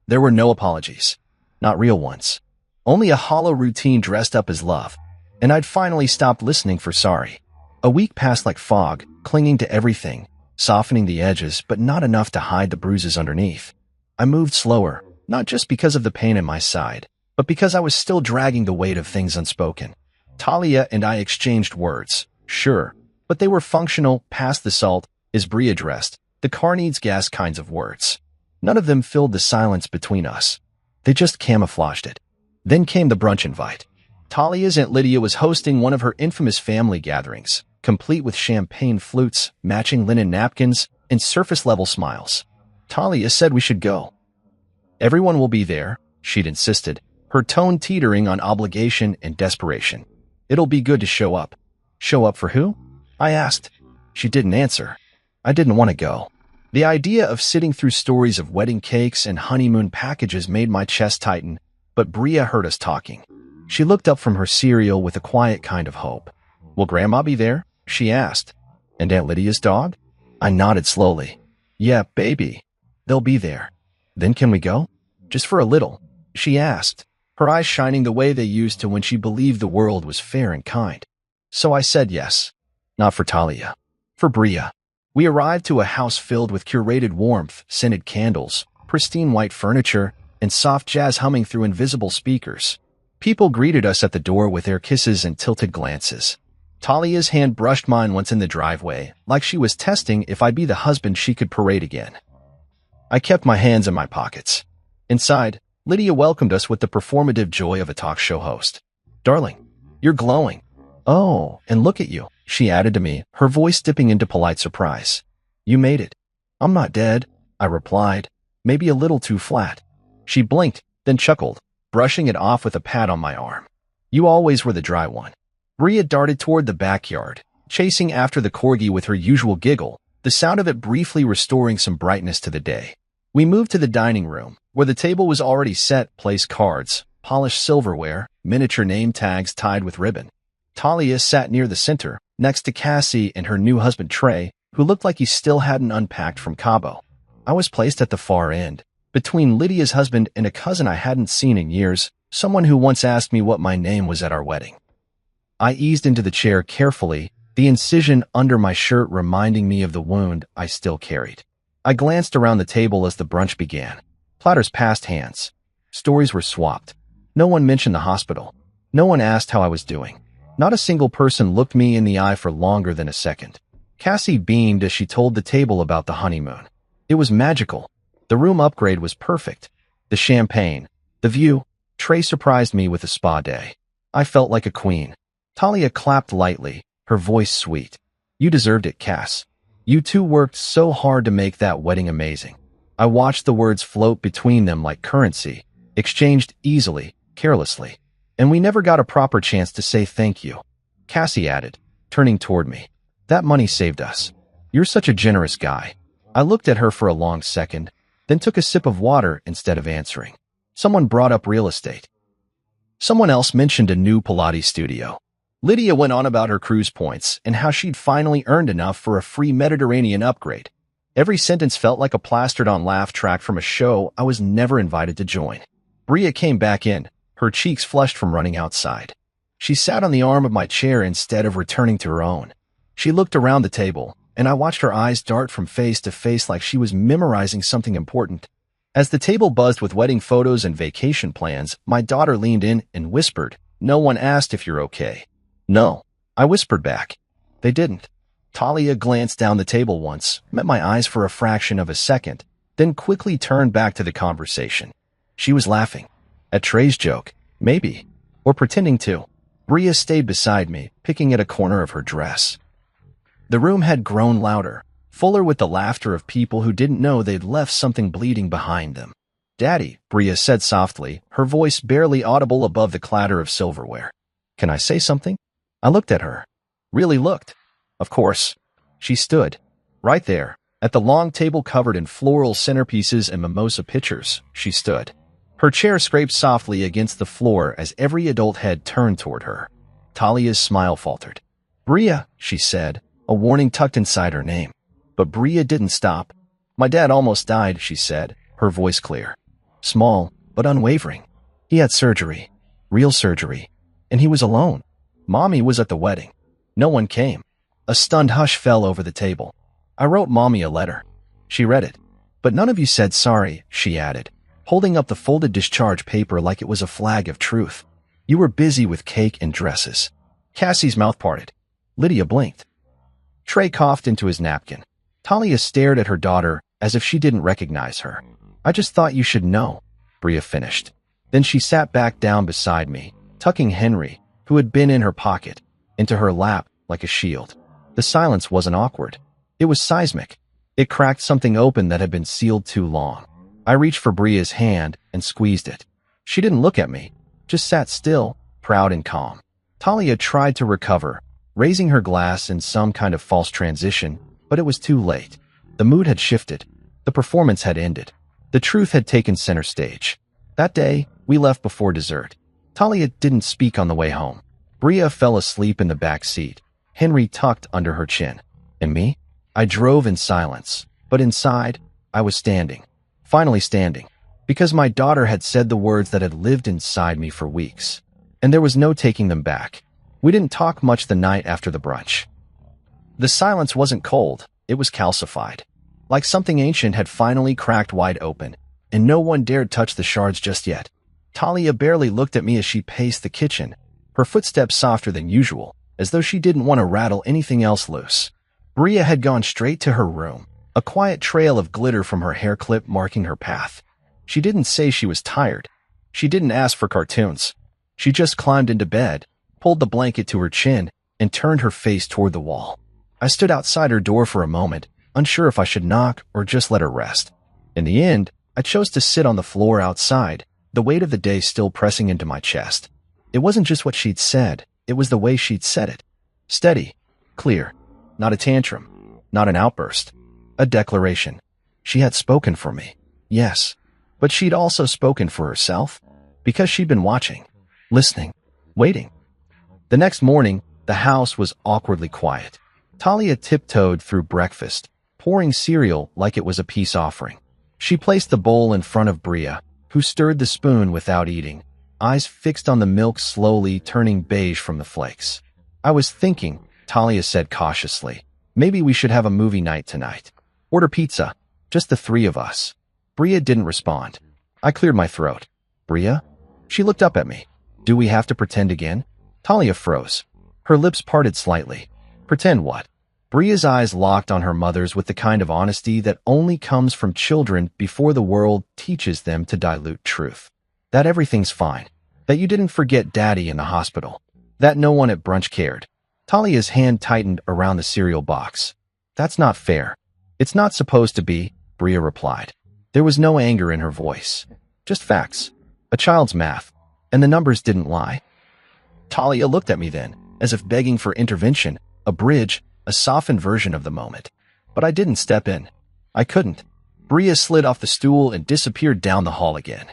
There were no apologies. Not real ones. Only a hollow routine dressed up as love. And I'd finally stopped listening for sorry. A week passed like fog, clinging to everything, softening the edges but not enough to hide the bruises underneath. I moved slower, not just because of the pain in my side, but because I was still dragging the weight of things unspoken. Talia and I exchanged words, sure, but they were functional, past the salt, as Bria dressed, the car needs gas kinds of words. None of them filled the silence between us. They just camouflaged it. Then came the brunch invite. Talia's Aunt Lydia was hosting one of her infamous family gatherings, complete with champagne flutes, matching linen napkins, and surface-level smiles. Talia said we should go. "Everyone will be there," she'd insisted, her tone teetering on obligation and desperation. "It'll be good to show up." "Show up for who?" I asked. She didn't answer. I didn't want to go. The idea of sitting through stories of wedding cakes and honeymoon packages made my chest tighten, but Bria heard us talking. She looked up from her cereal with a quiet kind of hope. "Will Grandma be there?" she asked. "And Aunt Lydia's dog?" I nodded slowly. "Yeah, baby. They'll be there." "Then can we go?" "Just for a little," she asked, her eyes shining the way they used to when she believed the world was fair and kind. So I said yes. Not for Talia. For Bria. We arrived to a house filled with curated warmth, scented candles, pristine white furniture, and soft jazz humming through invisible speakers. People greeted us at the door with their kisses and tilted glances. Talia's hand brushed mine once in the driveway, like she was testing if I'd be the husband she could parade again. I kept my hands in my pockets. Inside, Lydia welcomed us with the performative joy of a talk show host. "Darling, you're glowing." "Oh, and look at you," she added to me, her voice dipping into polite surprise. "You made it." "I'm not dead," I replied, maybe a little too flat. She blinked, then chuckled, brushing it off with a pat on my arm. "You always were the dry one." Bria darted toward the backyard, chasing after the corgi with her usual giggle, the sound of it briefly restoring some brightness to the day. We moved to the dining room, where the table was already set, placed cards, polished silverware, miniature name tags tied with ribbon. Talia sat near the center, next to Cassie and her new husband Trey, who looked like he still hadn't unpacked from Cabo. I was placed at the far end, between Lydia's husband and a cousin I hadn't seen in years, someone who once asked me what my name was at our wedding. I eased into the chair carefully, the incision under my shirt reminding me of the wound I still carried. I glanced around the table as the brunch began. Platters passed hands. Stories were swapped. No one mentioned the hospital. No one asked how I was doing. Not a single person looked me in the eye for longer than a second. Cassie beamed as she told the table about the honeymoon. It was magical. The room upgrade was perfect. The champagne, the view. Trey surprised me with a spa day. I felt like a queen. Talia clapped lightly, her voice sweet. You deserved it, Cass. You two worked so hard to make that wedding amazing. I watched the words float between them like currency, exchanged easily, carelessly. And we never got a proper chance to say thank you. Cassie added, turning toward me. That money saved us. You're such a generous guy. I looked at her for a long second, then took a sip of water instead of answering. Someone brought up real estate. Someone else mentioned a new Pilates studio. Lydia went on about her cruise points and how she'd finally earned enough for a free Mediterranean upgrade. Every sentence felt like a plastered-on laugh track from a show I was never invited to join. Bria came back in, her cheeks flushed from running outside. She sat on the arm of my chair instead of returning to her own. She looked around the table, and I watched her eyes dart from face to face like she was memorizing something important. As the table buzzed with wedding photos and vacation plans, my daughter leaned in and whispered, "No one asked if you're okay." "No," I whispered back. They didn't. Talia glanced down the table once, met my eyes for a fraction of a second, then quickly turned back to the conversation. She was laughing. At Trey's joke, maybe, or pretending to. Bria stayed beside me, picking at a corner of her dress. The room had grown louder, fuller with the laughter of people who didn't know they'd left something bleeding behind them. "Daddy," Bria said softly, her voice barely audible above the clatter of silverware. "Can I say something?" I looked at her. Really looked. Of course. She stood. Right there, at the long table covered in floral centerpieces and mimosa pitchers, she stood. Her chair scraped softly against the floor as every adult head turned toward her. Talia's smile faltered. "Bria," she said, a warning tucked inside her name. But Bria didn't stop. "My dad almost died," she said, her voice clear. Small, but unwavering. He had surgery. Real surgery. And he was alone. Mommy was at the wedding. No one came. A stunned hush fell over the table. I wrote Mommy a letter. She read it. "But none of you said sorry," she added, holding up the folded discharge paper like it was a flag of truth. "You were busy with cake and dresses." Cassie's mouth parted. Lydia blinked. Trey coughed into his napkin. Talia stared at her daughter as if she didn't recognize her. "I just thought you should know," Bria finished. Then she sat back down beside me, tucking Henry, who had been in her pocket, into her lap like a shield. The silence wasn't awkward. It was seismic. It cracked something open that had been sealed too long. I reached for Bria's hand and squeezed it. She didn't look at me, just sat still, proud and calm. Talia tried to recover, raising her glass in some kind of false transition, but it was too late. The mood had shifted. The performance had ended. The truth had taken center stage. That day, we left before dessert. Talia didn't speak on the way home. Bria fell asleep in the back seat, Henry tucked under her chin. And me? I drove in silence, but inside, I was standing. Finally standing, because my daughter had said the words that had lived inside me for weeks. And there was no taking them back. We didn't talk much the night after the brunch. The silence wasn't cold, it was calcified. Like something ancient had finally cracked wide open, and no one dared touch the shards just yet. Talia barely looked at me as she paced the kitchen, her footsteps softer than usual, as though she didn't want to rattle anything else loose. Bria had gone straight to her room, a quiet trail of glitter from her hair clip marking her path. She didn't say she was tired. She didn't ask for cartoons. She just climbed into bed, pulled the blanket to her chin, and turned her face toward the wall. I stood outside her door for a moment, unsure if I should knock or just let her rest. In the end, I chose to sit on the floor outside, the weight of the day still pressing into my chest. It wasn't just what she'd said, it was the way she'd said it. Steady, clear, not a tantrum, not an outburst, a declaration. She had spoken for me, yes, but she'd also spoken for herself, Because she'd been watching, listening, waiting. The next morning, the house was awkwardly quiet. Talia tiptoed through breakfast, pouring cereal like it was a peace offering. She placed the bowl in front of Bria, who stirred the spoon without eating, eyes fixed on the milk slowly turning beige from the flakes. I was thinking, Talia said cautiously, maybe we should have a movie night tonight. Order pizza, just the three of us. Bria didn't respond. I cleared my throat. Bria? She looked up at me. Do we have to pretend again? Talia froze. Her lips parted slightly. Pretend what? Bria's eyes locked on her mother's with the kind of honesty that only comes from children before the world teaches them to dilute truth. That everything's fine. That you didn't forget Daddy in the hospital. That no one at brunch cared. Talia's hand tightened around the cereal box. That's not fair. It's not supposed to be, Bria replied. There was no anger in her voice. Just facts. A child's math. And the numbers didn't lie. Talia looked at me then, as if begging for intervention, a bridge, a softened version of the moment. But I didn't step in. I couldn't. Bria slid off the stool and disappeared down the hall again.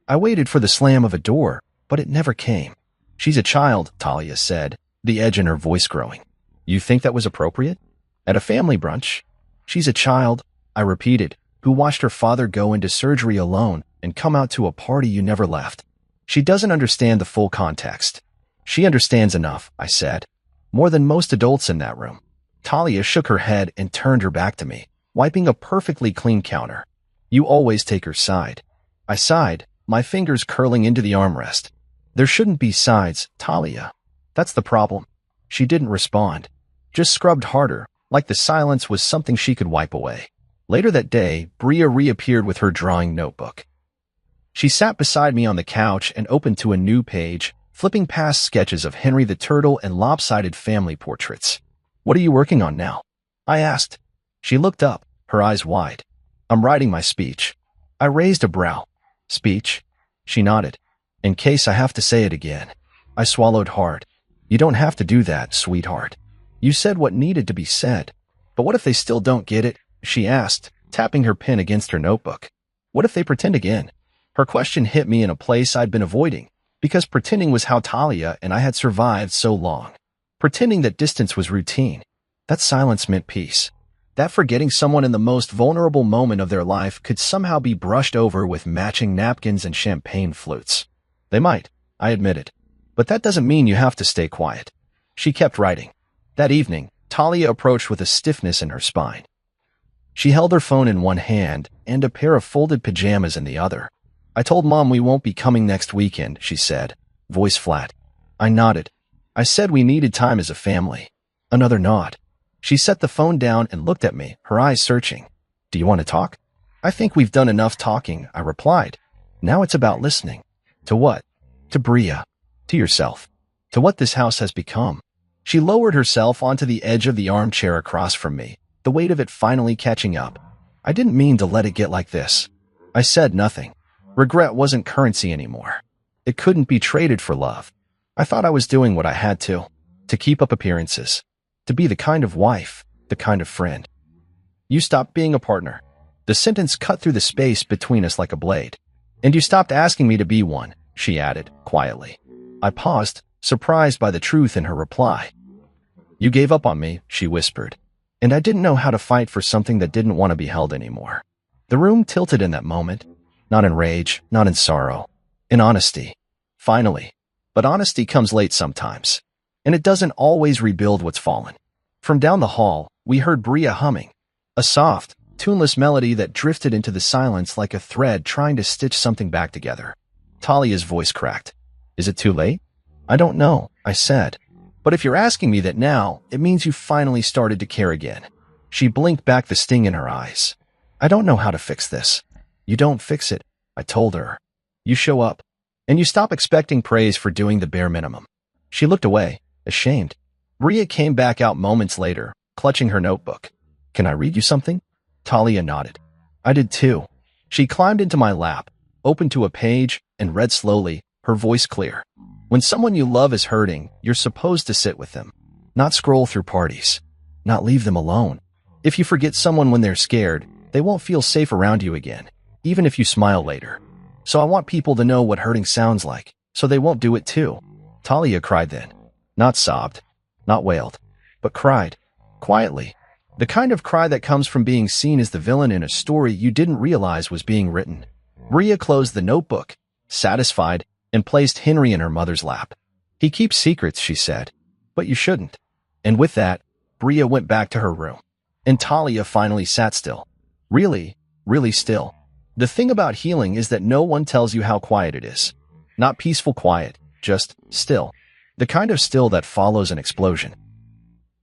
I waited for the slam of a door, but it never came. She's a child, Talia said, the edge in her voice growing. You think that was appropriate? At a family brunch? She's a child, I repeated, who watched her father go into surgery alone and come out to a party you never left. She doesn't understand the full context. She understands enough, I said. More than most adults in that room. Talia shook her head and turned her back to me, wiping a perfectly clean counter. You always take her side. I sighed, my fingers curling into the armrest. There shouldn't be sides, Talia. That's the problem. She didn't respond. Just scrubbed harder, like the silence was something she could wipe away. Later that day, Bria reappeared with her drawing notebook. She sat beside me on the couch and opened to a new page, flipping past sketches of Henry the Turtle and lopsided family portraits. What are you working on now? I asked. She looked up, her eyes wide. I'm writing my speech. I raised a brow. Speech? She nodded. In case I have to say it again. I swallowed hard. You don't have to do that, sweetheart. You said what needed to be said. But what if they still don't get it? She asked, tapping her pen against her notebook. What if they pretend again? Her question hit me in a place I'd been avoiding, because pretending was how Talia and I had survived so long. Pretending that distance was routine. That silence meant peace. That forgetting someone in the most vulnerable moment of their life could somehow be brushed over with matching napkins and champagne flutes. They might, I admitted. But that doesn't mean you have to stay quiet. She kept writing. That evening, Talia approached with a stiffness in her spine. She held her phone in one hand and a pair of folded pajamas in the other. I told Mom we won't be coming next weekend, she said, voice flat. I nodded. I said we needed time as a family. Another nod. She set the phone down and looked at me, her eyes searching. Do you want to talk? I think we've done enough talking, I replied. Now it's about listening. To what? To Bria. To yourself. To what this house has become. She lowered herself onto the edge of the armchair across from me, the weight of it finally catching up. I didn't mean to let it get like this. I said nothing. Regret wasn't currency anymore. It couldn't be traded for love. I thought I was doing what I had to keep up appearances, to be the kind of wife, the kind of friend. You stopped being a partner. The sentence cut through the space between us like a blade. And you stopped asking me to be one, she added, quietly. I paused, surprised by the truth in her reply. You gave up on me, she whispered. And I didn't know how to fight for something that didn't want to be held anymore. The room tilted in that moment. Not in rage, not in sorrow. In honesty. Finally. But honesty comes late sometimes. And it doesn't always rebuild what's fallen. From down the hall, we heard Bria humming. A soft, tuneless melody that drifted into the silence like a thread trying to stitch something back together. Talia's voice cracked. Is it too late? I don't know, I said. But if you're asking me that now, it means you finally started to care again. She blinked back the sting in her eyes. I don't know how to fix this. You don't fix it, I told her. You show up. And you stop expecting praise for doing the bare minimum. She looked away, ashamed. Bria came back out moments later, clutching her notebook. Can I read you something? Talia nodded. I did too. She climbed into my lap, opened to a page, and read slowly, her voice clear. When someone you love is hurting, you're supposed to sit with them. Not scroll through parties. Not leave them alone. If you forget someone when they're scared, they won't feel safe around you again, even if you smile later. So I want people to know what hurting sounds like, so they won't do it too. Talia cried then. Not sobbed, not wailed, but cried. Quietly. The kind of cry that comes from being seen as the villain in a story you didn't realize was being written. Bria closed the notebook, satisfied, and placed Henry in her mother's lap. He keeps secrets, she said, but you shouldn't. And with that, Bria went back to her room. And Talia finally sat still. Really, really still. The thing about healing is that no one tells you how quiet it is. Not peaceful quiet, just still. The kind of still that follows an explosion.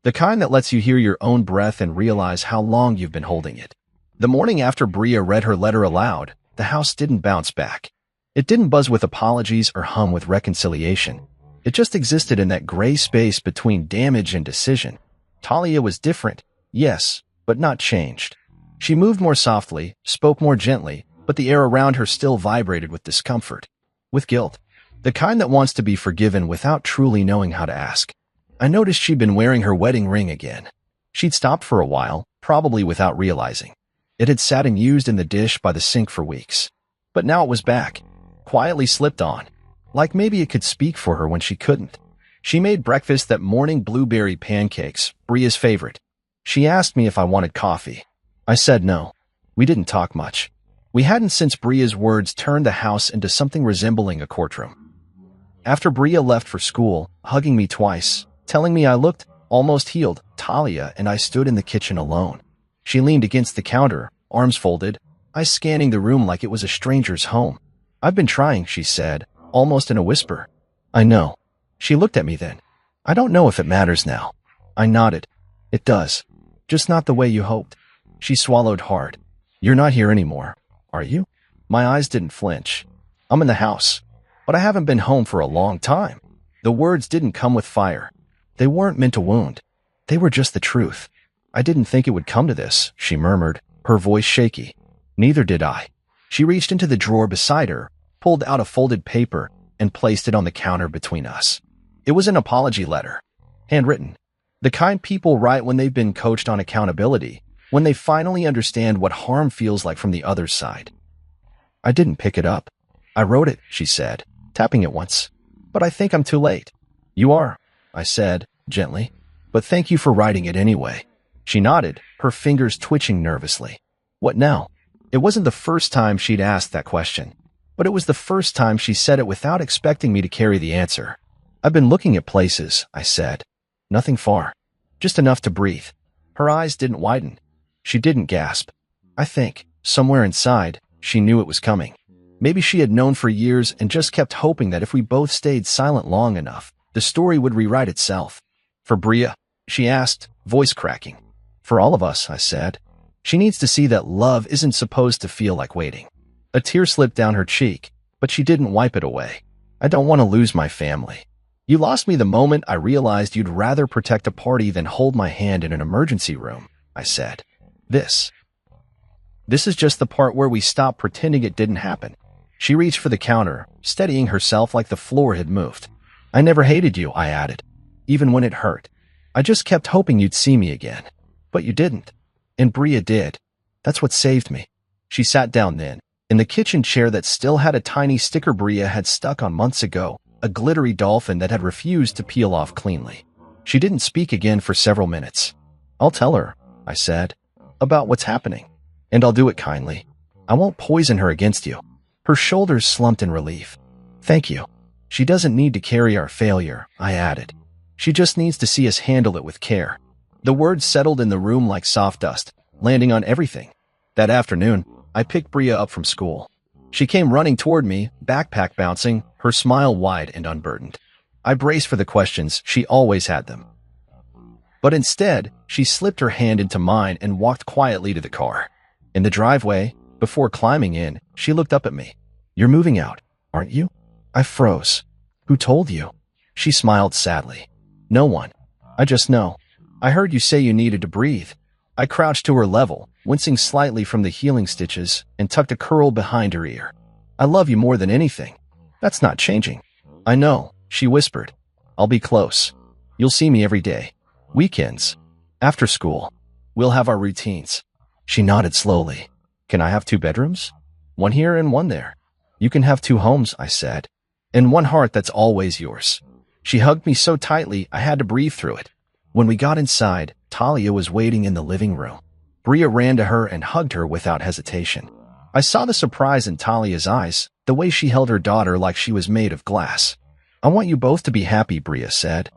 The kind that lets you hear your own breath and realize how long you've been holding it. The morning after Bria read her letter aloud, the house didn't bounce back. It didn't buzz with apologies or hum with reconciliation. It just existed in that gray space between damage and decision. Talia was different, yes, but not changed. She moved more softly, spoke more gently, but the air around her still vibrated with discomfort, with guilt, the kind that wants to be forgiven without truly knowing how to ask. I noticed she'd been wearing her wedding ring again. She'd stopped for a while, probably without realizing. It had sat unused in the dish by the sink for weeks. But now it was back, quietly slipped on, like maybe it could speak for her when she couldn't. She made breakfast that morning, blueberry pancakes, Bria's favorite. She asked me if I wanted coffee. I said no. We didn't talk much. We hadn't since Bria's words turned the house into something resembling a courtroom. After Bria left for school, hugging me twice, telling me I looked almost healed, Talia and I stood in the kitchen alone. She leaned against the counter, arms folded, eyes scanning the room like it was a stranger's home. I've been trying, she said, almost in a whisper. I know. She looked at me then. I don't know if it matters now. I nodded. It does. Just not the way you hoped. She swallowed hard. You're not here anymore, are you? My eyes didn't flinch. I'm in the house, but I haven't been home for a long time. The words didn't come with fire. They weren't meant to wound. They were just the truth. I didn't think it would come to this, she murmured, her voice shaky. Neither did I. She reached into the drawer beside her, pulled out a folded paper, and placed it on the counter between us. It was an apology letter, handwritten. The kind people write when they've been coached on accountability, when they finally understand what harm feels like from the other side. I didn't pick it up. I wrote it, she said, tapping it once. But I think I'm too late. You are, I said, gently. But thank you for writing it anyway. She nodded, her fingers twitching nervously. What now? It wasn't the first time she'd asked that question, but it was the first time she said it without expecting me to carry the answer. I've been looking at places, I said. Nothing far. Just enough to breathe. Her eyes didn't widen. She didn't gasp. I think, somewhere inside, she knew it was coming. Maybe she had known for years and just kept hoping that if we both stayed silent long enough, the story would rewrite itself. For Bria, she asked, voice cracking. For all of us, I said. She needs to see that love isn't supposed to feel like waiting. A tear slipped down her cheek, but she didn't wipe it away. I don't want to lose my family. You lost me the moment I realized you'd rather protect a party than hold my hand in an emergency room, I said. This is just the part where we stop pretending it didn't happen. She reached for the counter, steadying herself like the floor had moved. I never hated you, I added, even when it hurt. I just kept hoping you'd see me again. But you didn't. And Bria did. That's what saved me. She sat down then, in the kitchen chair that still had a tiny sticker Bria had stuck on months ago, a glittery dolphin that had refused to peel off cleanly. She didn't speak again for several minutes. I'll tell her, I said, about what's happening. And I'll do it kindly. I won't poison her against you. Her shoulders slumped in relief. Thank you. She doesn't need to carry our failure, I added. She just needs to see us handle it with care. The words settled in the room like soft dust, landing on everything. That afternoon, I picked Bria up from school. She came running toward me, backpack bouncing, her smile wide and unburdened. I braced for the questions, she always had them. But instead, she slipped her hand into mine and walked quietly to the car. In the driveway, before climbing in, she looked up at me. You're moving out, aren't you? I froze. Who told you? She smiled sadly. No one. I just know. I heard you say you needed to breathe. I crouched to her level, wincing slightly from the healing stitches, and tucked a curl behind her ear. I love you more than anything. That's not changing. I know, she whispered. I'll be close. You'll see me every day. Weekends. After school. We'll have our routines. She nodded slowly. Can I have 2 bedrooms? One here and one there. You can have two homes, I said. And one heart that's always yours. She hugged me so tightly I had to breathe through it. When we got inside, Talia was waiting in the living room. Bria ran to her and hugged her without hesitation. I saw the surprise in Talia's eyes, the way she held her daughter like she was made of glass. I want you both to be happy, Bria said.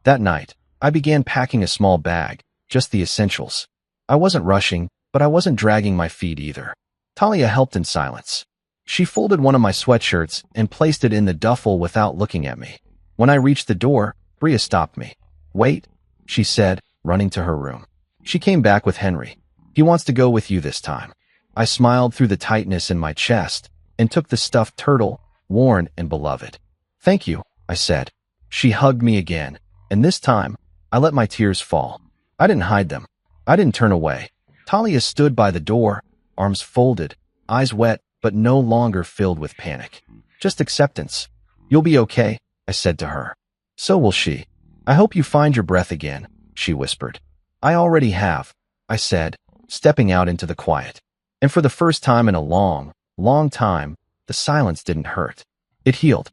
That night, I began packing a small bag, just the essentials. I wasn't rushing, but I wasn't dragging my feet either. Talia helped in silence. She folded one of my sweatshirts and placed it in the duffel without looking at me. When I reached the door, Bria stopped me. Wait, she said, running to her room. She came back with Henry. He wants to go with you this time. I smiled through the tightness in my chest and took the stuffed turtle, worn and beloved. Thank you, I said. She hugged me again, and this time, I let my tears fall. I didn't hide them. I didn't turn away. Talia stood by the door, arms folded, eyes wet, but no longer filled with panic. Just acceptance. You'll be okay, I said to her. So will she. I hope you find your breath again, she whispered. I already have, I said, stepping out into the quiet. And for the first time in a long, long time, the silence didn't hurt. It healed.